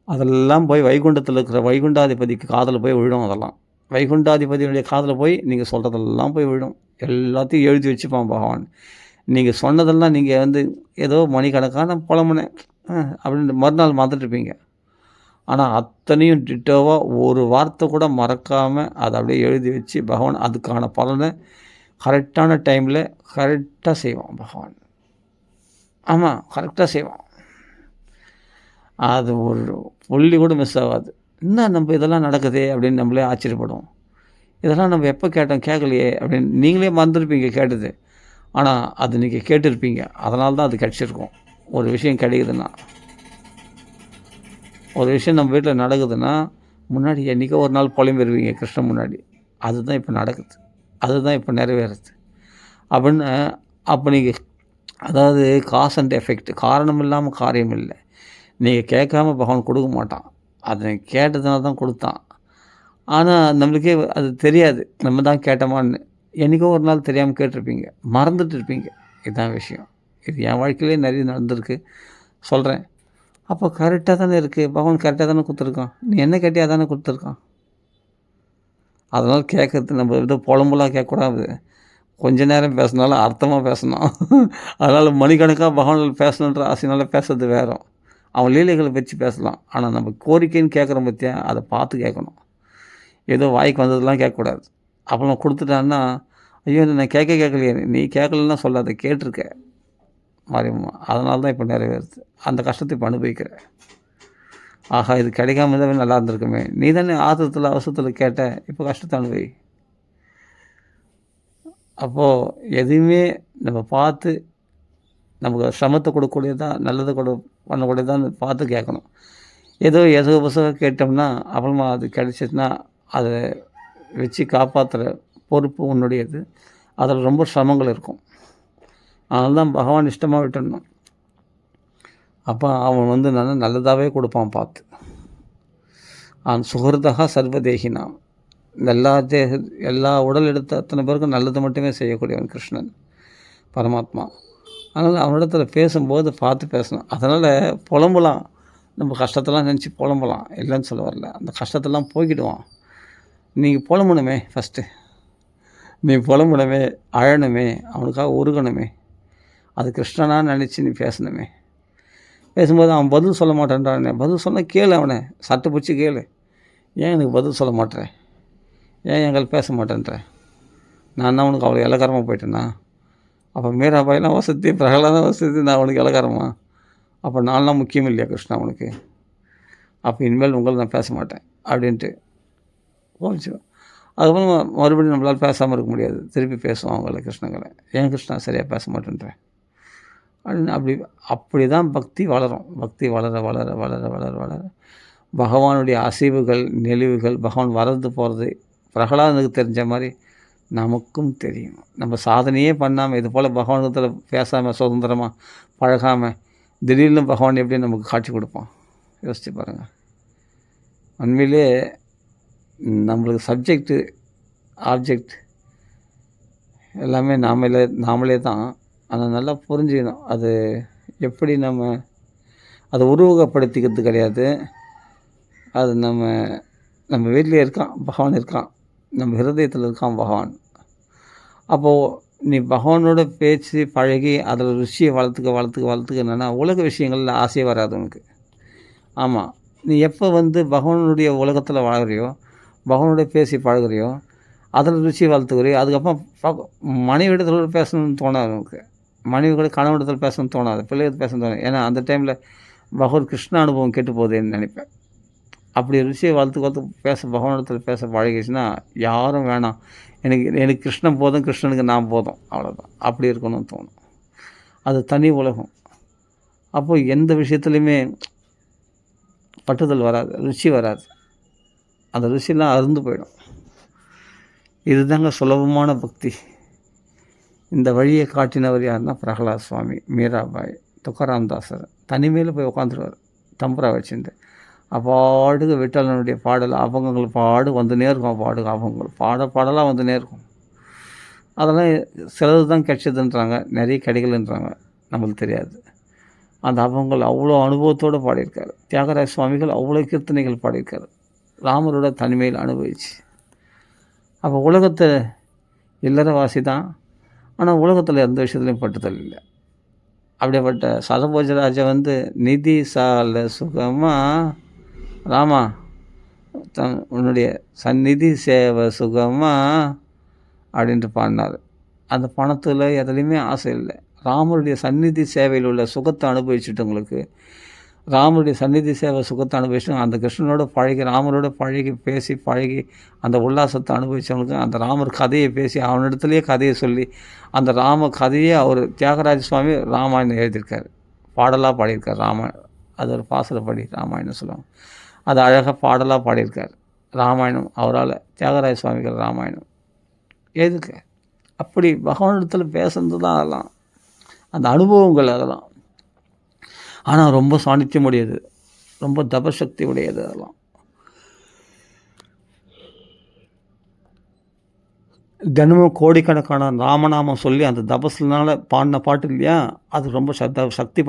S1: அதெல்லாம் போய் வைகுண்டத்தில் இருக்கிற வைகுண்டாதிபதிக்கு காதில் போய் விழும். அதெல்லாம் வைகுண்டாதிபதியுடைய காதில் போய் நீங்கள் சொல்கிறதெல்லாம் போய் விழும். எல்லாத்தையும் எழுதி வச்சுப்பான் பகவான். நீங்கள் சொன்னதெல்லாம் நீங்கள் ஏதோ மணிக்கணக்கான புலம்புனேன் அப்படின்னு மறுநாள் மறந்துட்டுருப்பீங்க. ஆனால் அத்தனையும் டிட்டோவாக ஒரு வார்த்தை கூட மறக்காமல் அதை அப்படியே எழுதி வச்சு பகவான் அதுக்கான பலனை கரெக்டான டைமில் கரெக்டாக செய்வான் பகவான். ஆமாம், கரெக்டாக செய்வான். அது ஒரு புள்ளி கூட மிஸ் ஆகாது. என்ன நம்ம இதெல்லாம் நடக்குதே அப்படின்னு நம்மளே ஆச்சரியப்படுவோம். இதெல்லாம் நம்ம எப்போ கேட்டோம், கேட்கலையே அப்படின்னு நீங்களே மறந்துருப்பீங்க கேட்டது. ஆனால் அது நீங்கள் கேட்டிருப்பீங்க, அதனால தான் அது கிடச்சிருக்கும். ஒரு விஷயம் கிடைக்குதுன்னா, ஒரு விஷயம் நம்ம வீட்டில் நடக்குதுன்னா, முன்னாடி என்றைக்கோ ஒரு நாள் புலம்பிருவீங்க கிருஷ்ணன் முன்னாடி. அதுதான் இப்போ நடக்குது, அதுதான் இப்போ நிறைவேறுது அப்படின்னு. அப்போ நீங்கள் அதாவது காஸ் அண்ட் எஃபெக்ட், காரணம் இல்லாமல் காரியம் இல்லை. நீங்கள் கேட்காம பகவான் கொடுக்க மாட்டான், அதை கேட்டதுனால தான் கொடுத்தான். ஆனால் நம்மளுக்கே அது தெரியாது நம்ம தான் கேட்டோமான்னு. என்றைக்கோ ஒரு நாள் தெரியாமல் கேட்டிருப்பீங்க, மறந்துட்டு இருப்பீங்க. இதுதான் விஷயம். இது என் வாழ்க்கையிலே நிறைய நடந்திருக்கு, சொல்கிறேன். அப்போ கரெக்டாக தானே இருக்குது, பகவான் கரெக்டாக தானே கொடுத்துருக்கான். நீ என்ன கேட்டியா தானே கொடுத்துருக்கான். அதனால் கேட்குறது நம்ம ஏதோ புலம்புலாம் கேட்கக்கூடாது. கொஞ்ச நேரம் பேசினாலும் அர்த்தமாக பேசணும். அதனால் மணிக்கணக்காக பகவானில் பேசணுன்ற ஆசையினால பேசுறது வேறு. அவன் லீலைகளை வச்சு பேசலாம். ஆனால் நம்ம கோரிக்கைன்னு கேட்குறோம் பற்றியா, அதை பார்த்து கேட்கணும். ஏதோ வாய்க்கு வந்ததெல்லாம் கேட்கக்கூடாது. அப்புறம் கொடுத்துட்டான்னா, ஐயோ நான் கேட்கலையே, நீ கேட்கலன்னா சொல்லாத, கேட்டிருக்க மாரியம்மா. அதனால தான் இப்போ நிறைவேறுது. அந்த கஷ்டத்தை இப்போ அனுபவிக்கிறேன். ஆஹா, இது கிடைக்காம இருந்தாவே நல்லா இருந்திருக்குமே. நீ தானே ஆத்திரத்தில் அவசரத்தில் கேட்ட, இப்போ கஷ்டத்தை அனுபவி. அப்போது எதையுமே நம்ம பார்த்து நமக்கு சிரமத்தை கொடுக்கக்கூடியதான், நல்லதை பண்ணக்கூடியதான்னு பார்த்து கேட்கணும். ஏதோ புத்தகம் கேட்டோம்னா அப்புறமா அது கிடைச்சிச்சுன்னா அதை வச்சு காப்பாற்றுற பொறுப்பு உன்னுடையது. அதில் ரொம்ப சிரமங்கள் இருக்கும். அதனால தான் பகவான் இஷ்டமாக விட்டுடணும். அப்போ அவன் நல்லதாகவே கொடுப்பான் பார்த்து. சுகிருதா சர்வதேகினாம். எல்லா உடல் எடுத்த அத்தனை பேருக்கும் நல்லது மட்டுமே செய்யக்கூடியவன் கிருஷ்ணன் பரமாத்மா. அதனால் அவனிடத்தில் பேசும்போது பார்த்து பேசணும். அதனால் புலம்பலாம், நம்ம கஷ்டத்தெல்லாம் நினச்சி புலம்பலாம், இல்லைன்னு சொல்ல வரல. அந்த கஷ்டத்தெல்லாம் போய்க்கிடுவான். நீங்கள் புலம்பணுமே, ஃபஸ்ட்டு நீ புலம்பணுமே, அழணுமே, அவனுக்காக உருகணுமே. அது கிருஷ்ணனாக நினச்சி நீ பேசணுமே. பேசும்போது அவன் பதில் சொல்ல மாட்டேன்றானே, பதில் சொன்ன கேளு, அவனை சட்டை பிடிச்சி கேளு. ஏன் எனக்கு பதில் சொல்ல மாட்டேறேன், ஏன் எங்களை பேச மாட்டேன்ற, நான் தான் உனக்கு அவ்வளோ இலக்காரமாக போயிட்டேன்னா? அப்போ மீராபாயெல்லாம் வசதி, பிரகலாதான் வசதி, நான் உனக்கு இலக்காரமா? அப்போ நான்லாம் முக்கியம் இல்லையா கிருஷ்ணா உனக்கு? அப்போ இனிமேல் உங்களை நான் பேச மாட்டேன் அப்படின்ட்டு போச்சு. அதுக்கப்புறம் மறுபடியும் நம்மளால் பேசாமல் இருக்க முடியாது, திருப்பி பேசுவோம் அவங்கள கிருஷ்ணங்களை. ஏன் கிருஷ்ணா சரியாக பேச மாட்டேன்றேன் அப்படின்னு. அப்படி தான் பக்தி வளரும். பக்தி வளர வளர வளர வளர வளர பகவானுடைய அசைவுகள், நெளிவுகள், பகவான் வளர்ந்து போகிறது பிரகலாதனுக்கு தெரிஞ்ச மாதிரி நமக்கும் தெரியும். நம்ம சாதனையே பண்ணாமல் இது போல் பகவானத்தில் பேசாமல் சுதந்திரமாக பழகாமல் திடீர்னு பகவான் எப்படி நமக்கு காட்சி கொடுப்பான் யோசித்து பாருங்கள். உண்மையிலே நம்மளுக்கு சப்ஜெக்டு ஆப்ஜெக்ட் எல்லாமே நாமளே தான். அதை நல்லா புரிஞ்சுக்கணும். அது எப்படி அதை உருவகப்படுத்திக்கிறது கிடையாது. அது நம்ம வீட்டிலே இருக்கான் பகவான், இருக்கான் நம்ம ஹிருதயத்தில் இருக்கான் பகவான். அப்போது நீ பகவானோட பேச்சு பழகி அதில் ருசியை வளர்த்துக்க என்னென்னா உலக விஷயங்களில் ஆசையே வராது உனக்கு. ஆமாம், நீ எப்போ பகவானுடைய உலகத்தில் வாழறியோ, பகவானோட பேசி பழகுறியோ, அதில் ருசி வளர்த்துக்கிறியோ, அதுக்கப்புறம் மனைவிடத்தில் பேசணும்னு தோணாது உனக்கு. மனைவி கூட கணவனிடத்தில் பேசணும்னு தோணாது, பிள்ளைகள் பேசணும்னு தோணும். ஏன்னா அந்த டைமில் பகவான் கிருஷ்ண அனுபவம் கெட்டு போகுதுன்னு நினைப்பேன். அப்படி ருசியை வளர்த்து பகவானிடத்தில் பேச பழகிடுச்சுன்னா யாரும் வேணாம், எனக்கு கிருஷ்ணன் போதும், கிருஷ்ணனுக்கு நான் போதும், அவ்வளோதான். அப்படி இருக்கணும்னு தோணும். அது தனி உலகம். அப்போது எந்த விஷயத்துலையுமே பட்டுதல் வராது, ருசி வராது. அந்த ருசியெல்லாம் அருந்து போயிடும். இதுதாங்க சுலபமான பக்தி. இந்த வழியை காட்டினவர் யாருன்னா பிரகலாத் சுவாமி, மீராபாய், துக்காராம் தாசர். தனிமையில் போய் உட்காந்துருவார் தம்புரா வச்சுட்டு. அப்பாடுக்கு விட்டலனுடைய பாடல் அபங்கங்கள் வந்துனே இருக்கும். அபங்கங்கள் பாடலாக வந்துனே இருக்கும். அதெல்லாம் சிலது தான் கிடைச்சதுன்றாங்க, நிறைய கிடைக்கலன்றாங்க, நம்மளுக்கு தெரியாது. அந்த அபங்கங்கள் அவ்வளோ அனுபவத்தோடு பாடியிருக்காரு. தியாகராஜ சுவாமிகள் அவ்வளோ கீர்த்தனைகள் பாடியிருக்காரு, ராமரோட தனிமையில் அனுபவிச்சு. அப்போ உலகத்தை இல்லறவாசி தான், ஆனால் உலகத்தில் எந்த விஷயத்துலையும் பட்டுதல் இல்லை. அப்படியேப்பட்ட சரபோஜராஜை நிதி சால சுகமா ராமா உன்னுடைய சந்நிதி சேவை சுகமா அப்படின்ட்டு பாடினார். அந்த பணத்தில் எதுலேயுமே ஆசை இல்லை. ராமருடைய சந்நிதி சேவையில் உள்ள சுகத்தை அனுபவிச்சுட்டவங்களுக்கு ராமருடைய சந்நிதி சேவை சுகத்தை அனுபவிச்சு அந்த கிருஷ்ணனோட பழகி ராமரோட பழகி பேசி பழகி அந்த உல்லாசத்தை அனுபவித்தவங்களுக்கு அந்த ராமர் கதையை பேசி அவனிடத்துலேயே கதையை சொல்லி அந்த ராம கதையே அவர் தியாகராஜ சுவாமி ராமாயணம் எழுதியிருக்கார், பாடலாக பாடியிருக்கார். அது ஒரு பாசுரப்படி ராமாயணம் சொல்லுவாங்க. அது அழகாக பாடலாக பாடியிருக்கார் ராமாயணம். அவரால் தியாகராஜ சுவாமிகள் ராமாயணம் எழுதியிருக்கார். அப்படி பகவானிடத்தில் பேசுறது தான் அதெல்லாம், அந்த அனுபவங்கள் அதெல்லாம். ஆனால் ரொம்ப சாநித்தியம் உடையது, ரொம்ப தபசக்தி உடையது அதெல்லாம். தினமும் கோடிக்கணக்கான ராமநாமம் சொல்லி அந்த தபஸ்னால பாடின பாட்டு இல்லையா, அது ரொம்ப சக்தி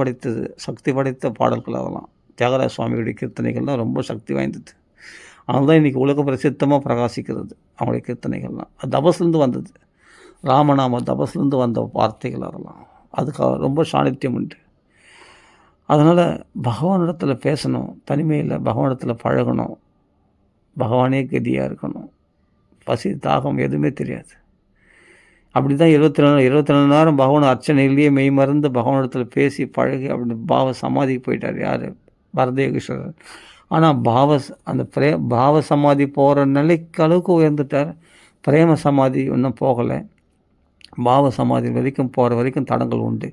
S1: படைத்த பாடல்கள் அதெல்லாம். தியாகராஜ சுவாமியுடைய கீர்த்தனைகள்லாம் ரொம்ப சக்தி வாய்ந்தது. அதனால தான் இன்றைக்கி உலக பிரசித்தமாக பிரகாசிக்கிறது அவங்களுடைய கீர்த்தனைகள்லாம். அது தபஸ்லேருந்து வந்தது, ராமநாம தபஸ்லேருந்து வந்த வார்த்தைகள் அதெல்லாம். அதுக்கு ரொம்ப சாநித்தியம் உண்டு. அதனால் பகவானிடத்தில் பேசணும், தனிமையில் பகவானிடத்தில் பழகணும், பகவானே கதியாக இருக்கணும். பசி தாகம் எதுவுமே தெரியாது. அப்படி தான் 24 நேரம் பகவான் அர்ச்சனையிலேயே மெய் மறந்து பகவானிடத்தில் பேசி பழகி அப்படி பாவ சமாதிக்கு போயிட்டார். யார்? பரதேகீஸ்வரர். ஆனால் அந்த பாவ சமாதி போகிற நிலைக்கு அளவுக்கு உயர்ந்துட்டார். பிரேம சமாதி இன்னும் போகலை. பாவ சமாதி வரைக்கும் போகிற வரைக்கும் தடங்கள் உண்டு.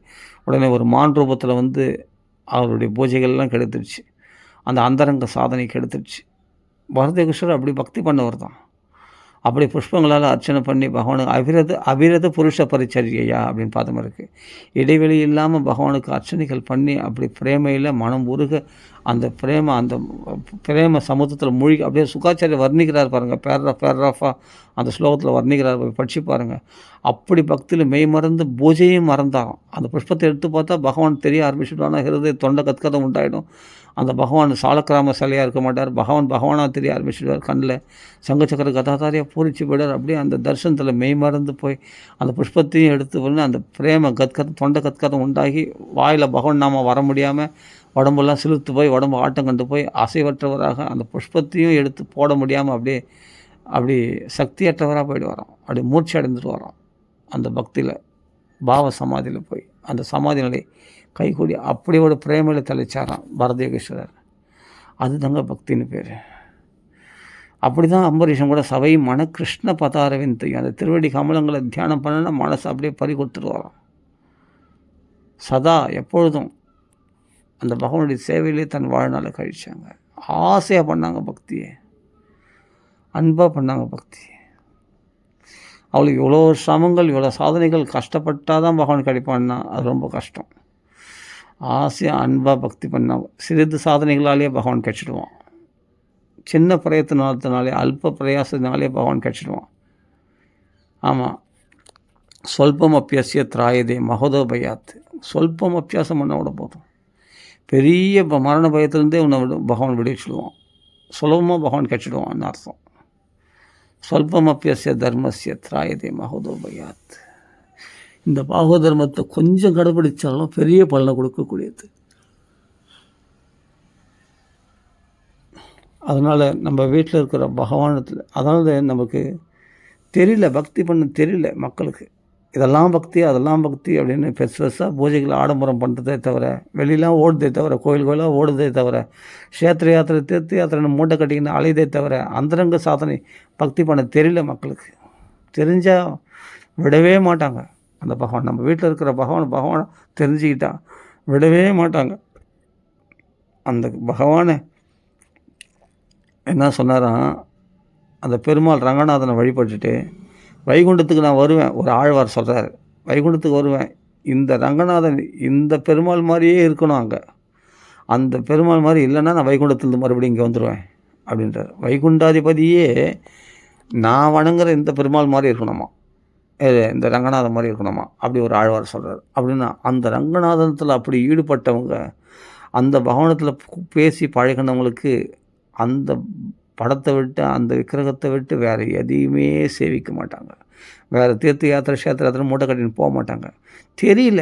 S1: உடனே ஒரு மான் ரூபத்தில் வந்து அவருடைய பூஜைகள்லாம் கெடுத்துடுச்சு, அந்த அந்தரங்க சாதனை கெடுத்துடுச்சு. பரதேகீஸ்வரர் அப்படி பக்தி பண்ணவர் தான். அப்படி புஷ்பங்களால் அர்ச்சனை பண்ணி பகவானுக்கு அபிரத புருஷ பரிச்சரியா அப்படின்னு பார்த்த மாதிரி இருக்குது. இடைவெளி இல்லாமல் பகவானுக்கு அர்ச்சனைகள் பண்ணி அப்படி பிரேமையில் மனம் உருக அந்த பிரேம சமுத்திரத்தில் மூழ்கி அப்படியே சுகாச்சாரிய வர்ணிக்கிறார் பாருங்கள். பேராஃபாக அந்த ஸ்லோகத்தில் வர்ணிக்கிறார், படிச்சு பாருங்கள். அப்படி பக்தியில் மெய் மறந்து பூஜையும் மறந்தாலும் அந்த புஷ்பத்தை எடுத்து பார்த்தா பகவான் தெரிய ஆரம்பிச்சுட்டானா ஹிருதய தொண்டை கத்கதம் உண்டாயிடும். அந்த பகவான் சாலக்கிராம சிலையாக இருக்க மாட்டார், பகவானாக தெரிய ஆரம்பிச்சுடுவார். கண்ணில் சங்கச்சக்கர கதாதாரியாக பூரிச்சு போயிடார். அப்படியே அந்த தர்சனத்தில் மெய் மறந்து போய் அந்த புஷ்பத்தையும் எடுத்து பண்ணி அந்த பிரேம தொண்டை கத்கதம் உண்டாகி வாயில் பகவான் நாம வர முடியாமல் உடம்பெல்லாம் சிலுத்து போய் உடம்பு ஆட்டம் கண்டு போய் அசைவற்றவராக அந்த புஷ்பத்தையும் எடுத்து போட முடியாமல் அப்படி சக்தியற்றவராக போயிட்டு வரோம். அப்படி மூர்ச்சி அடைந்துட்டு வரோம். அந்த பக்தியில் பாவ சமாதியில் போய் அந்த சமாதி நிலை கைகூடி அப்படி ஒரு பிரேமையில் தலைச்சாராம் பரதேகீஸ்வரர். அது தாங்க பக்தின்னு பேர். அப்படி தான் அம்பரீஷன் கூட சபை மன கிருஷ்ண பதாரவிந்தை அந்த திருவடி கமலங்களை தியானம் பண்ணினா மனசு அப்படியே பறி கொடுத்துட்டு வரோம். சதா எப்பொழுதும் அந்த பகவானுடைய சேவையிலே தன் வாழ்நாளை கழிச்சாங்க. ஆசையாக பண்ணாங்க பக்தியை, அன்பாக பண்ணாங்க பக்தி. அவளுக்கு இவ்வளோ சிரமங்கள் இவ்வளோ சாதனைகள் கஷ்டப்பட்டால் தான் பகவான் கிடைப்பான்னா அது ரொம்ப கஷ்டம். ஆசையாக அன்பாக பக்தி பண்ணாங்க. சிறிது சாதனைகளாலேயே பகவான் கிடைச்சிடுவான். சின்ன பிரயத்தனத்தினாலே அல்ப பிரயாசத்தினாலே பகவான் கிடைச்சிடுவான். ஆமாம், சொல்பம் அப்பியாசிய திராயதே மகோதோபயாத். சொல்பம் அப்பியாசம் பண்ண விட போதும், பெரிய மரண பயத்திலேருந்தே உன்னை பகவான் விடுவிச்சிடுவான். சுலபமாக பகவான் கிடைச்சிடுவான்னு அர்த்தம். சொல்பம் அப்பியாசிய தர்மசிய திராயதே மகோதோபயாத். இந்த பாகவ தர்மத்தை கொஞ்சம் கடைபிடிச்சாலும் பெரிய பலனை கொடுக்கக்கூடியது. அதனால் நம்ம வீட்டில் இருக்கிற பகவானத்தில், அதாவது நமக்கு தெரியல, பக்தி பண்ண தெரியல மக்களுக்கு. இதெல்லாம் பக்தி அதெல்லாம் பக்தி அப்படின்னு பெருசாக பூஜைகளை ஆடம்பரம் பண்ணுறதே தவிர, வெளியெலாம் ஓடுதே தவிர, கோயில்களாக ஓடுதே தவிர, க்ஷேத்திர யாத்திரை தீர்த்த யாத்திரைன்னு மூட்டை கட்டிக்கின்னு அலையதே தவிர அந்தரங்க சாதனை பக்தி பண்ண தெரியல மக்களுக்கு. தெரிஞ்சால் விடவே மாட்டாங்க. அந்த பகவான் நம்ம வீட்டில் இருக்கிற பகவானை தெரிஞ்சுக்கிட்டா விடவே மாட்டாங்க. அந்த பகவானை என்ன சொன்னாராம், அந்த பெருமாள் ரங்கநாதனை வழிபட்டுட்டு வைகுண்டத்துக்கு நான் வருவேன். ஒரு ஆழ்வார் சொல்கிறார், வைகுண்டத்துக்கு வருவேன், இந்த ரங்கநாதன் இந்த பெருமாள் மாதிரியே இருக்கணும் அங்கே. அந்த பெருமாள் மாதிரி இல்லைன்னா நான் வைகுண்டத்துலேருந்து மறுபடியும் இங்கே வந்துடுவேன் அப்படின்றார். வைகுண்டாதிபதியே நான் வணங்குற இந்த பெருமாள் மாதிரி இருக்கணுமா, இந்த ரங்கநாதன் மாதிரி இருக்கணுமா அப்படி ஒரு ஆழ்வார் சொல்கிறார். அப்படின்னா அந்த ரங்கநாதனத்தில் அப்படி ஈடுபட்டவங்க, அந்த பகவானத்தில் பேசி பழகினவங்களுக்கு அந்த படத்தை விட்டு அந்த விக்கிரகத்தை விட்டு வேறு எதையுமே சேவிக்க மாட்டாங்க. வேறு தீர்த்த யாத்திரை க்ஷேத்திர யாத்திரை மூட்டை கட்டின்னு போக மாட்டாங்க. தெரியல,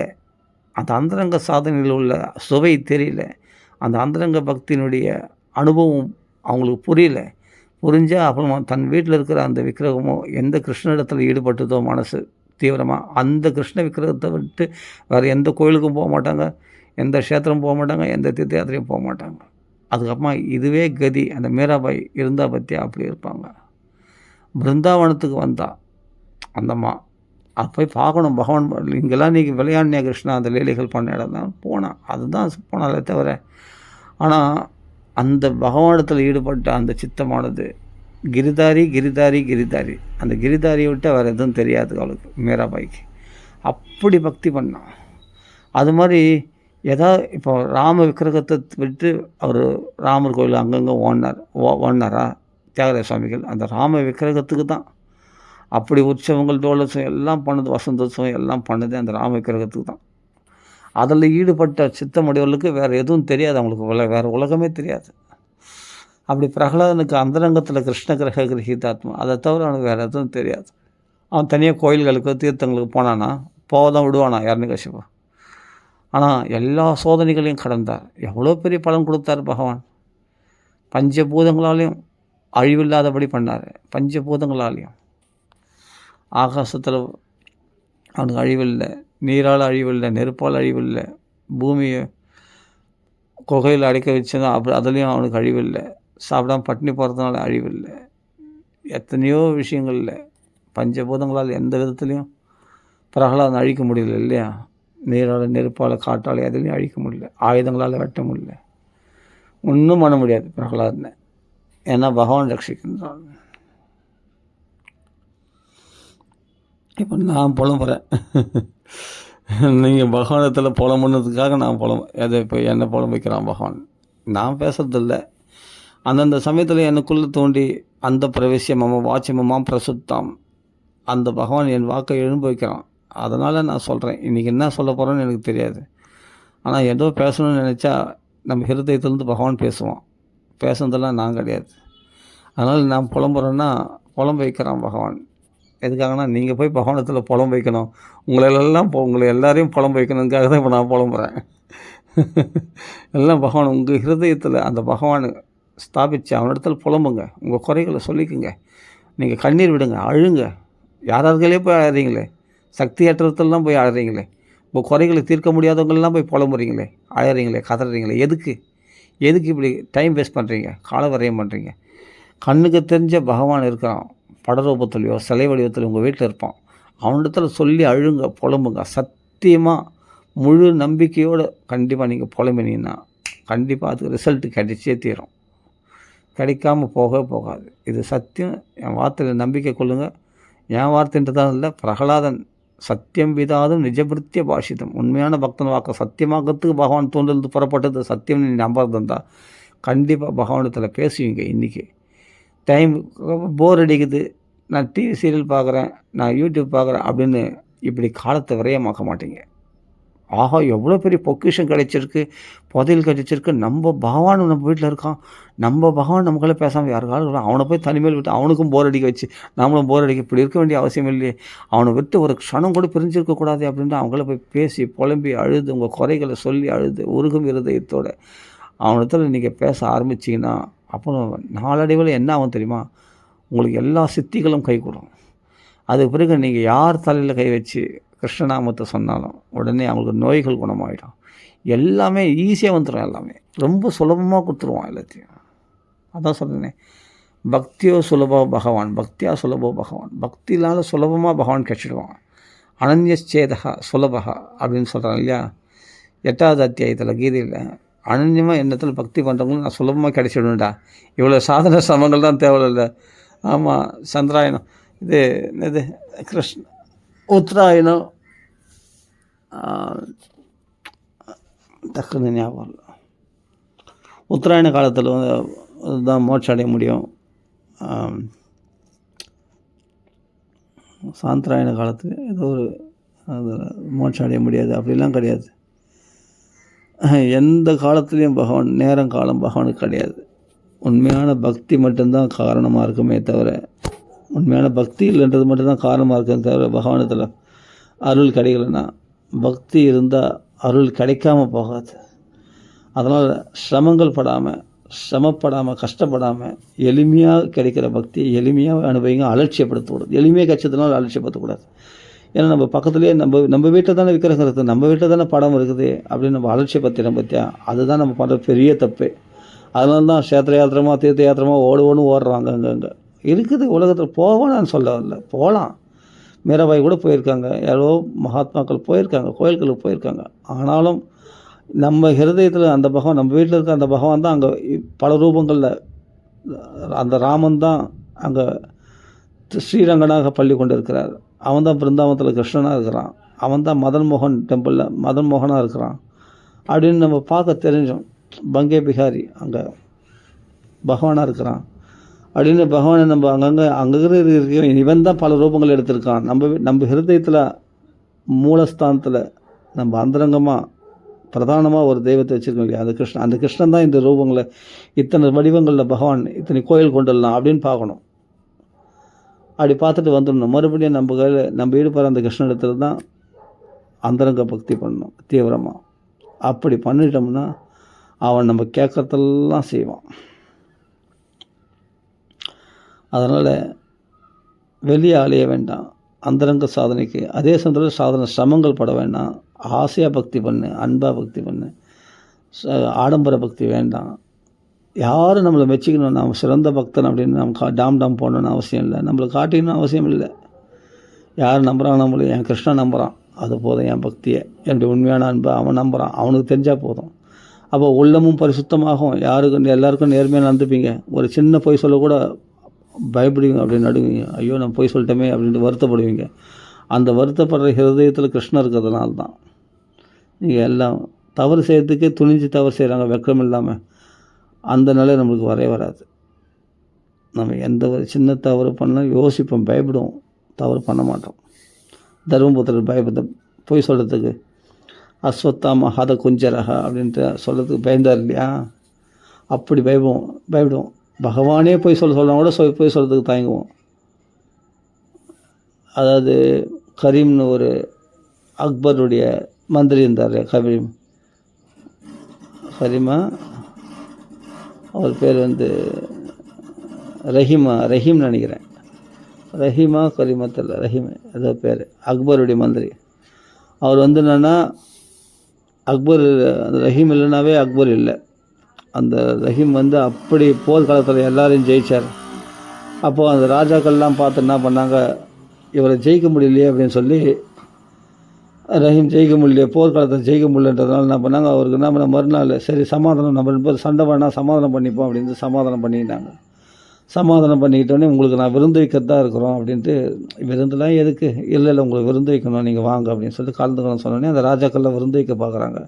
S1: அந்த அந்தரங்க சாதனையில் உள்ள சுவை தெரியல, அந்த அந்தரங்க பக்தியினுடைய அனுபவம் அவங்களுக்கு புரியல. புரிஞ்சால் அப்புறமா தன் வீட்டில் இருக்கிற அந்த விக்கிரகமோ எந்த கிருஷ்ணனிடத்தில் ஈடுபட்டதோ மனசு தீவிரமாக, அந்த கிருஷ்ண விக்கிரகத்தை விட்டு வேறு எந்த கோயிலுக்கும் போக மாட்டாங்க, எந்த க்ஷேத்திரம் போக மாட்டாங்க, எந்த தீர்த்த யாத்திரையும் போக மாட்டாங்க. அதுக்கப்புறமா இதுவே கதி. அந்த மீராபாய் இருந்தால் பற்றி அப்படி இருப்பாங்க. பிருந்தாவனத்துக்கு வந்தா அந்தம்மா அது போய் பார்க்கணும். பகவான் இங்கெல்லாம் நீ விளையாடினியா கிருஷ்ணா, அந்த லீலைகள் பண்ண இடம் தான் போனான். அதுதான் போனாலே தவிர, ஆனால் அந்த பகவானத்தில் ஈடுபட்ட அந்த சித்தமானது கிரிதாரி கிரிதாரி கிரிதாரி, அந்த கிரிதாரியை விட்டு வேறு எதுவும் தெரியாது அவளுக்கு, மீராபாய்க்கு. அப்படி பக்தி பண்ணான். அது மாதிரி இப்போ ராம விக்கிரகத்தை விட்டு அவர் ராமர் கோயில் அங்கங்கே ஓடினாரா தியாகராஜ சுவாமிகள்? அந்த ராம விக்கிரகத்துக்கு தான் அப்படி உற்சவங்கள் தோலோத்சவம் எல்லாம் பண்ணுது, வசந்தோத்சவம் எல்லாம் பண்ணுது அந்த ராம விக்கிரகத்துக்கு தான். அதில் ஈடுபட்ட சித்தமுடையவர்களுக்கு வேறு எதுவும் தெரியாது, அவங்களுக்கு வேறு உலகமே தெரியாது. அப்படி பிரகலாதனுக்கு அந்தரங்கத்தில் கிருஷ்ண கிரக கிரகிதாத்மா, அதை தவிர அவனுக்கு வேறு எதுவும் தெரியாது. அவன் தனியாக கோயில்களுக்கு தீர்த்தங்களுக்கு போனானா போதான் விடுவானா ஹிரண்யகசிபு. ஆனால் எல்லா சோதனைகளையும் கடந்தார். எவ்வளோ பெரிய பலன் கொடுத்தார் பகவான். பஞ்சபூதங்களாலையும் அழிவில்லாதபடி பண்ணார். பஞ்சபூதங்களாலையும் ஆகாசத்தில் அவனுக்கு அழிவில்லை, நீரால் அழிவில்லை, நெருப்பால் அழிவில்லை, பூமியை குகையில் அடைக்க வச்சுதான் அதுலேயும் அவனுக்கு அழிவில்லை, சாப்பிடாம பட்டினி போகிறதுனால அழிவில்லை. எத்தனையோ விஷயங்களில் பஞ்சபூதங்களால் எந்த விதத்துலேயும் பிரகலாதன் அழிக்க முடியல இல்லையா? நீரால், நெருப்பால், காட்டால் எதுலேயும் அழிக்க முடியல, ஆயுதங்களால் வெட்ட முடியல, ஒன்றும் பண்ண முடியாது பிரகலாதனை. ஏன்னா பகவான் ரட்சிக்கின்றான். இப்போ நான் புலம்புறேன், நீங்கள் பகவானத்தில் புலம்புனதுக்காக நான் இப்போ என்னை புலம் வைக்கிறான் பகவான். நான் பேசுறதில்லை. அந்தந்த சமயத்தில் எனக்குள்ளே தோண்டி அந்த பிரவேசியம் வாட்சியமாம் பிரசுத்தாம், அந்த பகவான் என் வாக்கை எழும்ப வைக்கிறான். அதனால் நான் சொல்கிறேன். இன்றைக்கி என்ன சொல்ல போகிறேன்னு எனக்கு தெரியாது. ஆனால் ஏதோ பேசணும்னு நினச்சா நம்ம ஹிருதயத்திலேருந்து பகவான் பேசுவான். பேசுனதெல்லாம் நான் கிடையாது. அதனால் நான் புலம்புறேன்னா புலம்ப வைக்கிறான் பகவான். எதுக்காகனா நீங்கள் போய் பகவானத்தில் புலம் வைக்கணும், உங்களை எல்லாரையும் புலம் வைக்கணுங்காக தான் இப்போ நான் புலம்புறேன். எல்லாம் பகவான் உங்கள் ஹிருதயத்தில் அந்த பகவான் ஸ்தாபித்து அவனிடத்துல புலம்புங்க, உங்கள் குறைகளை சொல்லிக்குங்க, நீங்கள் கண்ணீர் விடுங்க, அழுங்க. யாரார்களே போய் அழறீங்களே, சக்தியற்றத்துலாம் போய் அழறீங்களே, உங்கள் குறைகளை தீர்க்க முடியாதவங்களெலாம் போய் புலம்புறீங்களே, அழறீங்களே, கதறீங்களே. எதுக்கு இப்படி டைம் வேஸ்ட் பண்ணுறீங்க, கால விரயம் பண்ணுறீங்க? கண்ணுக்கு தெரிஞ்ச பகவான் இருக்கிறான், படரூபத்துலையோ சிலை வடிவத்தில் உங்கள் வீட்டில் இருப்பான். அவனிடத்துல சொல்லி அழுங்க, புலம்புங்க. சத்தியமாக முழு நம்பிக்கையோடு கண்டிப்பாக நீங்கள் புலம்பினீங்கன்னா கண்டிப்பாக அதுக்கு ரிசல்ட்டு கிடைச்சே தீரும். கிடைக்காமல் போகாது. இது சத்தியம். என் வார்த்தையில் நம்பிக்கை கொள்ளுங்கள். என் வார்த்தைன்றதான் இல்லை, பிரகலாதன் சத்தியம் விதாதும் நிஜபிருத்திய பாஷிதம், உண்மையான பக்தன் வாக்க சத்தியமாக்கிறதுக்கு பகவான் தோன்றிலிருந்து புறப்பட்டது சத்தியம். நீ நம்புறது இருந்தால் கண்டிப்பாக பகவானத்தில் பேசுவீங்க. இன்றைக்கி டைம் போர் அடிக்குது, நான் டிவி சீரியல் பார்க்குறேன், நான் யூடியூப் பார்க்குறேன் அப்படின்னு இப்படி காலத்தை விரயமாக்க மாட்டீங்க. ஆஹா, எவ்வளோ பெரிய பொக்கிஷம் கிடைச்சிருக்கு, புதையல் கிடைச்சிருக்கு, நம்ம பகவான் நம்ம வீட்டில் இருக்கான், நம்ம பகவான் நமக்குள்ளே பேசாமல் யாருக்காலும் அவனை போய் தனிமேல் விட்டு அவனுக்கும் போர் அடிக்க வச்சு நம்மளும் போர் அடிக்க இப்படி இருக்க வேண்டிய அவசியம் இல்லையே, அவனை விட்டு ஒரு க்ஷணம் கூட பிரிஞ்சிருக்கக்கூடாது அப்படின்ட்டு அவங்கள போய் பேசி புலம்பி அழுது உங்கள் குறைகளை சொல்லி அழுது உருகும் இருதயத்தோடு அவனிடத்தில் நீங்கள் பேச ஆரம்பிச்சிங்கன்னா அப்புறம் நாளடைவில் என்ன ஆகும் தெரியுமா? உங்களுக்கு எல்லா சித்திகளும் கை கூடும். அதுக்கு பிறகு நீங்கள் யார் தலையில் கை வச்சு கிருஷ்ணநாமத்தை சொன்னாலும் உடனே அவங்களுக்கு நோய்கள் குணமாகிடும். எல்லாமே ஈஸியாக வந்துடும், எல்லாமே ரொம்ப சுலபமாக கொடுத்துருவான் எல்லாத்தையும். அதான் சொல்கிறேனே, பக்தியோ சுலபோ பகவான், பக்தியா சுலபோ பகவான். பக்தினால சுலபமாக பகவான் கிடச்சிடுவான். அனன்யச்சேதா சுலபகா அப்படின்னு சொல்கிறான் இல்லையா 8வது அத்தியாயத்தில் கீதையில். அனன்யமாக எண்ணத்தில் பக்தி பண்ணுறவங்களும் நான் சுலபமாக கிடைச்சிடுவேன்டா, இவ்வளோ சாதன சமங்கள் தான் தேவையில்லை. ஆமாம், சந்திராயணம் இது கிருஷ்ண உத்தராயணம் டக்குன்னு ஞாபகம் இல்லை. உத்தராயண காலத்தில் தான் மோட்சம் அடைய முடியும். சாந்திராயண காலத்தில் ஏதோ ஒரு மோட்சம் அடைய முடியாது, அப்படிலாம் கிடையாது. எந்த காலத்துலேயும் பகவான் நேரம் காலம் பகவானுக்கு கிடையாது. உண்மையான பக்தி மட்டும்தான் காரணமாக இருக்குமே தவிர, உண்மையான பக்தி இல்லைன்றது மட்டும்தான் காரணமாக இருக்குமே தவிர பகவானத்தில் அருள் கிடைக்கலன்னா, பக்தி இருந்தால் அருள் கிடைக்காமல் போகாது. அதனால் சிரமங்கள் சிரமப்படாமல் கஷ்டப்படாமல் எளிமையாக கிடைக்கிற பக்தியை எளிமையாக அனுபவிங்க. அலட்சியப்படுத்தக்கூடாது. எளிமையாக கிடைச்சதுனால அலட்சியப்படுத்தக்கூடாது. ஏன்னா நம்ம பக்கத்துலேயே நம்ம வீட்டில் தானே விக்கிரகம் இருக்குது, நம்ம வீட்டில் தானே படம் இருக்குது அப்படின்னு நம்ம அலட்சியப்படுத்தினோம் பார்த்தியா. அதுதான் நம்ம பண்ணுற பெரிய தப்பு. அதனால தான் க்ஷேத்திர யாத்திரமா தீர்த்த யாத்திரமா ஓடுவோன்னு ஓடுறாங்க. அங்கங்கே இருக்குது உலகத்தில். போவோம் நான் சொல்ல வரல, போகலாம். மீராபாய் கூட போயிருக்காங்க, யாரோ மகாத்மாக்கள் போயிருக்காங்க, கோயில்களுக்கு போயிருக்காங்க. ஆனாலும் நம்ம ஹிருதயத்தில் அந்த பகவான், நம்ம வீட்டில் இருக்க அந்த பகவான் தான் அங்கே பல ரூபங்களில். அந்த ராமன் தான் அங்கே ஸ்ரீரங்கனாக பள்ளி கொண்டு இருக்கிறார். அவன் தான் பிருந்தாவனத்தில் கிருஷ்ணனாக இருக்கிறான். அவன் தான் மதன் மோகன் டெம்பிளில் மதன் மோகனாக இருக்கிறான் அப்படின்னு நம்ம பார்க்க தெரிஞ்சோம். பங்கே பிகாரி அங்கே பகவானாக இருக்கிறான் அப்படின்னு பகவானை நம்ம அங்கங்கே இருக்கிற இவன் தான் பல ரூபங்கள் எடுத்திருக்கான். நம்ம ஹிருதயத்தில் மூலஸ்தானத்தில் நம்ம அந்தரங்கமாக பிரதானமாக ஒரு தெய்வத்தை வச்சுருக்கோம் இல்லையா, அந்த கிருஷ்ணன் தான் இந்த ரூபங்களை இத்தனை வடிவங்களில் பகவான் இத்தனை கோயில் கொண்டுடலாம் அப்படின்னு பார்க்கணும். அப்படி பார்த்துட்டு வந்துடணும். மறுபடியும் நம்ம கையில் நம்ம ஈடுபடுற அந்த கிருஷ்ண இடத்துல தான் அந்தரங்க பக்தி பண்ணணும் தீவிரமாக. அப்படி பண்ணிட்டோம்னா அவன் நம்ம கேட்குறதெல்லாம் செய்வான். அதனால் வெளியே அலைய வேண்டாம் அந்தரங்க சாதனைக்கு. அதே சமயத்தில் சிரமங்கள் பட வேண்டாம். ஆசையாக பக்தி பண்ணு, அன்பாக பக்தி பண்ணு, ஆடம்பர பக்தி வேண்டாம். யாரும் நம்மளை மெச்சிக்கணும், நம்ம சிறந்த பக்தன் அப்படின்னு நம்ம டாம் போடணுன்னு அவசியம் இல்லை. நம்மளை காட்டிக்கணும்னு அவசியம் இல்லை. யார் நம்புகிறான் நம்மளை, என் கிருஷ்ணன் நம்புகிறான், அது போதும் என் பக்தியை. என்னுடைய உண்மையான அன்பை அவன் நம்புகிறான், அவனுக்கு தெரிஞ்சால் போதும். அப்போ உள்ளமும் பரிசுத்தமாகும். எல்லாருக்கும் நேர்மையாக நடந்துப்பீங்க. ஒரு சின்ன பொய் சொல்ல கூட பயப்படுவீங்க, அப்படின்னு நடுவீங்க. ஐயோ நம்ம பொய் சொல்லிட்டோமே அப்படின்ட்டு வருத்தப்படுவீங்க. அந்த வருத்தப்படுற ஹிருதயத்தில் கிருஷ்ணன் இருக்கிறதுனால தான் நீங்கள் எல்லாம் தவறு செய்யறதுக்கே துணிஞ்சு தவறு செய்கிறாங்க, வெக்கம் இல்லாமல். அந்த நிலை நம்மளுக்கு வராது. நம்ம எந்த ஒரு சின்ன தவறு பண்ணாலும் யோசிப்போம், பயப்படுவோம், தவறு பண்ண மாட்டோம். தர்மபுத்திரர் பயப்பட பொய் சொல்கிறதுக்கு அஸ்வத்தாமா ஹத குஞ்சரகா அப்படின்ட்டு சொல்கிறதுக்கு பயந்தார் இல்லையா, அப்படி பயப்படுவோம். பகவானே போய் சொல்கிறவங்க கூட போய் சொல்கிறதுக்கு தயங்குவோம். அதாவது கரீம்னு ஒரு அக்பருடைய மந்திரி இருந்தார், கரீமா, அவர் பேர் ரஹீம்னு நினைக்கிறேன். ரஹீமா கரீமத்தில் ரஹீம் ஏதோ பேர். அக்பருடைய மந்திரி. அவர் என்னென்னா அக்பர், அந்த ரஹீம் இல்லைனாவே அக்பர் இல்லை. அந்த ரஹீம் அப்படி போர்க்காலத்தில் எல்லாரையும் ஜெயித்தார். அப்போது அந்த ராஜாக்கள்லாம் பார்த்து என்ன பண்ணாங்க, இவரை ஜெயிக்க முடியலையே அப்படின்னு சொல்லி, ரஹீம் ஜெயிக்க முடியலையே, போர்க்காலத்தில் ஜெயிக்க முடியலன்றதுனால என்ன பண்ணாங்க, அவருக்கு என்ன பண்ண மறுநாள் சரி சமாதானம், நம்ம 2 பேர் சண்டை வேணால் சமாதானம் பண்ணிப்போம் அப்படின்னு சமாதானம் பண்ணிக்கிட்டாங்க. சமாதானம் பண்ணிக்கிட்டோன்னே உங்களுக்கு நான் விருந்து வைக்கிறதா இருக்கிறோம் அப்படின்ட்டு. விருந்துலாம் எதுக்கு, இல்லை உங்களுக்கு விருந்து வைக்கணும், நீங்கள் வாங்க அப்படின்னு சொல்லி கலந்துக்கணும்னு சொன்னோடனே அந்த ராஜாக்கள்லாம் விருந்து வைக்க பார்க்குறாங்க.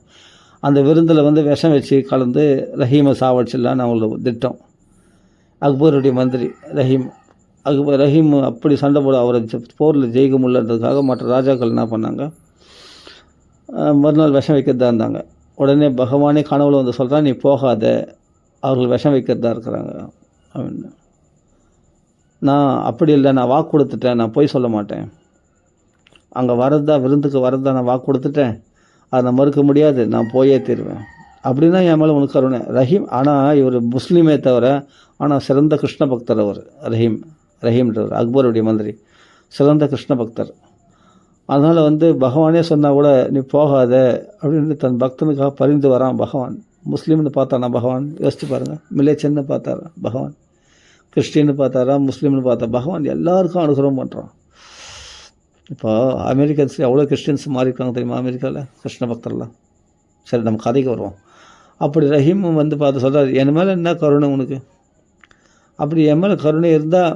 S1: அந்த விருந்தில் விஷம் வச்சு கலந்து ரஹீமை சாவடிச்சிடலான்னு அவங்களுக்கு திட்டம். அக்பருடைய மந்திரி ரஹீம் அப்படி சண்டை போட அவரை போரில் ஜெயிக்க முடியலன்றதுக்காக மற்ற ராஜாக்கள் என்ன பண்ணாங்க, மறுநாள் விஷம் வைக்கிறதா இருந்தாங்க. உடனே பகவானே கனவுல சொல்கிறான், நீ போகாத, அவர்கள் விஷம் வைக்கிறதா இருக்கிறாங்க அப்படின்னு. நான் அப்படி இல்லை, நான் வாக்கு கொடுத்துட்டேன், நான் போய் சொல்ல மாட்டேன். அங்கே விருந்துக்கு வரதா நான் வாக்கு கொடுத்துட்டேன், அதை நான் மறுக்க முடியாது, நான் போயே தீருவேன் அப்படின்னா என் மேலே உனக்கு கருணை. ரஹீம் ஆனால் இவர் முஸ்லீமே தவிர ஆனால் சிறந்த கிருஷ்ண பக்தர். அவர் ரஹீம்ன்றவர் அக்பருடைய மந்திரி, சிறந்த கிருஷ்ண பக்தர். அதனால் பகவானே சொன்னால் கூட நீ போகாத அப்படின்னு தன் பக்தனுக்காக பரிந்து வரான் பகவான். முஸ்லீம்னு பார்த்தானா பகவான், யோசிச்சு பாருங்கள். மிலேச்சன்னு பார்த்தாரா பகவான், கிறிஸ்டின்னு பார்த்தாரா, முஸ்லீம்னு பார்த்தா பகவான் எல்லாருக்கும் அனுகிரகம் பண்ணுறான். இப்போ அமெரிக்கன்ஸ் எவ்வளோ கிறிஸ்டின்ஸ் மாறியிருக்காங்க தெரியுமா அமெரிக்காவில், கிருஷ்ண பக்தர்லாம். சரி நம்ம கதைக்கு வருவோம். அப்படி ரஹீம் பார்த்து சொல்கிறார், என் மேலே என்ன கருணை உனக்கு, அப்படி என் மேலே கருணை இருந்தால்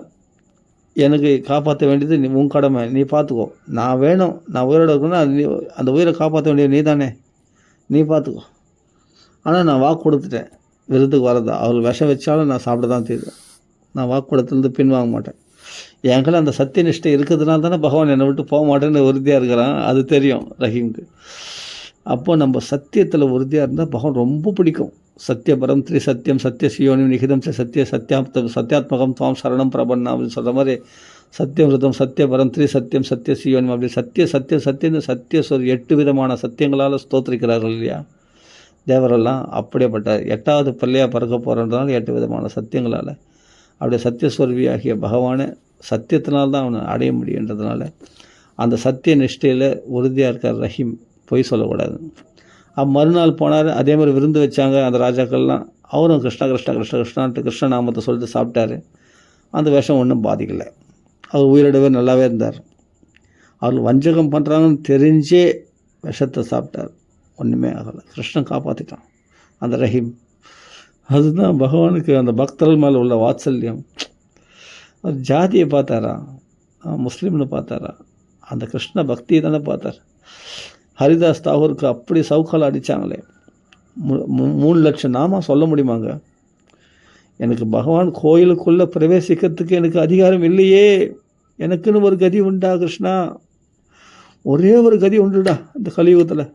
S1: எனக்கு காப்பாற்ற வேண்டியது நீ உன் கடமை, நீ பார்த்துக்கோ. நான் வேணும், நான் உயிரோடு இருக்கணும்னா அந்த உயிரை காப்பாற்ற வேண்டியது நீ தானே, நீ பார்த்துக்கோ. ஆனால் நான் வாக்கு கொடுத்துட்டேன், விருதுக்கு வரதா, அவர்கள் விஷம் வச்சாலும் நான் சாப்பிட தான் தீருவேன். நான் வாக்கு கொடுத்துருந்து பின்வாங்க மாட்டேன். என்கிட்ட அந்த சத்திய நிஷ்டை இருக்கிறதுனால தானே பகவான் என்னை விட்டு போக மாட்டேன்னு உறுதியாக இருக்கிறான். அது தெரியும் ரஹீமுக்கு. அப்போது நம்ம சத்தியத்தில் உறுதியாக இருந்தால் பகவான் ரொம்ப பிடிக்கும். சத்தியபரம் த்ரி சத்தியம் சத்திய சியோனி நிகிதம் சத்தியாத்மகம் துவாம் சரணம் பிரபன்னா அப்படின்னு சொல்கிற மாதிரி, சத்தியமிருதம் சத்தியபரம் த்ரி சத்தியம் சத்திய சியோனி அப்படி சத்தியம்னு சத்திய 8 விதமான சத்தியங்களால் ஸ்தோத்திரிக்கிறார்கள் இல்லையா தேவரெல்லாம். அப்படியேப்பட்ட 8வது பள்ளியாக பறக்க போகிறன்றதுனால 8 விதமான சத்தியங்களால் அப்படியே சத்தியஸ்வரூபி ஆகிய பகவானை சத்தியத்தினால்தான் அவனை அடைய முடியுன்றதுனால அந்த சத்திய நிஷ்டையில் உறுதியாக இருக்கார் ரஹீம், பொய் சொல்லக்கூடாது. மறுநாள் போனார், அதே மாதிரி விருந்து வச்சாங்க அந்த ராஜாக்கள்லாம். அவரும் கிருஷ்ணா கிருஷ்ணா கிருஷ்ண கிருஷ்ணான்ட்டு கிருஷ்ண நாமத்தை சொல்லிட்டு சாப்பிட்டாரு. அந்த விஷம் ஒன்றும் பாதிக்கலை, அவர் உயிரிடவே நல்லாவே இருந்தார். அவர் வஞ்சகம் பண்ணுறாங்கன்னு தெரிஞ்சே விஷத்தை சாப்பிட்டார், ஒன்றுமே ஆகலை. கிருஷ்ணன் காப்பாற்றிட்டான் அந்த ரஹீம். அதுதான் பகவானுக்கு அந்த பக்தர்கள் மேலே உள்ள வாத்சல்யம். அவர் ஜாதியை பார்த்தாரா, முஸ்லீம்னு பார்த்தாரா, அந்த கிருஷ்ண பக்தியை தானே பார்த்தார். ஹரிதாஸ் தாகூருக்கு அப்படி சவுக்கால் அடித்தாங்களே, 3 லட்சம் நாமா சொல்ல முடியுமாங்க? எனக்கு பகவான் கோயிலுக்குள்ளே பிரவேசிக்கிறதுக்கு எனக்கு அதிகாரம் இல்லையே, எனக்குன்னு ஒரு கதி உண்டா கிருஷ்ணா? ஒரே ஒரு கதி உண்டுடா இந்த கலியுகத்தில்.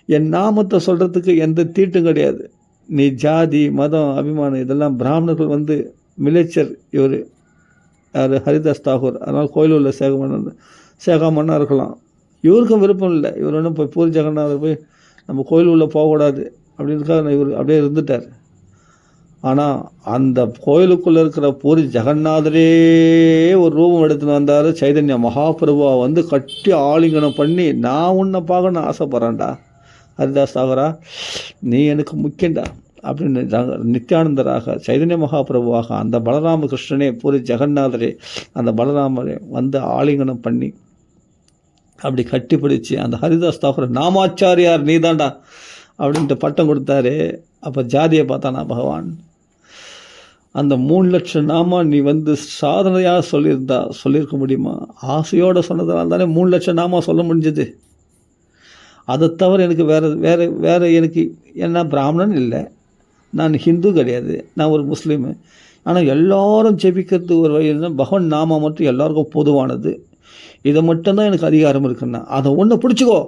S1: என் நாமத்தை சொல்கிறதுக்கு எந்த தீட்டும் கிடையாது. நீ ஜாதி மதம் அபிமானம் இதெல்லாம் பிராமணர்கள் வந்து மிலேச்சர், இவர் யார் ஹரிதாஸ் தாகூர், அதனால் கோயில் உள்ள சேகாமன்னா இருக்கலாம். இவருக்கும் விருப்பம் இல்லை. இவர் ஒன்றும் போய் பூரி ஜெகநாதர் போய் நம்ம கோயில் உள்ளே போகக்கூடாது அப்படின்றதுக்காக இவர் அப்படியே இருந்துட்டார். ஆனால் அந்த கோயிலுக்குள்ளே இருக்கிற பூரி ஜெகநாதரே ஒரு ரூபம் எடுத்துன்னு வந்தார். சைதன்ய மகாபிரபுவா வந்து கட்டி ஆலிங்கனம் பண்ணி, நான் உன்னை பார்க்கணுன்னு ஆசைப்பட்றேன்டா ஹரிதாஸ் தாகூரா, நீ எனக்கு முக்கியண்டா அப்படின்னு நித்யானந்தராக சைதன்ய மகாபிரபுவாக அந்த பலராமகிருஷ்ணனே பூரி ஜெகநாதரே அந்த பலராமரே வந்து ஆலிங்கனம் பண்ணி அப்படி கட்டி பிடிச்சி அந்த ஹரிதாஸ் தாகூர் நாமாச்சாரியார் நீதாண்டா அப்படின்ட்டு பட்டம் கொடுத்தாரு. அப்போ ஜாதியை பார்த்தானா பகவான்? அந்த 3 லட்சம் நாமா நீ வந்து சாதனையாக சொல்லியிருக்க முடியுமா? ஆசையோடு சொன்னதுனால தானே 3 லட்சம் நாமா சொல்ல முடிஞ்சது. அதை தவிர எனக்கு வேறு எனக்கு என்ன பிராமணன் இல்லை, நான் ஹிந்து கிடையாது, நான் ஒரு முஸ்லீமு. ஆனால் எல்லோரும் ஜெபிக்கிறது ஒரு வழின்னா பகவான் நாமா மட்டும் எல்லாருக்கும் பொதுவானது. இதை மட்டும்தான் எனக்கு அதிகாரம் இருக்குன்னா அதை ஒன்று பிடிச்சிக்கோ.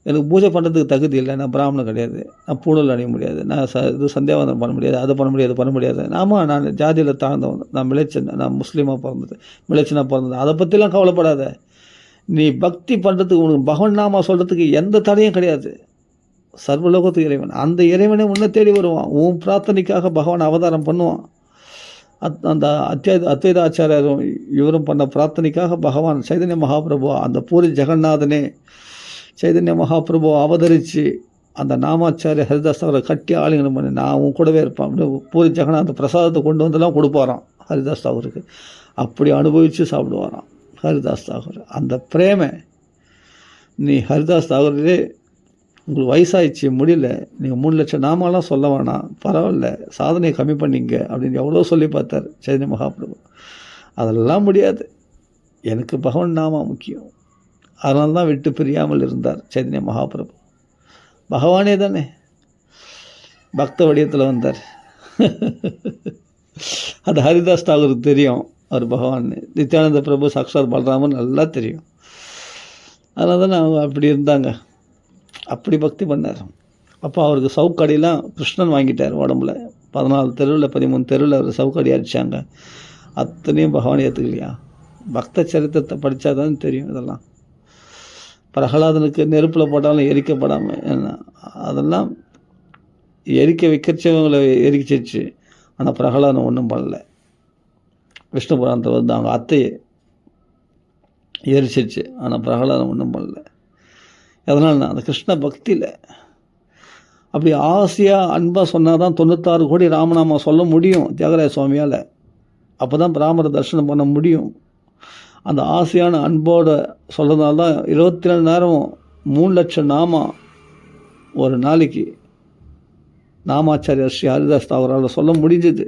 S1: எனக்கு பூஜை பண்ணுறதுக்கு தகுதி இல்லை, நான் பிராமணன் கிடையாது, நான் பூணூல் அணிய முடியாது, நான் இது சந்தியாவந்தனம் பண்ண முடியாது, அதை பண்ண முடியாது. ஆமாம், நான் ஜாதியில் தாழ்ந்தவன், நான் மிளைச்சன், நான் முஸ்லீமாக மிளைச்சனாக பிறந்தது, அதை பற்றிலாம் கவலைப்படாத. நீ பக்தி பண்ணுறதுக்கு உனக்கு பகவான் நாமா சொல்கிறதுக்கு எந்த தடையும் கிடையாது. சர்வலோகத்துக்கு இறைவன், அந்த இறைவனே உன்னை தேடி வருவான். உன் பிரார்த்தனைக்காக பகவான் அவதாரம் பண்ணுவான். அந்த அத்வைத ஆச்சாரியரும் இவரும் பண்ண பிரார்த்தனைக்காக பகவான் சைதன்ய மகாபிரபு, அந்த பூரி ஜெகநாதனே சைதன்ய மகாபிரபு அவதரித்து அந்த நாமாச்சாரிய ஹரிதாஸ் அவரை கட்டி ஆலிங்கனம் பண்ணி, நான் உன் கூடவே இருப்பான் அப்படின்னு பூரி ஜெகநாத பிரசாதத்தை கொண்டு வந்தெல்லாம் கொடுப்பாராம் ஹரிதாஸ் தாகூருக்கு. அப்படி அனுபவித்து சாப்பிடுவாராம் ஹரிதாஸ் தாகூர். அந்த பிரேமை நீ ஹரிதாஸ் தாகூரே, உங்களுக்கு வயசாகிடுச்சு முடியல, நீங்கள் 3 லட்சம் நாமாலாம் சொல்ல வேணாம், பரவாயில்ல, சாதனையை கம்மி பண்ணிங்க அப்படின்னு எவ்வளோ சொல்லி பார்த்தார் சைதன்ய மகாபிரபு. அதெல்லாம் முடியாது, எனக்கு பகவான் நாமா முக்கியம். அதனால தான் விட்டு பிரியாமல் இருந்தார் சைதன்ய மகாபிரபு. பகவானே தானே பக்த வடிவத்தில் வந்தார். அது ஹரிதாஸ் தாகூருக்கு தெரியும் அவர் பகவான். நித்யானந்த பிரபு சாக்ஷாத் பலராமன் நல்லா தெரியும். அதனால தான் அவங்க அப்படி இருந்தாங்க, அப்படி பக்தி பண்ணார். அப்போ அவருக்கு சவுக்கடியெலாம் கிருஷ்ணன் வாங்கிட்டார் உடம்புல. 14 தெருவில் 13 தெருவில் அவர் சவுக்கடி அடித்தாங்க. அத்தனையும் பகவான் ஏற்றுக்கலையா? பக்த சரித்திரத்தை படித்தா தான் தெரியும் இதெல்லாம். பிரகலாதனுக்கு நெருப்பில் போட்டாலும் எரிக்கப்படாமல் என்ன, அதெல்லாம் எரிக்க வைக்கிறவங்களை எரிச்சிச்சு. ஆனால் பிரகலாதன் ஒன்றும் பண்ணலை. விஷ்ணு புராணத்தை வந்து அவங்க அத்தையை எரிச்சிச்சு, ஆனால் பிரகலாதன் ஒன்றும் பண்ணலை. அதனால் நான் அந்த கிருஷ்ண பக்தியில் அப்படி ஆசையாக அன்பாக சொன்னால் தான் 96 கோடி ராமநாமா சொல்ல முடியும் தியாகராஜ சுவாமியால். அப்போ தான் பிராமண தரிசனம் பண்ண முடியும். அந்த ஆசையான அன்போடு சொல்கிறதுனால தான் 24 நேரமும் 3 லட்சம் நாமா ஒரு நாளைக்கு நாமாச்சாரியர் ஸ்ரீ ஹரிதாஸ் தாகூரால் சொல்ல முடிஞ்சது.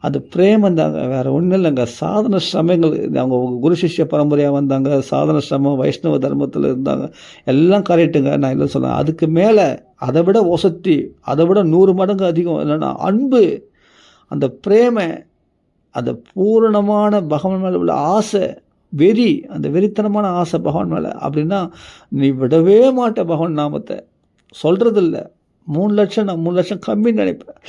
S1: அது பிரேமம் தாங்க, வேறு ஒன்றும் இல்லைங்க. சாதன சிரமங்கள், அவங்க குரு சிஷ்ய பரம்பரையாக வந்தாங்க, சாதன சிரமம் வைஷ்ணவ தர்மத்தில் இருந்தாங்க, எல்லாம் கரெக்டுங்க, நான் இல்லை சொல்கிறேன். அதுக்கு மேலே அதை விட ஒசத்தி, அதை விட 100 மடங்கு அதிகம் என்னென்னா அன்பு, அந்த பிரேமை, அந்த பூரணமான பகவான் மேலே உள்ள ஆசை, வெறி, அந்த வெறித்தனமான ஆசை பகவான் மேலே. அப்படின்னா நீ விடவே மாட்ட பகவான் நாமத்தை. சொல்கிறதில்ல 3 லட்சம், நான் 3 லட்சம் கம்மின்னு நினைப்பேன்.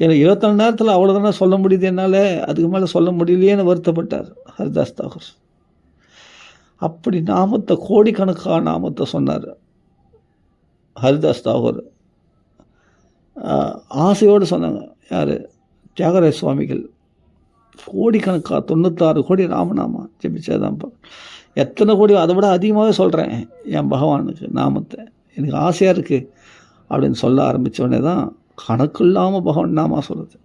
S1: எனக்கு 24 நேரத்தில் அவ்வளோதானே சொல்ல முடியுது என்னால், அதுக்கு மேலே சொல்ல முடியலையேன்னு வருத்தப்பட்டார் ஹரிதாஸ் தாகூர். அப்படி நாமத்தை, கோடிக்கணக்கான நாமத்தை சொன்னார் ஹரிதாஸ் தாகூர். ஆசையோடு சொன்னாங்க யார்? தியாகராஜ சுவாமிகள். கோடிக்கணக்காக 96 கோடி ராமநாமா ஜெபிச்சாதான்ப்பா. எத்தனை கோடி அதை விட அதிகமாகவே சொல்கிறேன் என் பகவானுக்கு நாமத்தை. எனக்கு ஆசையாக இருக்குது அப்படின்னு சொல்ல ஆரம்பித்தோடனே தான் கணக்கு இல்லாமல் பகவான் நாமா சொல்லுது.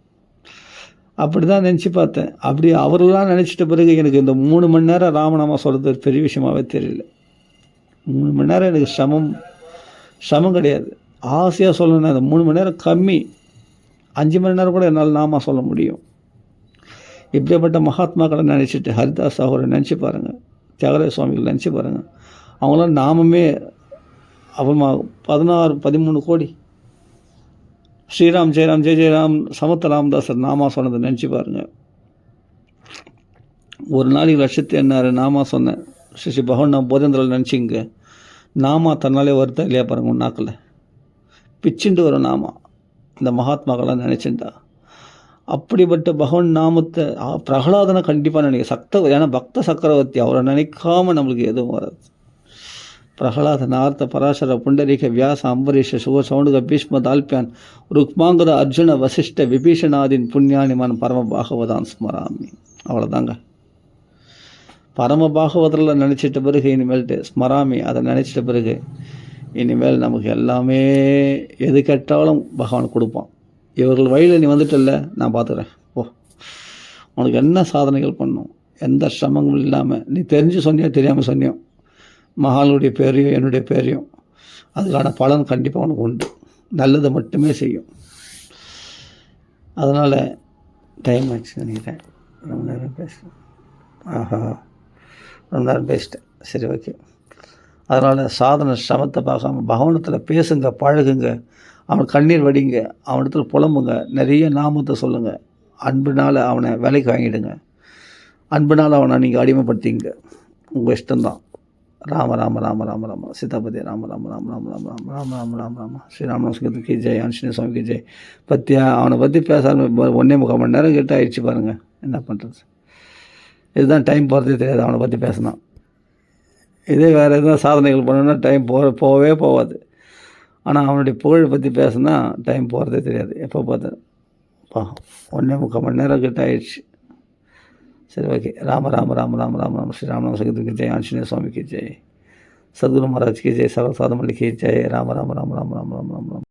S1: அப்படி தான் நினச்சி பார்த்தேன். அப்படி அவரெல்லாம் நினச்சிட்ட பிறகு எனக்கு இந்த 3 மணி நேரம் ராமநாமா சொல்கிறது பெரிய விஷயமாகவே தெரியல. 3 மணி நேரம் எனக்கு சமம் கிடையாது. ஆசையாக சொல்லணும். அந்த 3 மணி நேரம் கம்மி. 5 மணி நேரம் கூட என்னால் நாமா சொல்ல முடியும். இப்படிப்பட்ட மகாத்மாக்களை நினச்சிட்டு ஹரிதாஸ் அவரை நினச்சி பாருங்கள், தியாகராஜ சுவாமிகள் நினச்சி பாருங்கள். அவங்களாம் நாமமே அப்புறமா 13 கோடி ஸ்ரீராம் ஜெயராம் ஜெய ஜெயராம் சமத்த ராமதாசர் நாமா சொன்னதை நினச்சி பாருங்கள். ஒரு நாளைக்கு 1,86,000 நாமா சொன்னேன். ஸ்ரீ பகவான் நான் போதேந்திரால் நினச்சிங்க. நாமா தன்னாலே வருத்தம் இல்லையா பாருங்க. உன் நாக்கில் பிச்சுண்டு வரும் நாமா இந்த மகாத்மாக்கள்லாம் நினச்சிண்டா. அப்படிப்பட்ட பகவான் நாமத்தை பிரகலாதனை கண்டிப்பாக நினைக்க ஏன்னா பக்த சக்கரவர்த்தி அவரை நினைக்காம நம்மளுக்கு எதுவும் வராது. பிரகலாத நார்த்த பராசர புண்டரீக வியாச அம்பரீஷ சுக சௌண்டுக பீஷ்ம தால்பியான் ருக்மாங்கத அர்ஜுன வசிஷ்ட விபீஷணாதின் புண்ணியானிமான் பரம பாகவதான் ஸ்மராமி. அவ்வளோதாங்க. பரம பாகவதில் நினச்சிட்ட பிறகு இனிமேல்ட்டு ஸ்மராமி அதை நினச்சிட்ட பிறகு இனிமேல் நமக்கு எல்லாமே எது கேட்டாலும் பகவான் கொடுப்பான். இவர்கள் வழியில் நீ வந்துட்டல்ல, நான் பார்த்துக்கிறேன். ஓ, உனக்கு என்ன சாதனைகள் பண்ணும், எந்த சிரமங்களும் இல்லாமல் நீ தெரிஞ்சு சொன்னியோ தெரியாமல் சொன்னியோ மகானுடைய பேரையும் என்னுடைய பேரையும் அதுக்கான பலன் கண்டிப்பாக உனக்கு உண்டு. நல்லதை மட்டுமே செய்யும். அதனால் டைம் ஆச்சு நினைக்கிறேன். ரொம்ப நேரம் பேசுகிறேன். ரொம்ப நேரம் பேசிட்டேன். சரி, ஓகே. அதனால் சாதனை சிரமத்தை பார்க்காம பகவானத்தில் பேசுங்க, பழகுங்க, அவன் கண்ணீர் வடிங்க, அவனிடத்துல புலம்புங்க, நிறைய நாமத்தை சொல்லுங்கள். அன்புனால் அவனை விலைக்கு வாங்கிடுங்க. அன்புனால் அவனை நீங்கள் அடிமைப்படுத்திங்க. உங்கள் இஷ்டம்தான். ராம ராம ராம ராம ராம சீதாபதி ராம ராம ராம ராம ராம ராம ராம ராம ராம ராம ஸ்ரீராமநாம கி ஜெய், ஆஞ்சநேய சுவாமிக்கு ஜெய். பற்றியா அவனை பற்றி பேச 1.25 மணி நேரம் கிட்ட ஆயிடுச்சு பாருங்கள். என்ன பண்ணுறது? இதுதான் டைம் போகிறதே தெரியாது அவனை பற்றி பேசினா. இதே வேறு எதுனா சாதனைகள் பண்ணணுன்னா டைம் போகவே போகாது. ஆனால் அவனுடைய புகழை பற்றி பேசுனா டைம் போகிறதே தெரியாது. எப்போ பார்த்தா 1.25 மணி நேரம் கிட்ட ஆயிடுச்சு. சரி, ஓகே. ராம ராம ராம ராம ராம ராம ஸ்ரீராமநாம சங்கத்துக்கு ஜெய், ஆஞ்சநேய சுவாமிக்கு ஜெய், சத்குரு மகாராஜ் கி ஜெய், சகல சாதமல்லி கி ஜெய். ராம ராம ராம ராம ராம ராம ராம ராம.